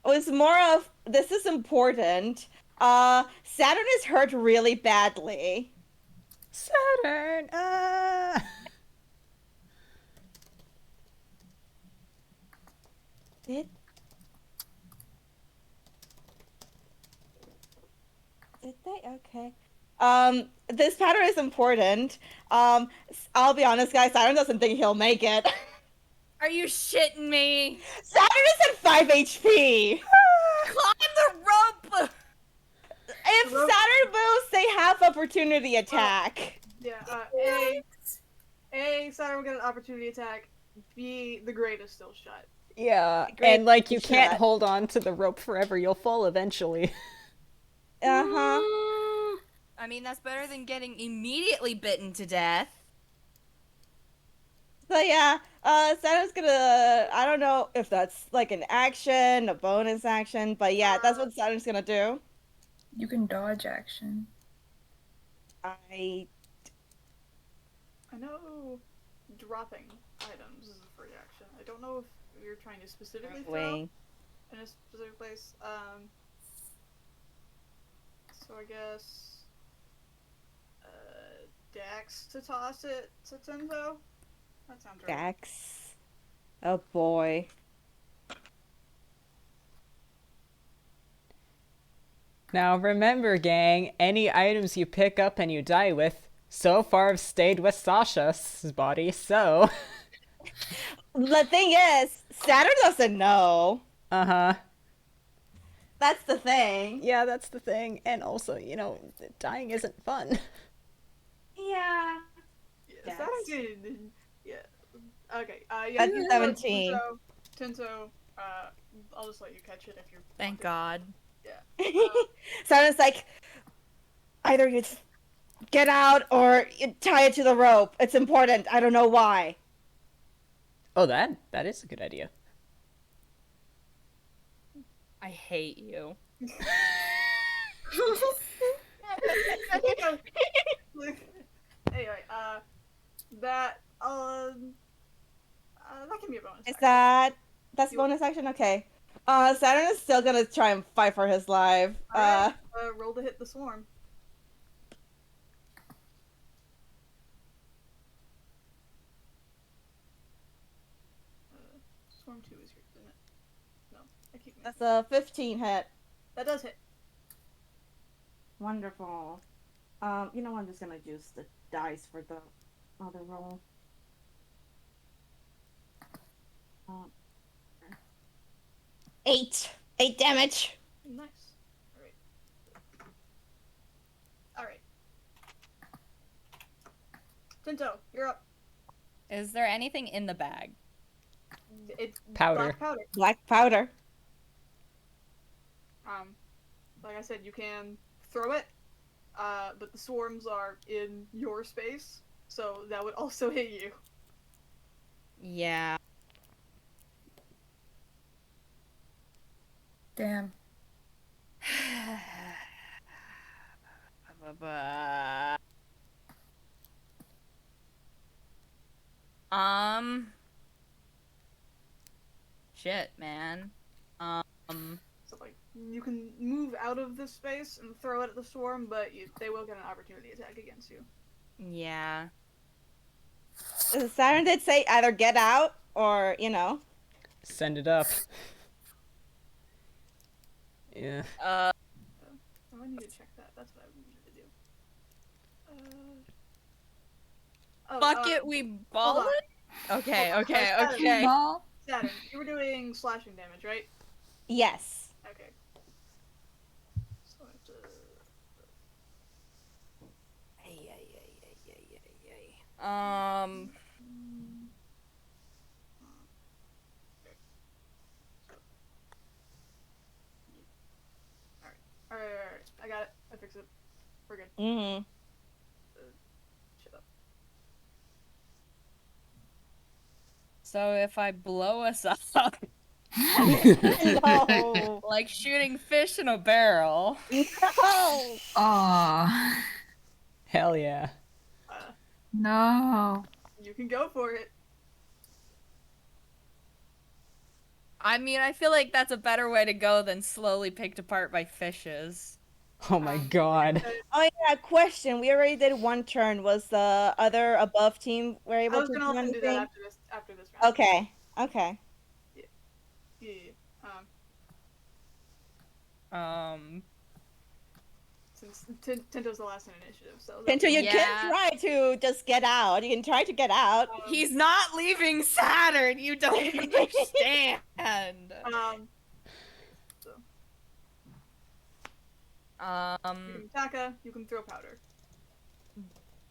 It was more of, this is important. Saturn is hurt really badly. Saturn. Did they? Okay. This powder is important. I'll be honest, guys, Saturn doesn't think he'll make it. Are you shitting me? Saturn is at 5 HP! Climb the rope! If Saturn moves, they have opportunity attack. Yeah, A, Saturn will get an opportunity attack. B, the grate is still shut. Yeah, Great and like you can't shot. hold on to the rope forever. You'll fall eventually. Uh-huh. I mean, that's better than getting immediately bitten to death. So yeah, Saturn's gonna, I don't know if that's like an action, a bonus action, but yeah, that's what Saturn's gonna do. You can dodge action. I know dropping items is a free action. I don't know if you're trying to specifically throw Wait. in a specific place. So I guess Dax to toss it to Tinto. That sounds right. Dax. Oh boy. Now remember, gang, any items you pick up and you die with so far have stayed with Sasha's body, so... The thing is, Saturn doesn't know. Uh-huh. That's the thing. Yeah, that's the thing. And also, dying isn't fun. Yeah. Yeah, Saturn's gonna, yeah. Okay. Yeah. That's Tinto, 17. Tinto. I'll just let you catch it if you're. Thank God. Yeah. Saturn's like, either you get out or you tie it to the rope. It's important. I don't know why. Oh, that is a good idea. I hate you. Anyway, that can be a bonus. Is action. that's bonus action? Okay. Saturn is still gonna try and fight for his life. Alright, roll to hit the swarm. Swarm 2 is here, isn't it? No, I keep missing. That's a 15 hit. That does hit. Wonderful. You know what? I'm just gonna use the dice for the other roll. 8 damage. Tinto, you're up. Is there anything in the bag? It's Powder. black powder. Black powder. Like I said, you can throw it, but the swarms are in your space, so that would also hit you. Yeah. Damn. Shit, man. So like you can move out of this space and throw it at the swarm, but they will get an opportunity attack against you. Yeah. Saturn did say either get out or, Send it up. Yeah. Oh, I need to check that. That's what I needed to do. Fuck it, we ball hold on. it? Okay, Hold on. okay, Saturn, okay. Ball? Saturn, you were doing slashing damage, right? yes. Okay. So I have to... Alright. I got it. I fixed it. We're good. Mm-hmm. Shut up. So if I blow us up, No. like shooting fish in a barrel. No. Aw. Hell yeah. No. You can go for it. I mean, I feel like that's a better way to go than slowly picked apart by fishes. Oh my god. Oh yeah, question. We already did one turn. Was the other above team were I able was to gonna do let them do that anything? after this round. Okay. Okay. Yeah. Since Tinto's the last in initiative, so... Pinto, you Yeah. can try to just get out. You can try to get out. He's not leaving Saturn, you don't understand. So, Um, you can attack, you can throw powder.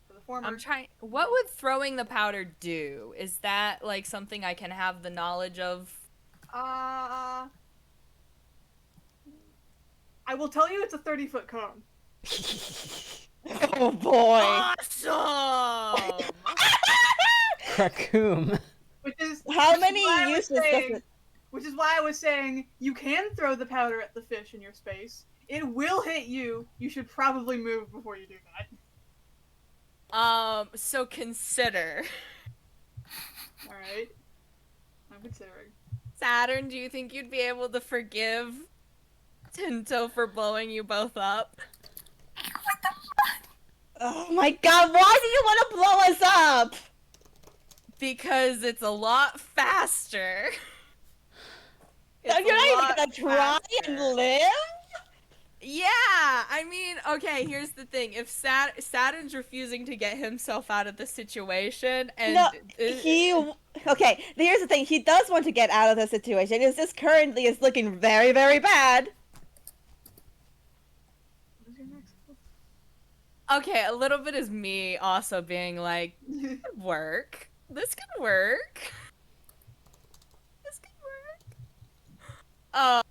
For the former... I'm trying. What would throwing the powder do? Is that like something I can have the knowledge of? I will tell you it's a 30-foot cone. Oh boy. Awesome! Kraken. Which is How many why I was uses does saying- it? Which is why I was saying you can throw the powder at the fish in your space. It will hit you. You should probably move before you do that. So consider. Alright. I'm considering. Saturn, do you think you'd be able to forgive Tinto for blowing you both up? Oh my god, why do you want to blow us up? Because it's a lot faster. You're not even gonna try and live? Yeah, I mean, okay, here's the thing. If Saturn's refusing to get himself out of the situation, and No, okay, here's the thing. He does want to get out of the situation. It's just currently is looking very, very bad. What is your next? Okay, a little bit is me also being like, this could work. This could work. This could work.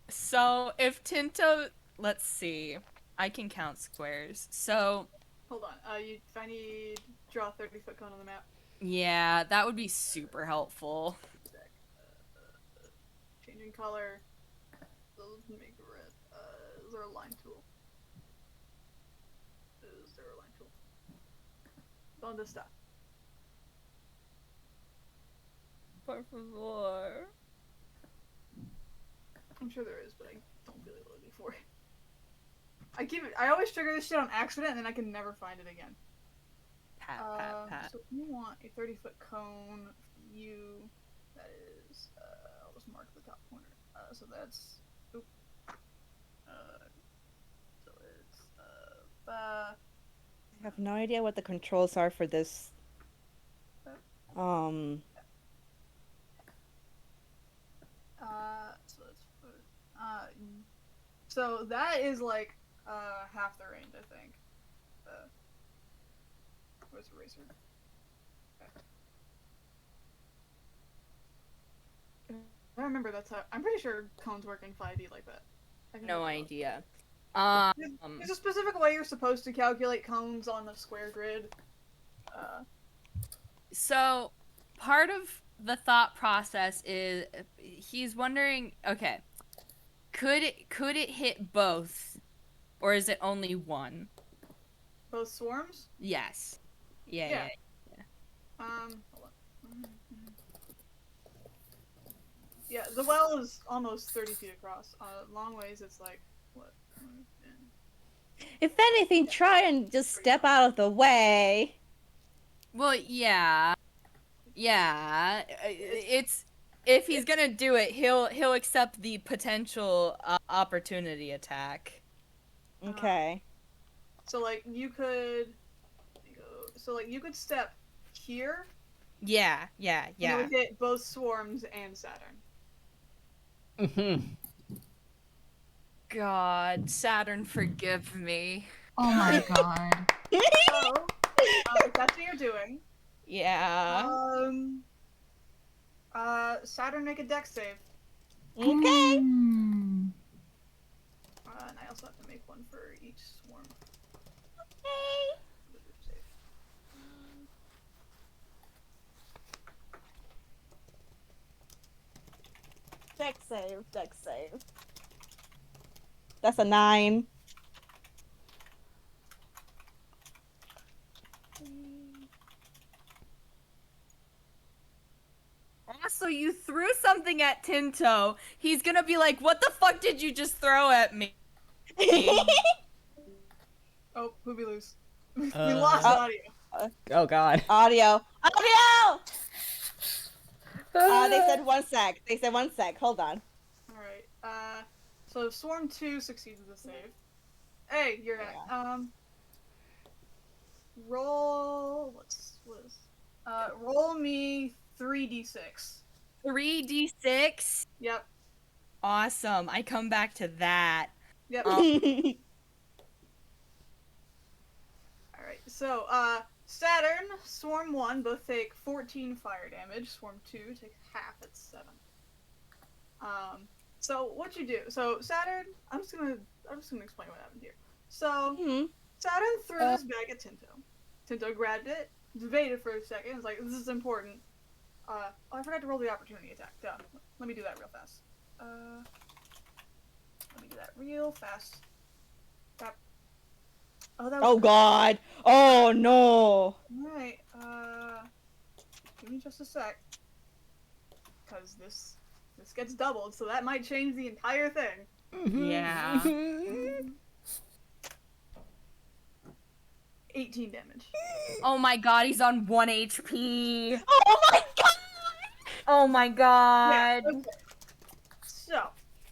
So if Tinto, let's see, I can count squares. So Hold on. If I need draw a 30-foot cone on the map. yeah, that would be super helpful. Changing color. Those make red. Is there a line tool? Is there a line tool? ¿Dónde está? Por favor. I'm sure there is, but I don't feel like looking for it. I always trigger this shit on accident and then I can never find it again. Pat. So if you want a 30-foot cone, that is, I'll just mark the top corner. So that's, so it's, I have no idea what the controls are for this. So that's, so that is like, half the range, I think. Where's the eraser? Okay. I remember that's how. I'm pretty sure cones work in 5D like that. I can No look it up. idea. There's a specific way you're supposed to calculate cones on the square grid. So part of the thought process is he's wondering, okay, could it hit both, or is it only one? Both swarms? Yes. Yeah. Yeah. Yeah. Hold on. Yeah, the well is almost 30 feet across. Long ways, it's like, what? If anything, try and just step out of the way. Well, yeah. Yeah. It's if he's gonna do it, he'll accept the potential opportunity attack. Okay. So like you could step here. Yeah. And it would hit both swarms and Saturn. God, Saturn, forgive me. Oh my god. So, if that's what you're doing, Yeah. Saturn make a dex save. Okay. Mm. And I also have to make one for each swarm. Okay. Dex save. Dex save. That's a 9. Also, you threw something at Tinto. He's gonna be like, "What the fuck did you just throw at me?" Oh, who'd we lose? We lost audio. Oh god. Audio. They said 1 sec. They said 1 sec. Hold on. Alright, so Swarm 2 succeeds the save. Hey, you're at, roll, roll me 3d6. 3d6. Yep, Awesome. I come back to that. yep. Oh. Alright, so, Saturn, Swarm 1 both take 14 fire damage. Swarm 2 takes half at 7. So what you do? So Saturn, I'm just gonna explain what happened here. So Saturn threw this bag at Tinto. Tinto grabbed it, debated for a second. Was like, "This is important." Oh, I forgot to roll the opportunity attack. Duh. Let me do that real fast. That. Oh, that was. Oh god. Oh no. Alright, give me just a sec. Because this gets doubled, so that might change the entire thing. Yeah. 18 damage. Oh my god, he's on 1 HP. Oh my god. Oh my god. Yeah, okay. So,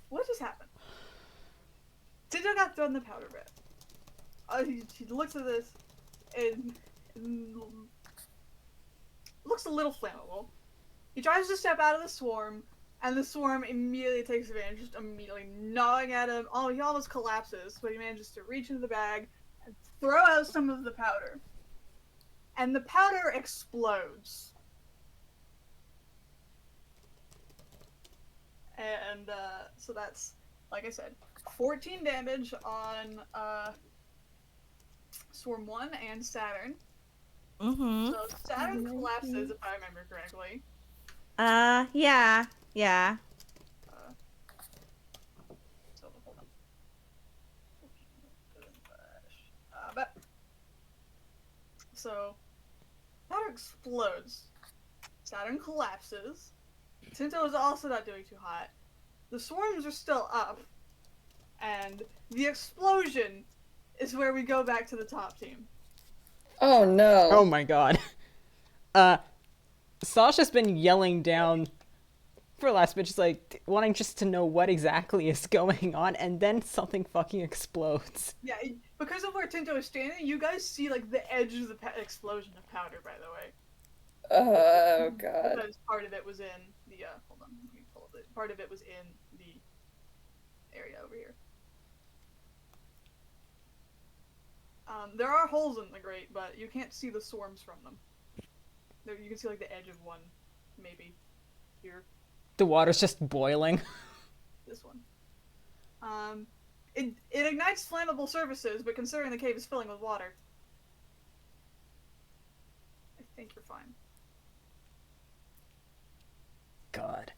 what just happened? Tinto got thrown in the powder bed. He looks at this and looks a little flammable. He tries to step out of the swarm, and the swarm immediately takes advantage, just immediately gnawing at him. Oh, he almost collapses, but he manages to reach into the bag and throw out some of the powder. And the powder explodes. And, so that's, like I said, 14 damage on, Swarm 1 and Saturn. So Saturn collapses, if I remember correctly. Yeah. So, hold on. But, so, powder explodes. Saturn collapses. Tinto is also not doing too hot. The swarms are still up. And the explosion is where we go back to the top team. Oh no. Oh my god. Sasha's been yelling down for the last bit, just like wanting just to know what exactly is going on, and then something fucking explodes. Yeah, because of where Tinto is standing, you guys see like the edge of the explosion of powder. By the way. Oh god. Because part of it was in the hold on, let me pull up it. Part of it was in the area over here. There are holes in the grate, but you can't see the swarms from them. You can see like the edge of one, maybe. Here. The water's just boiling. This one. It ignites flammable surfaces, but considering the cave is filling with water, I think you're fine. God.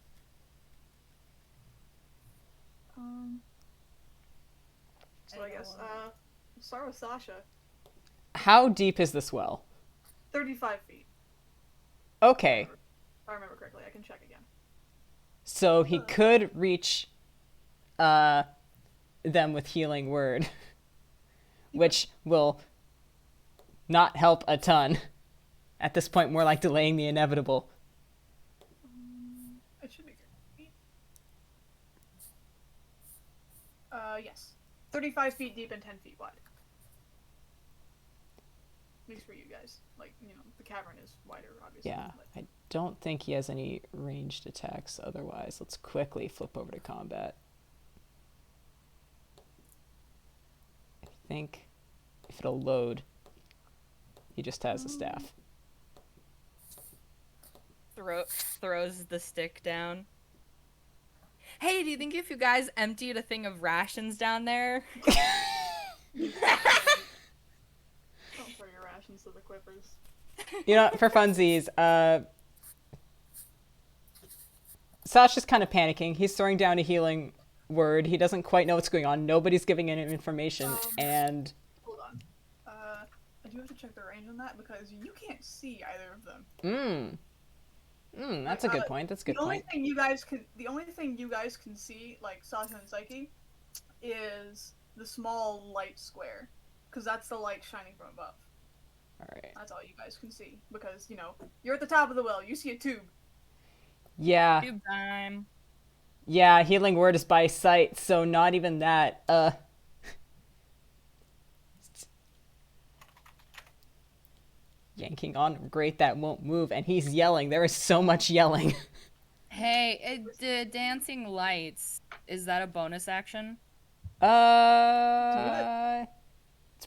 So I guess, start with Sasha. How deep is this well? 35 feet. Okay, If I remember correctly. I can check again. so he could reach them with healing word, which will not help a ton. At this point, more like delaying the inevitable. It should be good. Yes. 35 feet deep and 10 feet wide. At least for you guys. Like, you know, the cavern is wider, obviously. Yeah, but- I don't think he has any ranged attacks otherwise. Let's quickly flip over to combat. I think if it'll load, he just has a staff. Throws the stick down. Hey, do you think if you guys emptied a thing of rations down there? Don't throw your rations to the quippers. You know, for funsies, Sasha's kind of panicking. He's throwing down a healing word. He doesn't quite know what's going on. Nobody's giving him information, and... Hold on. I do have to check the range on that because you can't see either of them. That's a good point. That's a good The only point. thing you guys can see, like Sasha and Saiki, is the small light square, because that's the light shining from above. All right. That's all you guys can see, because, you know, you're at the top of the well, you see a tube. Yeah. Tube time. Yeah, healing word is by sight, so not even that. Yanking on great that won't move, and he's yelling. There is so much yelling. Hey, the dancing lights, is that a bonus action? It's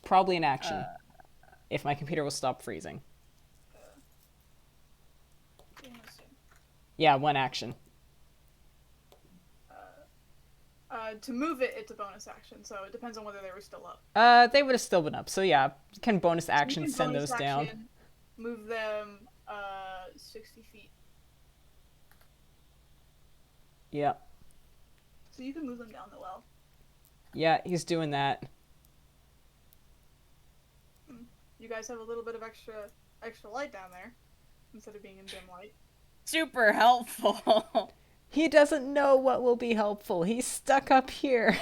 probably an action. If my computer will stop freezing. Yeah, one action. To move it, it's a bonus action, so it depends on whether they were still up. They would have still been up, so yeah, can bonus So you action can send bonus those down. action, Move them 60 feet. Yeah. So you can move them down the well. Yeah, he's doing that. You guys have a little bit of extra light down there, instead of being in dim light. Super helpful. He doesn't know what will be helpful. He's stuck up here.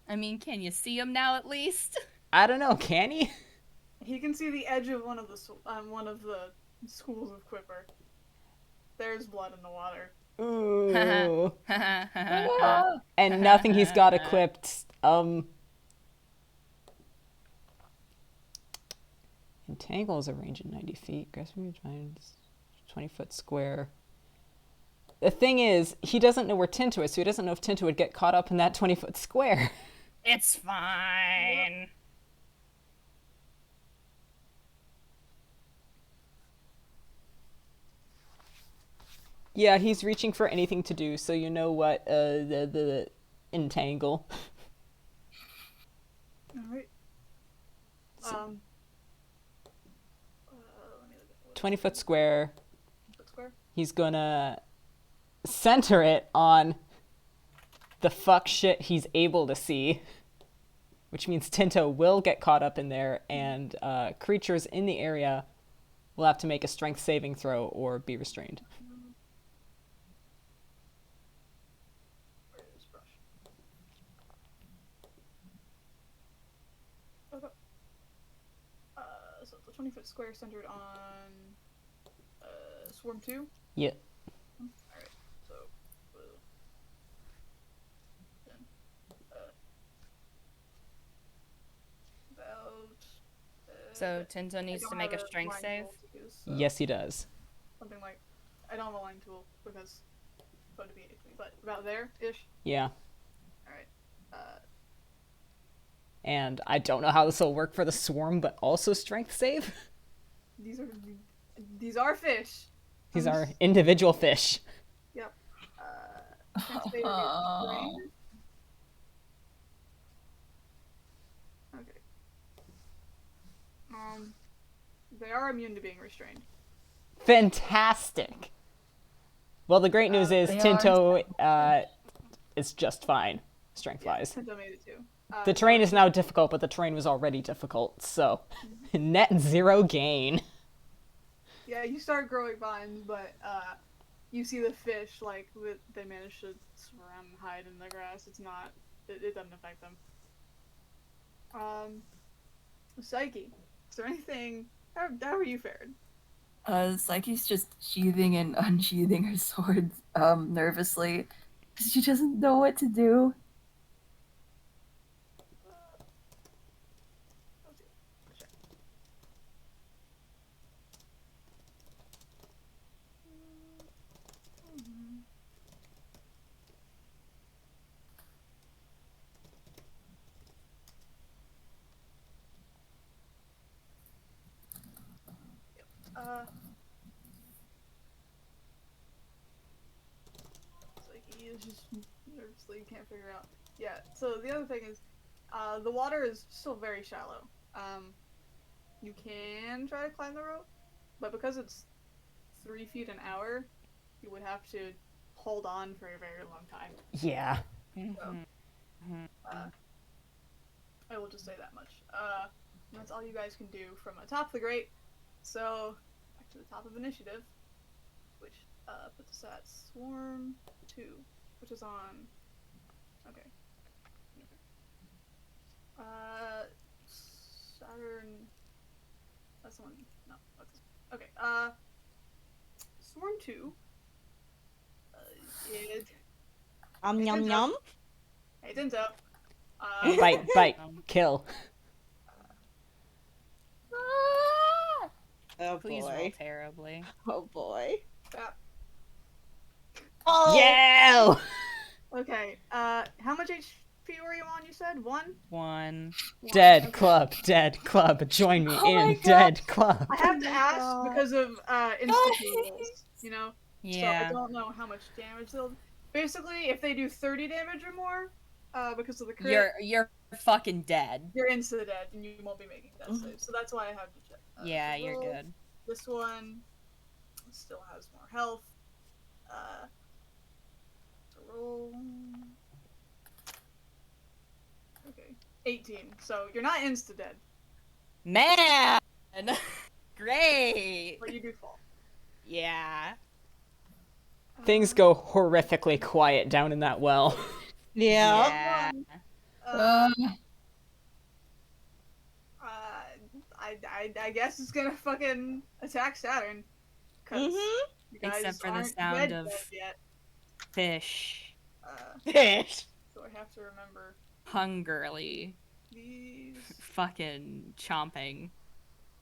I mean, can you see him now at least? I don't know, can he? He can see the edge of one of the schools of Quipper. There's blood in the water. Ooh. And nothing he's got equipped. Entangle is a range of 90 feet. Grasping 20-foot square. The thing is, he doesn't know where Tinto is, so he doesn't know if Tinto would get caught up in that 20-foot square. It's fine. Yeah, he's reaching for anything to do, so you know what, the entangle. Alright. So- Let me look at 20-foot square. foot square. He's gonna center it on the fuck shit he's able to see, which means Tinto will get caught up in there, and creatures in the area will have to make a strength saving throw or be restrained. Where is brush? Okay. So it's a 20-foot square centered on Swarm 2. Yeah. Alright, so blue. Then, about. So Tinto I needs don't to make have a strength line save? tool to use, so Yes, he does. something like. I don't have a line tool because it's going to be 8 but about there ish. Yeah. Alright. And I don't know how this will work for the swarm, but also strength save. These are fish. These are individual fish. Yep. Strength save against strain. Okay. They are immune to being restrained. Fantastic. Well, the great news is They Tinto is just fine, strength-wise. Tinto made it too. The terrain is now difficult, but the terrain was already difficult, so net 0 gain. Yeah, you start growing vines, but you see the fish, like, they manage to swim and hide in the grass. It doesn't affect them. Saiki, is there anything, how are you fared? Saiki's just sheathing and unsheathing her sword nervously because she doesn't know what to do. Saiki is just nervously can't figure out. Yeah, so the other thing is, the water is still very shallow. You can try to climb the rope, but because it's 3 feet an hour, you would have to hold on for a very long time. Yeah. I will just say that much. That's all you guys can do from atop the grate. So, back to the top of initiative, which puts us at Swarm 2, which is on. Okay. Saturn. That's the one. No. Okay. Swarm 2. Is. Yum yum. Hey, Tinto. Bite, kill. Oh Please roll boy. terribly. Oh boy. Yeah. Oh. Yeah! Okay. How much HP were you on? You said 1. 1. Dead club, join me in dead club. I have to ask because of instant rolls, you know. Yeah. So I don't know how much damage they'll. Basically, if they do 30 damage or more, because of the crit, You're fucking dead. you're insta dead and you won't be making death saves. So that's why I have to check. Yeah, to you're roll. good. This one still has more health. To roll. Okay, 18. So you're not insta dead, Man! Great! but you do fall. Yeah. Things go horrifically quiet down in that well. Yeah. I guess it's gonna fucking attack Saturn. Cause you guys Except for the aren't sound dead of yet. fish. Fish. So I have to remember Hungrily. these. Fucking chomping.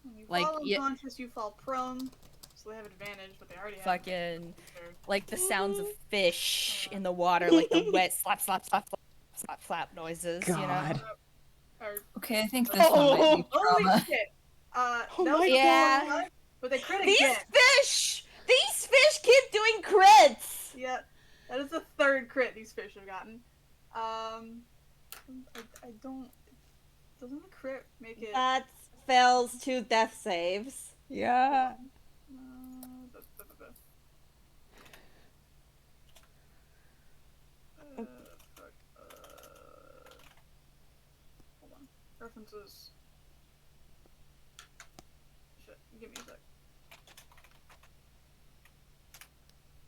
When you Like, fall unconscious, you fall prone. So they have advantage, but they already have. Fucking. They're- Like the sounds of fish in the water, like the wet slap, slap, slap, slap, slap, slap noises, you know? God. are- Okay, I think this one might be Holy trauma. shit! That my was God. 4-5, but they crit These again. fish keep doing crits. Yeah, that is the 3rd crit these fish have gotten. I don't. Doesn't the crit make it? That fails 2 death saves. Yeah. Fuck, hold on. References. Shit, give me a sec.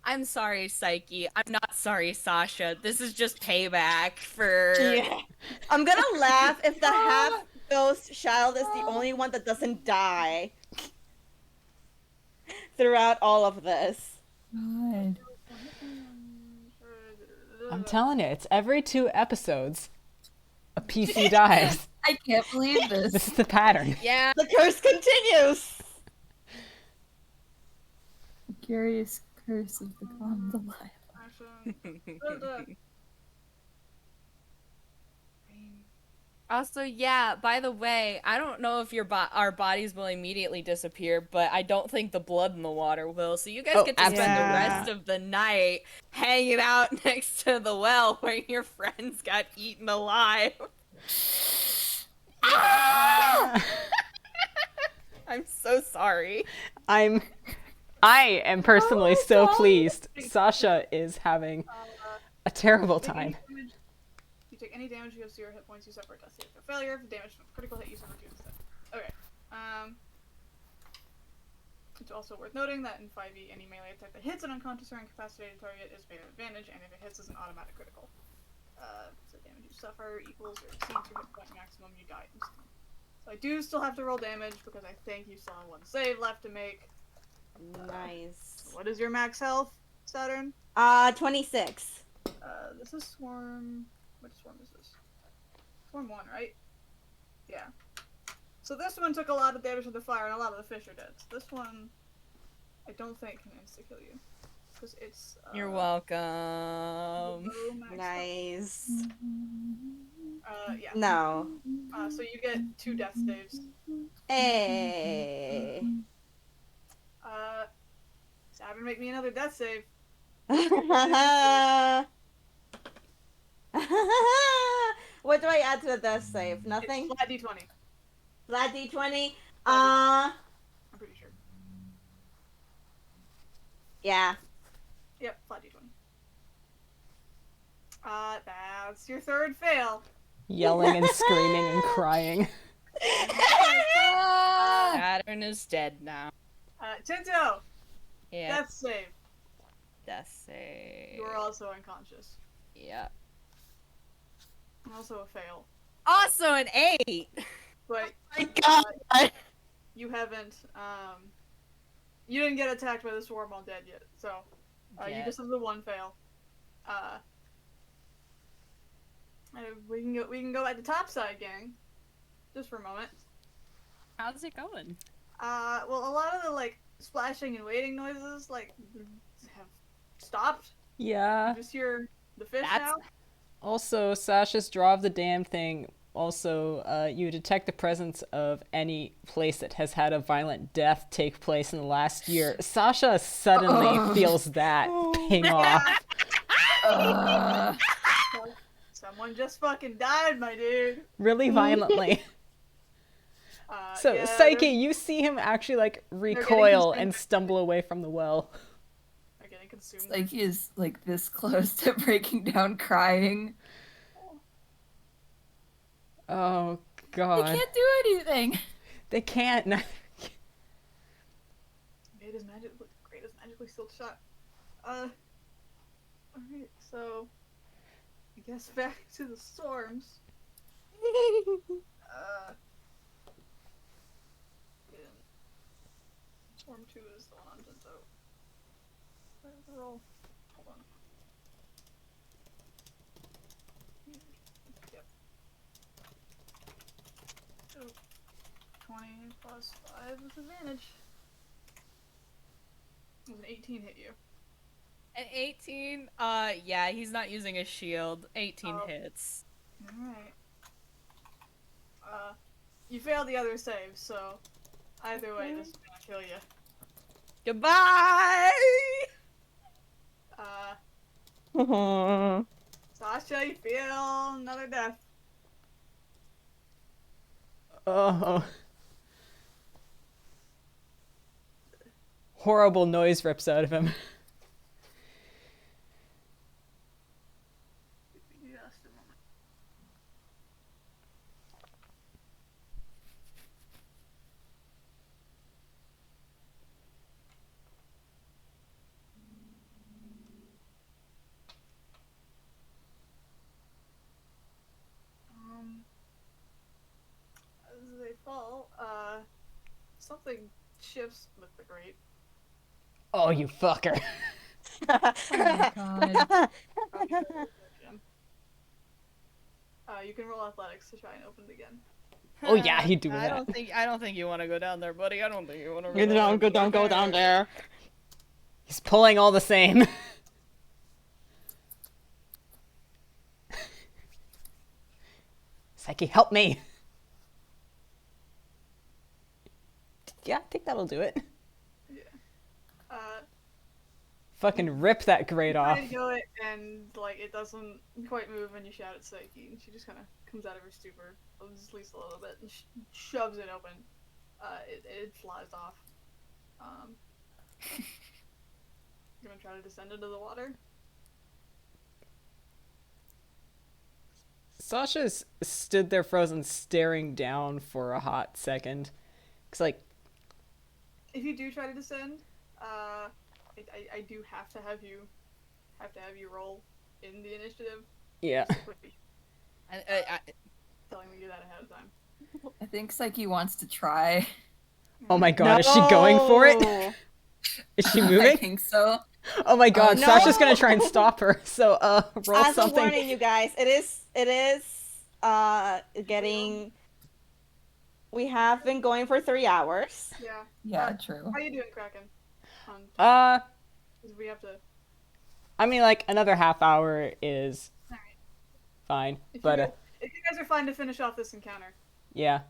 I'm sorry, Saiki. I'm not sorry, Sasha. This is just payback for. Yeah. I'm gonna laugh if the half ghost child is the only one that doesn't die throughout all of this. God. I'm telling you, it's every 2 episodes a PC dies. I can't believe this. This is the pattern. Yeah. The curse continues. Curious curse of the calm Delilah. Action. Also, yeah, by the way, I don't know if our bodies will immediately disappear, but I don't think the blood in the water will. So you guys Oh, get to spend the absolutely. rest of the night hanging out next to the well where your friends got eaten alive. I'm so sorry. I am personally so pleased. Sasha is having a terrible time. You take any damage, you have 0 hit points, you suffer a death save. For failure, if damage from a critical hit, you suffer 2 instead. Okay. It's also worth noting that in 5e, any melee attack that hits an unconscious or incapacitated target is made an advantage, and if it hits, is an automatic critical. So damage you suffer equals or exceeds your hit point maximum, you die instantly. So I do still have to roll damage because I think you still have 1 save left to make. Nice. What is your max health, Saturn? 26. This is Swarm. Which Swarm is this? Swarm 1, right? Yeah. So this one took a lot of damage from the fire, and a lot of the fish are dead. So this one, I don't think can insta-kill you. Because it's, You're welcome. low max Nice. health. Yeah. No. So you get 2 death saves. Hey. Saturn, make me another death save. What do I add to the death save? Nothing? It's flat d20. Flat d20? I'm pretty sure. Yeah. Yep, flat d20. That's your 3rd fail. Yelling and screaming and crying. Saturn is dead now. Tinto! Yeah. Death save. Death save. You are also unconscious. Yeah. Also a fail. Also an 8! But My God. you haven't, you didn't get attacked by the swarm while dead yet, so, you Yet. just have the 1 fail. We can go back to topside, gang. Just for a moment. How's it going? Well, a lot of the, like, splashing and waiting noises, like, have stopped. Yeah. You just hear the fish That's- now. Also, Sasha's Draw of the Damned thing. Also, you detect the presence of any place that has had a violent death take place in the last year. Sasha suddenly feels that ping off. Someone just fucking died, my dude. Really violently. So, Yeah, Saiki, you see him actually, like, recoil and stumble away from the well. they're getting consumed. Like he is like this close to breaking down crying. Oh, They God. can't do anything. They can't. Great as magically sealed shot. Alright, so I guess back to the storms. Storm 2 is the one on Tinto. Where's the roll? Hold on. Yep. So 20 plus 5 with advantage. Does an 18 hit you? An 18? Yeah, he's not using a shield. 18 Oh. hits. Alright. You failed the other save, so either way, this is gonna kill you. Goodbye! Sasha, you feel another death. Oh. Horrible noise rips out of him. Just a moment. As they fall, something shifts with the grate. Oh, you fucker. Oh my god. You can roll athletics to try and open it again. Oh, yeah, he'd do I that. don't think you want to go down there, buddy. I don't think you want to You don't go down there. He's pulling all the same. Saiki, help me! Yeah, I think that'll do it. Yeah. Fucking rip that grate You try off. to go it, and like it doesn't quite move, and you shout at Saiki, and she just kind of comes out of her stupor, at least a little bit, and shoves it open. It flies off. You gonna try to descend into the water? Sasha's stood there frozen, staring down for a hot second. It's like, If you do try to descend, I do have to have you roll in the initiative. yeah. Telling me to do that ahead of time. I think Saiki wants to try. Oh my god, is she going for it? Is she I moving? think so. Oh my god, no. Sasha's gonna try and stop her. So, roll As something. a warning, you guys, it is getting. We have been going for 3 hours. Yeah. Yeah, true. How you doing, Kraken? On time? 'Cause we have to. I mean, like, another half hour is Alright. fine. If But, if you guys are fine to finish off this encounter. yeah.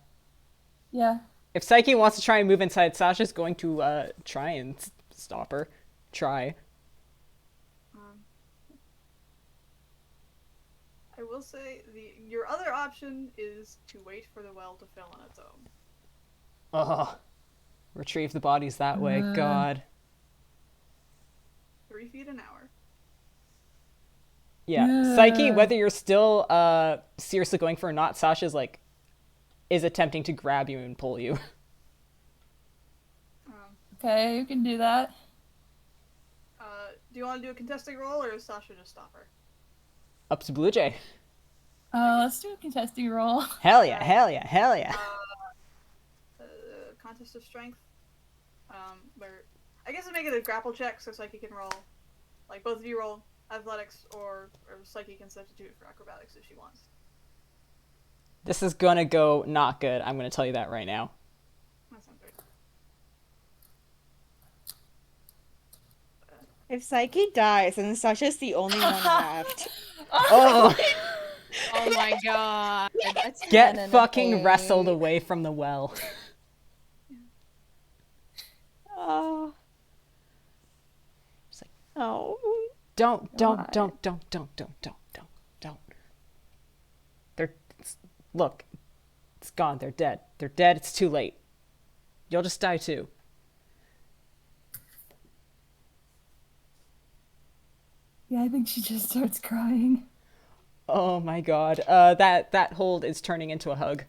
Yeah. If Saiki wants to try and move inside, Sasha's going to, try and stop her. Try. I will say your other option is to wait for the well to fill on its own. Ugh. Retrieve the bodies that way. God. 3 feet an hour. Yeah. Saiki, whether you're still, seriously going for or not, Sasha's, like, is attempting to grab you and pull you. Okay, you can do that. Do you want to do a contesting roll, or is Sasha just stop her? Up to Bluejay. Let's do a contesting roll. Hell yeah, hell yeah, hell yeah. Contest of strength. Where I guess I'll make it a grapple check so Saiki can roll. Like both of you roll athletics, or Saiki can substitute for acrobatics if she wants. This is gonna go not good. I'm gonna tell you that right now. That sounds great. If Saiki dies, then Sasha's the only one left. Oh! Oh my god. That's Get fucking wrestled away from the well. Oh. It's like, Oh. don't. Look, it's gone. They're dead. They're dead. It's too late. You'll just die too. Yeah, I think she just starts crying. Oh my god. That hold is turning into a hug.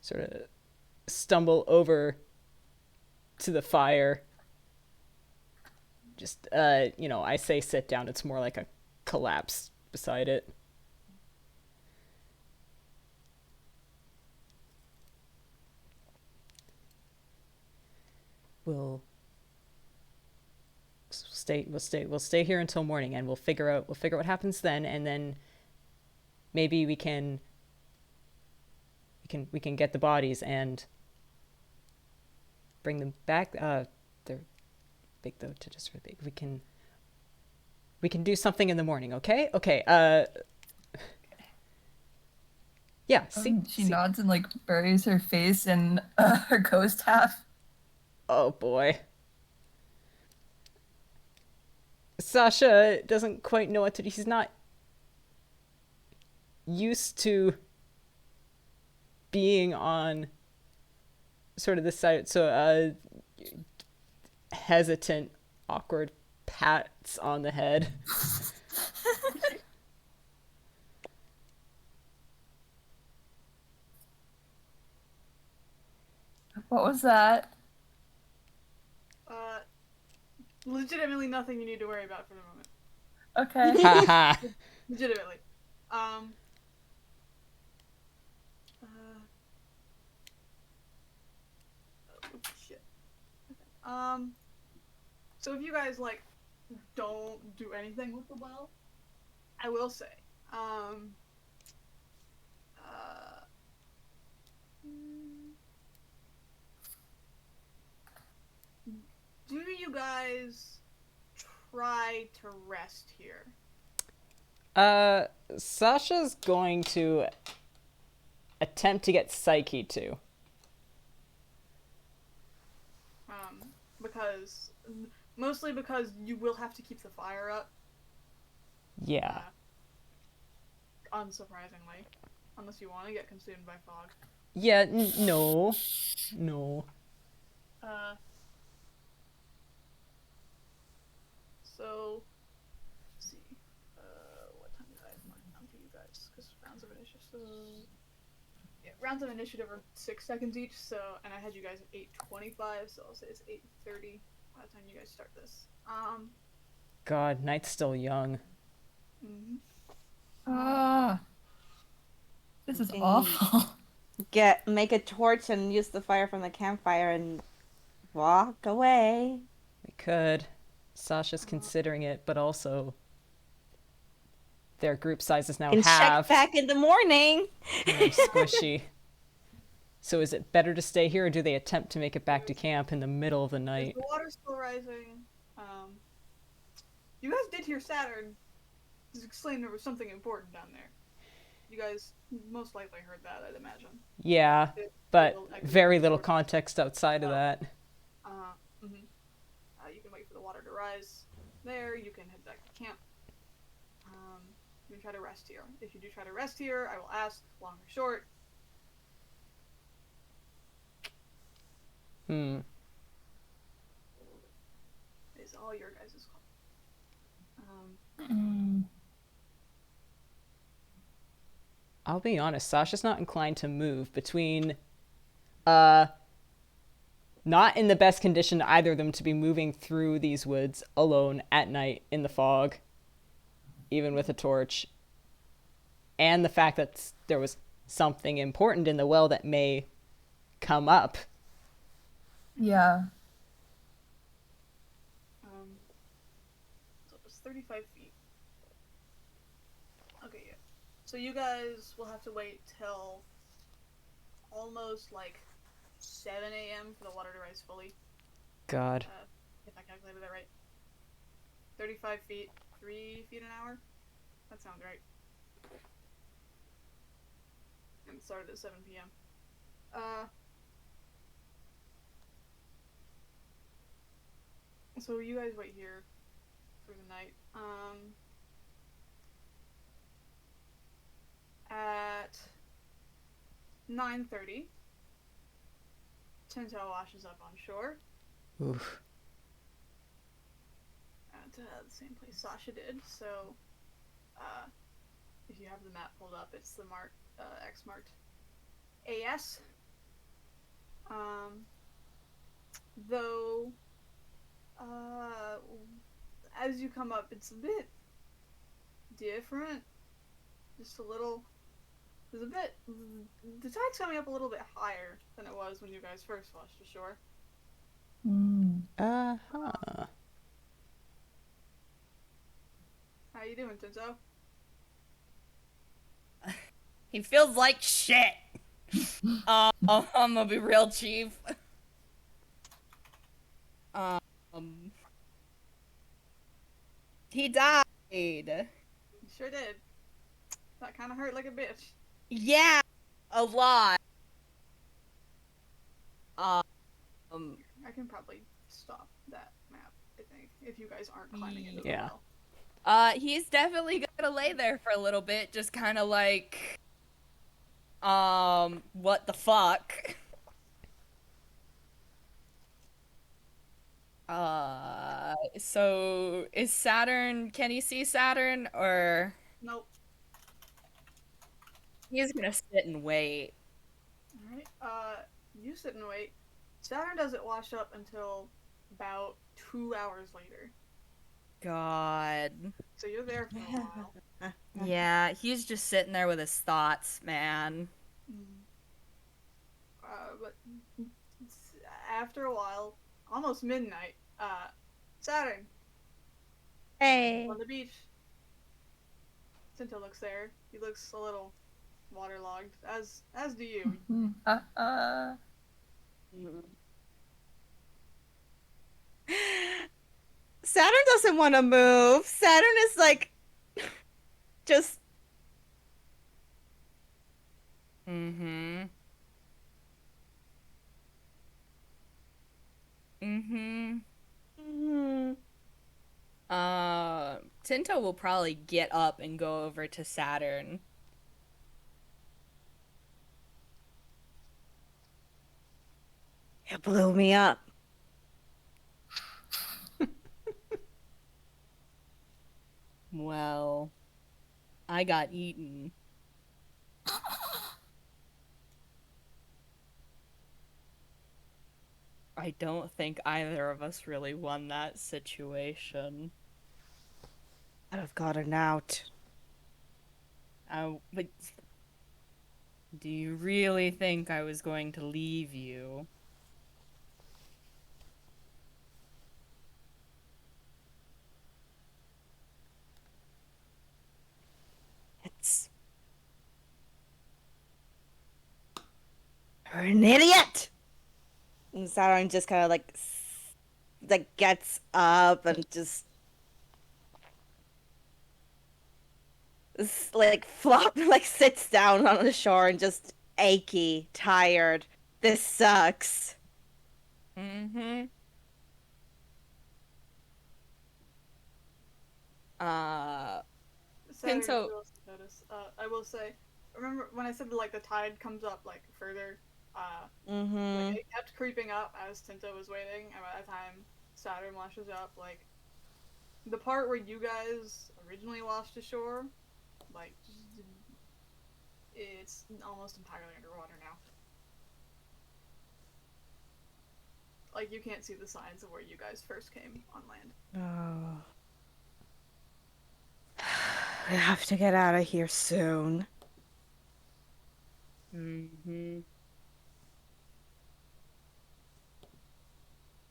Sort of stumble over to the fire. Just, I say sit down. It's more like a collapse beside it. We'll stay here until morning, and we'll figure out what happens then, and then maybe we can get the bodies and bring them back. They're big though to just big. We can do something in the morning, okay? Okay. Yeah. She nods and like buries her face in her ghost half. Oh boy. Sasha doesn't quite know what to do. He's not used to being on sort of this side, so hesitant, awkward pats on the head. What was that? Legitimately nothing you need to worry about for the moment. Okay. Haha. Legitimately. Shit. Okay. So if you guys like don't do anything with the well, I will say, do you guys try to rest here? Sasha's going to attempt to get Saiki to. Because mostly because you will have to keep the fire up. Yeah. Unsurprisingly, unless you want to get consumed by fog. Yeah, no. So, let's see. What time did I mark down for you guys? Because rounds of initiative. Yeah, rounds of initiative are 6 seconds each. So, and I had you guys at 8:25, so I'll say it's 8:30 by the time you guys start this. God, Night's still young. Mm-hmm. This is Okay. awful. Make a torch and use the fire from the campfire and walk away. We could. Sasha's considering it, but also their group sizes now And halved. check back in the morning. And they're squishy. So is it better to stay here, or do they attempt to make it back to camp in the middle of the night? The water's still rising. You guys did hear Saturn exclaim there was something important down there. You guys most likely heard that, I'd imagine. Yeah, but very little context outside of that. You can wait for the water to rise there. You can head back to camp. You can try to rest here. If you do try to rest here, I will ask long or short. It's all your guys' call. I'll be honest, Sasha's not inclined to move between not in the best condition either of them to be moving through these woods alone at night in the fog, even with a torch, and the fact that there was something important in the well that may come up. Yeah. So it's 35 feet. Okay, yeah. So you guys will have to wait till almost like 7 a.m. for the water to rise fully. God. If I calculated that right. 35 feet, 3 feet an hour? That sounds right. And it started at 7 p.m. So you guys wait here for the night. At 9:30, Tinto washes up on shore. Oof. At the same place Sasha did. So, if you have the map pulled up, it's the X marked AS. Though, as you come up, it's a bit different. Just a little. The tide's coming up a little bit higher than it was when you guys first washed ashore. Uh-huh. How you doing, Tinto? He feels like shit. I'm gonna be real, Chief. He died. You sure did. That kind of hurt like a bitch. Yeah, a lot. I can probably stop that map, I think, if you guys aren't climbing into the Yeah. well. He's definitely gonna lay there for a little bit, just kind of like, what the fuck? So is Saturn, can he see Saturn, or? Nope. He's gonna sit and wait. Alright, you sit and wait. Saturn doesn't wash up until about 2 hours later. God. So you're there for a while. Yeah, he's just sitting there with his thoughts, man. But after a while, almost midnight, Saturn, Hey. on the beach. Tinto looks there. He looks a little waterlogged, as do you. Saturn doesn't want to move. Saturn is like, just. Mm-hmm. Mm-hmm. Mhm. Tinto will probably get up and go over to Saturn. You blew me up. Well, I got eaten. I don't think either of us really won that situation. I'd have gotten out. But do you really think I was going to leave you? It's. You're an idiot! And Saturn just kind of like gets up and just like flop, like sits down on the shore and just achy, tired. This sucks. Mm-hmm. Saturn, Tinto. you also notice. I will say, remember when I said like the tide comes up like further? Mm-hmm. Like it kept creeping up as Tinto was waiting, and by the time Saturn washes up, like the part where you guys originally washed ashore, like it's almost entirely underwater now. Like you can't see the signs of where you guys first came on land. Oh. I have to get out of here soon. Mm-hmm.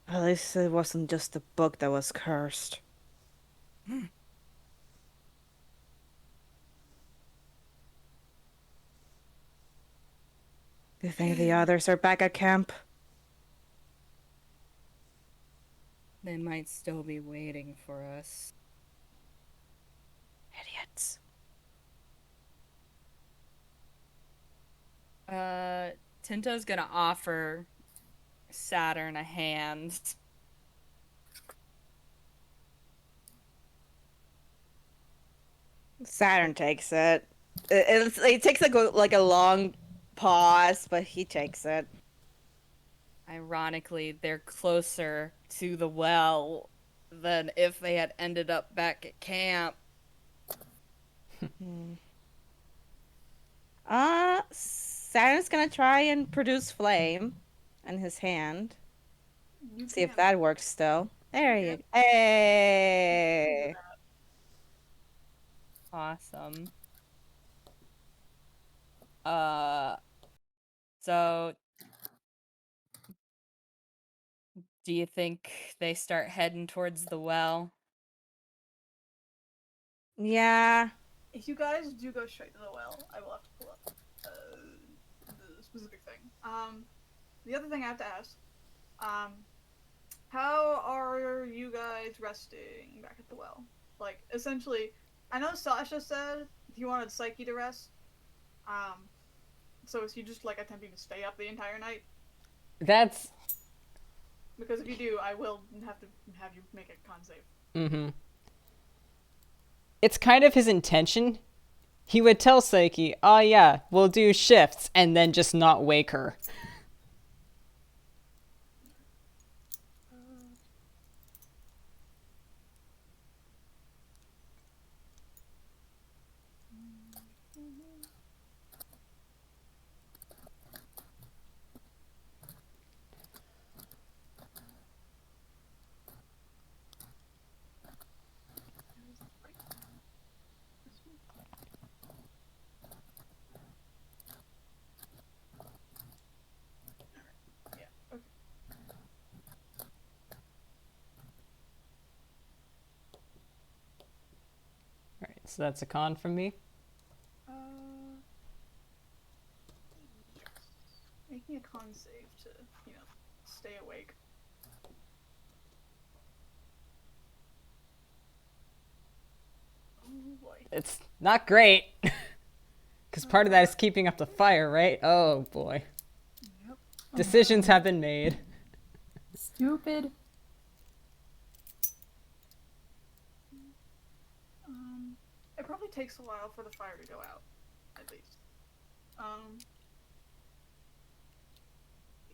At least it wasn't just the book that was cursed. Do you think the others are back at camp? They might still be waiting for us. Idiots. Tinto's gonna offer Saturn a hand. Saturn takes it. It takes like a long pause, but he takes it. Ironically, they're closer to the well than if they had ended up back at camp. Saturn's gonna try and produce flame in his hand. You See if can. that works still. There You you can. go. Hey! Awesome. So do you think they start heading towards the well? Yeah. If you guys do go straight to the well, I will have to pull up the specific thing. The other thing I have to ask, how are you guys resting back at the well? Like, essentially, I know Sasha said he wanted Saiki to rest. So is he just like attempting to stay up the entire night? That's. Because if you do, I will have to have you make a con save. Mm-hmm. It's kind of his intention. He would tell Saiki, oh yeah, we'll do shifts, and then just not wake her. Yeah, okay. Alright, so that's a con from me. Yes. Making a con save to, stay awake. it's not great. Because part of that is keeping up the fire, right? Oh boy. Yep. Decisions have been made. Stupid. It probably takes a while for the fire to go out, at least.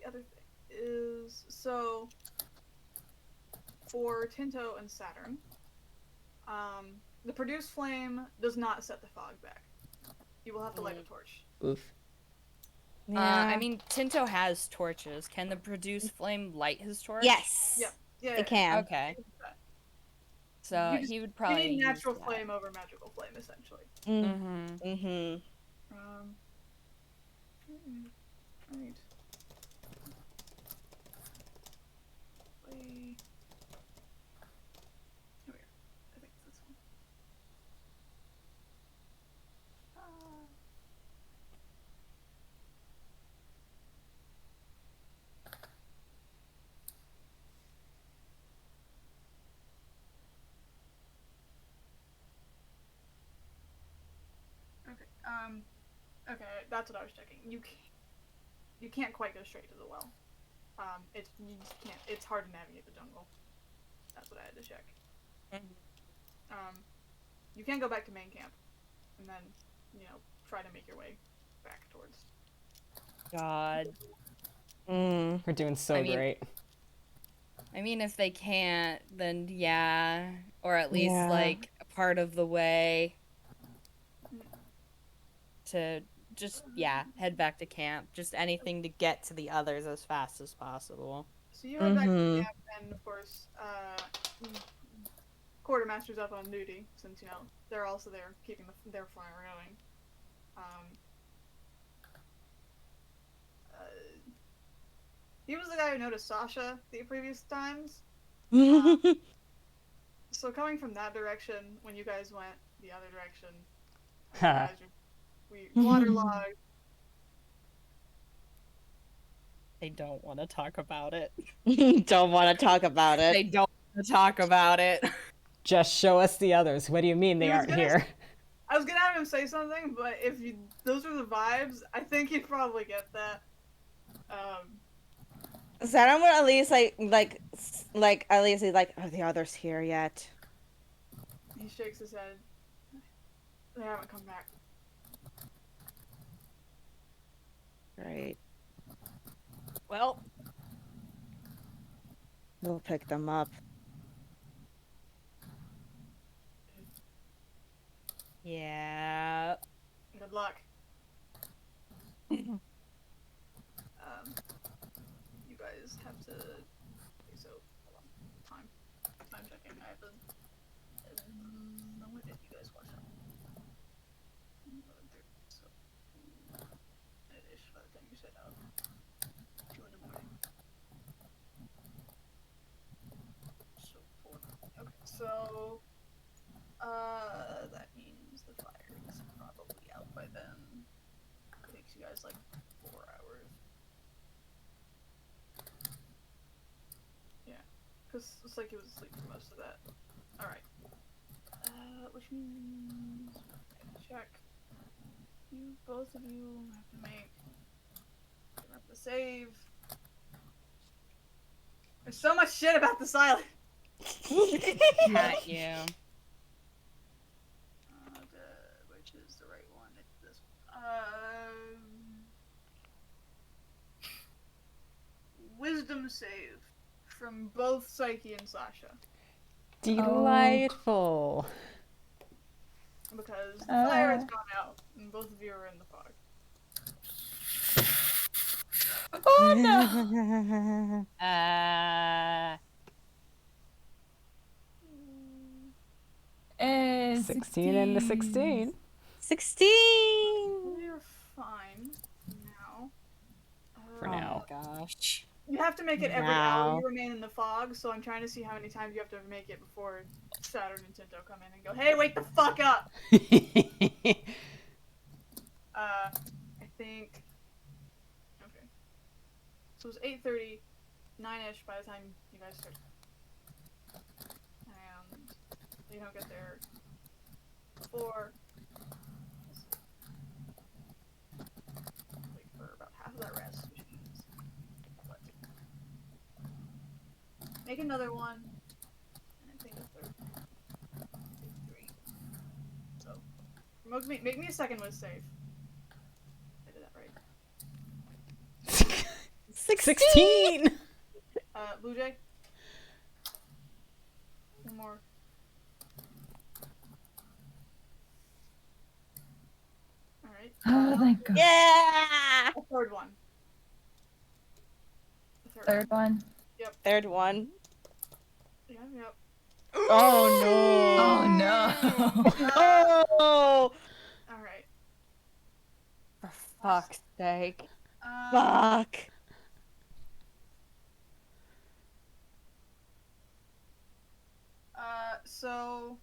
The other thing is, so for Tinto and Saturn, the produce flame does not set the fog back. You will have to light a torch. Oof. I mean, Tinto has torches. Can the produce flame light his torch? Yes. Yep. Yeah. It can. Okay. You So just- he would probably You need use natural that. flame over magical flame, essentially. Mm-hmm. Mm-hmm. Right. Play. Here we are. I think it's this one. Okay. Okay, that's what I was checking. You can't quite go straight to the well. You just can't. It's hard to navigate the jungle. That's what I had to check. You can go back to main camp, and then, try to make your way back towards. God. We're doing so great. I mean, if they can't, then yeah. Or at least, Yeah. like, a part of the way to just, head back to camp. Just anything to get to the others as fast as possible. So you head back to camp, and of course, quartermaster's up on duty, since they're also there keeping their fire going. He was the guy who noticed Sasha the previous times. So coming from that direction, when you guys went the other direction, we waterlogged. They don't want to talk about it. Don't want to talk about it. They don't want to talk about it. Just show us the others. What do you mean they aren't here? I was gonna have him say something, but if those are the vibes, I think he'd probably get that. Saturn would at least like at least he's like, are the others here yet? He shakes his head. They haven't come back. Right. Well, We'll pick them up. yeah. Good luck. You guys have to. Okay, so hold on. Time checking. I have to. When did you guys watch that? 11:30. So, ish by the time you set out. 2 in the morning. So 4. Okay, so that means the fire is probably out by then. It takes you guys like 4 hours. Yeah, because it's like he was asleep for most of that. Alright. Which means check. Both of you have to save. There's so much shit about the silent. At you. Which is the right one? It's this one. Wisdom save from both Saiki and Sasha. Delightful. Because the fire has gone out, and both of you are in the fog. Oh no! 16 and the 16. 16. You're fine now. For now. Gosh. You have to make it every Now. hour you remain in the fog, so I'm trying to see how many times you have to make it before Saturn and Tinto come in and go, hey, wake the fuck up! I think... Okay. So it was 8:30, 9-ish by the time you guys start. And you don't get there for. Wait for about half of that rest, which means. What? Make another one. And I think a third. Three. So. Make me a second with save. I did that right. 16! Bluejay. One more. Alright. Oh, thank God. Yeah! A third one. A Third one. Third one. Yep. Oh Oh no. no! Alright. For fuck's sake. Um, Fuck. So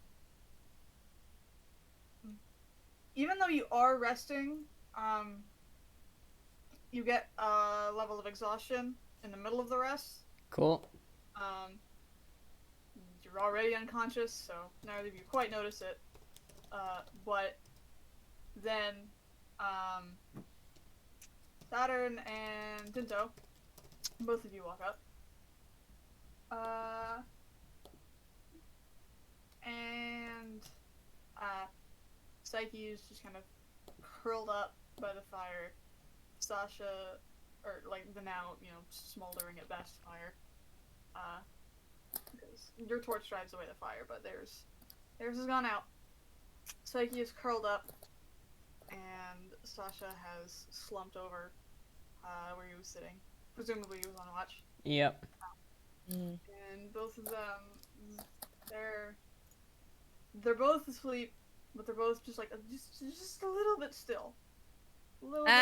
even though you are resting, you get a level of exhaustion in the middle of the rest. Cool. You're already unconscious, so neither of you quite notice it. But then, Saturn and Tinto, both of you walk up. And Saiki is just kind of curled up by the fire. Sasha, or like the now, smoldering at best fire. Because your torch drives away the fire, but theirs has gone out. Saiki is curled up, and Sasha has slumped over where he was sitting. Presumably he was on watch. Yep. And both of them, they're both asleep, but they're both just like just a little bit still. A little bit.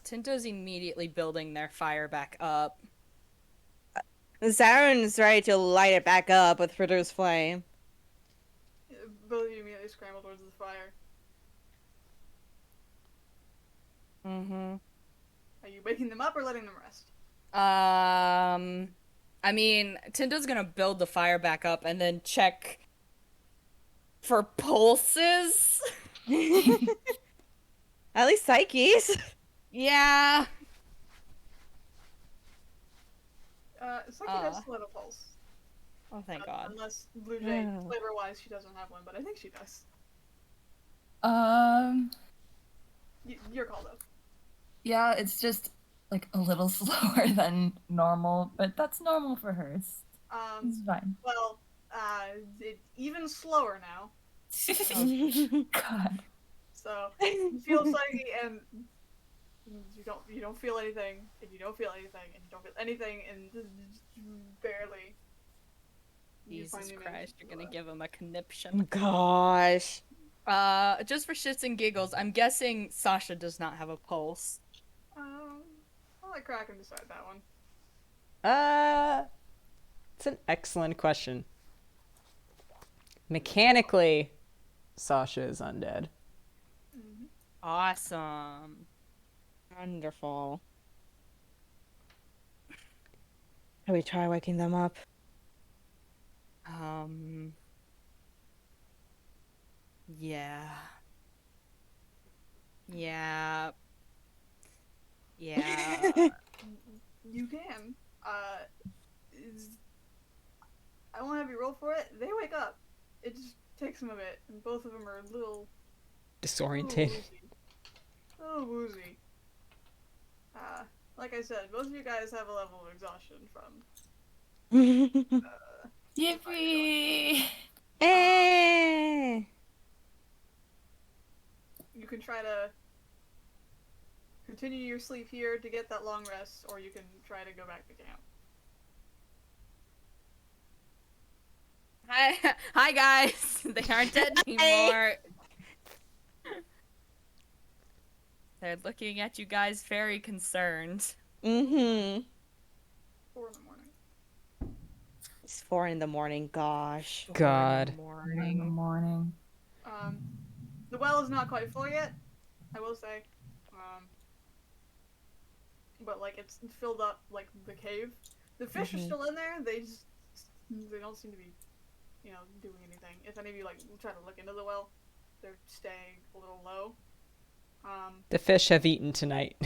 Tinto's immediately building their fire back up. Saturn's ready to light it back up with Fritter's flame. Both of you immediately scramble towards the fire. Mm-hmm. Are you waking them up or letting them rest? I mean, Tinto's gonna build the fire back up and then check for pulses. At least Saiki's. Yeah. Saiki does still have a pulse. Oh, thank God. Unless Bluejay, flavor-wise, she doesn't have one, but I think she does. You're called up. Yeah, it's just like a little slower than normal, but that's normal for her. It's fine. Well, it's even slower now. God. So you feel Saiki, and you don't feel anything, and you don't feel anything, and you don't feel anything, and barely. Jesus Christ, you're gonna give him a conniption. Gosh. Just for shits and giggles, I'm guessing Sasha does not have a pulse. I'll let Kraken decide that one. It's an excellent question. Mechanically, Sasha is undead. Mm-hmm. Awesome. Wonderful. Can we try waking them up? Yeah. Yeah. Yeah. You can. I won't have you roll for it. They wake up. It just takes them a bit, and both of them are a little Disoriented. A little woozy. Like I said, both of you guys have a level of exhaustion from. Yippee! You can try to continue your sleep here to get that long rest, or you can try to go back to camp. Hi guys. They aren't dead anymore. They're looking at you guys very concerned. 4 in the morning. It's 4 in the morning, gosh. God. 4 in the morning. The well is not quite full yet, I will say. But like it's filled up like the cave. The fish are still in there. They don't seem to be, doing anything. If any of you try to look into the well, they're staying a little low. The fish have eaten tonight.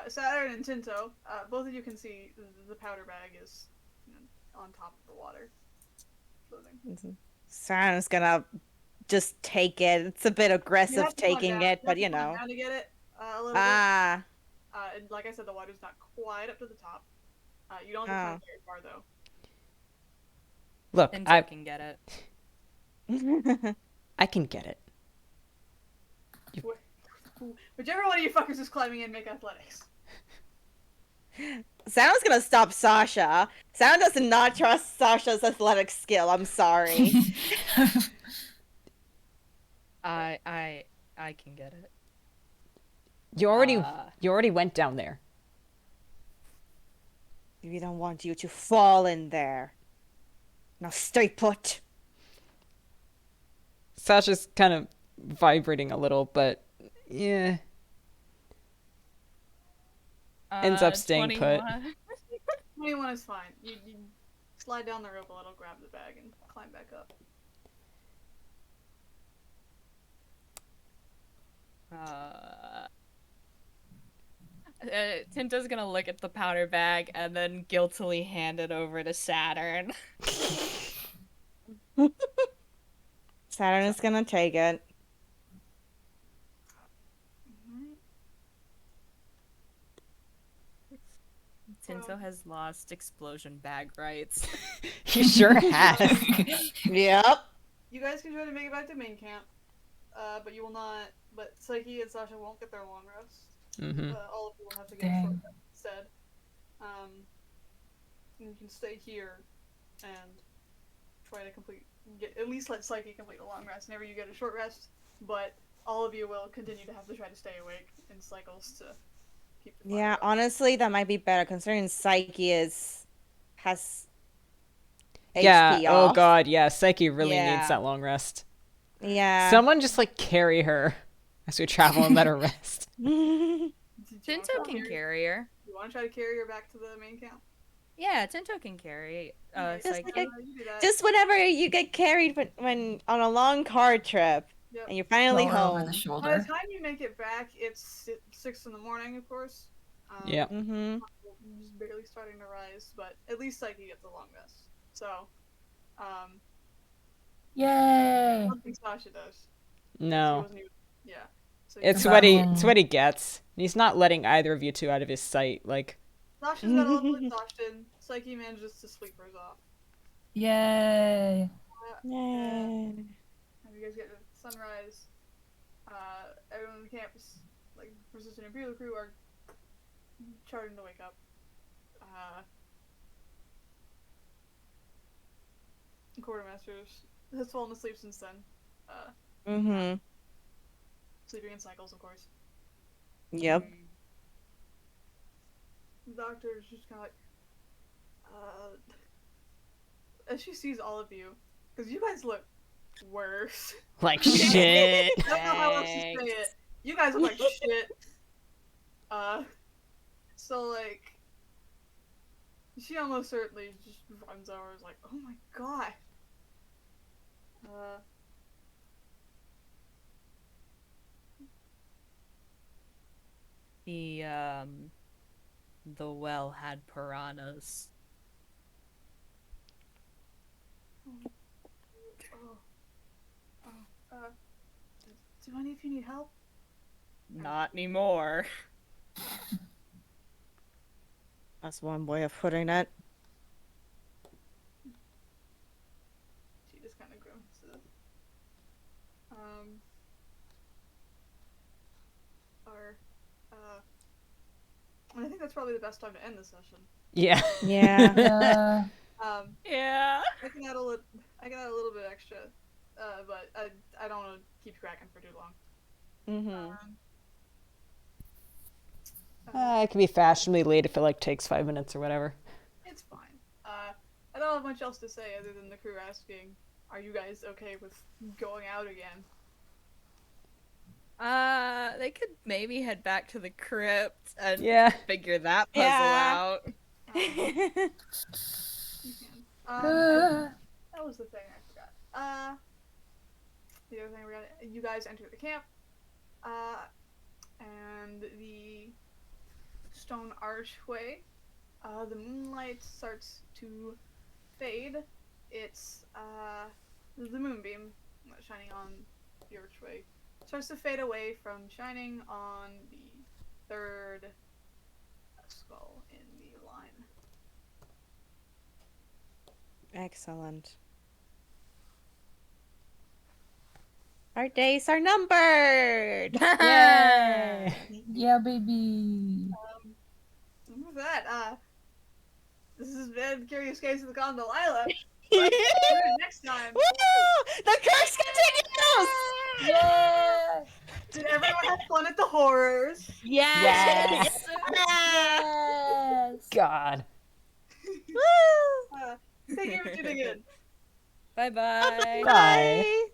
Saturn and Tinto, both of you can see the powder bag is on top of the water, floating. Saturn's gonna just take it. It's a bit aggressive taking it, but you down to get it a little bit. And like I said, the water's not quite up to the top. You don't have to climb very far though. Look, I can get it. I can get it. Whichever one of you fuckers is climbing in, make athletics. Saturn's gonna stop Sasha. Saturn does not trust Sasha's athletic skill. I'm sorry. I can get it. You already went down there. We don't want you to fall in there. Now stay put. Sasha's kind of vibrating a little, but yeah. Ends up staying 21. put. 21 is fine. You slide down the rope a little, grab the bag, and climb back up. Tinto's gonna look at the powder bag and then guiltily hand it over to Saturn. Saturn is gonna take it. Tinto has lost explosion bag rights. He sure has. Yep. You guys can try to make it back to main camp, but you will not. But Saiki and Sasha won't get their long rest. Mm-hmm. All of you will have to get a short rest instead. And you can stay here and try to at least let Saiki complete the long rest whenever you get a short rest. But all of you will continue to have to try to stay awake in cycles to keep the fire up. Honestly, that might be better considering Saiki has Yeah. HP Oh off. god. Yeah. Psyche really needs that long rest. Yeah. Someone just carry her as we travel and let her rest. Tinto can carry her. You want to try to carry her back to the main camp? Yeah, Tinto can carry Saiki. Just whenever you get carried when on a long car trip and you're finally home. Over the shoulder. By the time you make it back, it's 6 in the morning, of course. Yeah. Just barely starting to rise, but at least Saiki gets a long rest. So, Yay! I don't think Sasha does. No. Yeah. So It's what he gets. He's not letting either of you two out of his sight. Sasha's got a little exhaustion. Saiki manages to sleep hers off. Yay! Yay. And you guys get to sunrise. Everyone in the camp is Resistant Imperial crew are charting to wake up. Quartermasters has fallen asleep since then. Sleeping in cycles, of course. Yep. The doctor is just kind of as she sees all of you, because you guys look worse. Like shit. I don't know how else to say it. You guys look like shit. So she almost certainly just runs over and is like, oh my god. The well had piranhas. Do any of you need help? Not anymore. That's one way of putting it. She just kind of grimaces. And I think that's probably the best time to end this session. Yeah. Yeah. Yeah. I can add a little bit extra, but I don't want to keep Kraken for too long. It can be fashionably late if it takes 5 minutes or whatever. It's fine. I don't have much else to say other than the crew asking, "Are you guys okay with going out again?" They they could maybe head back to the crypt and Yeah. figure that puzzle Yeah. out. You can. That was the thing I forgot. The other thing we got. You guys enter the camp. And the stone archway. The moonlight starts to fade. It's the moonbeam shining on the archway starts to fade away from shining on the third skull in the line. Excellent. Our days are numbered. Yay! Yeah, baby. And with that, this has been Curious Case of the Con Delilah. Tune in next time. Woo! The curse continues! Yeah. Did everyone have fun at the horrors? Yes. Yes. God. Woo! Thank you for tuning in. Bye-bye. Bye.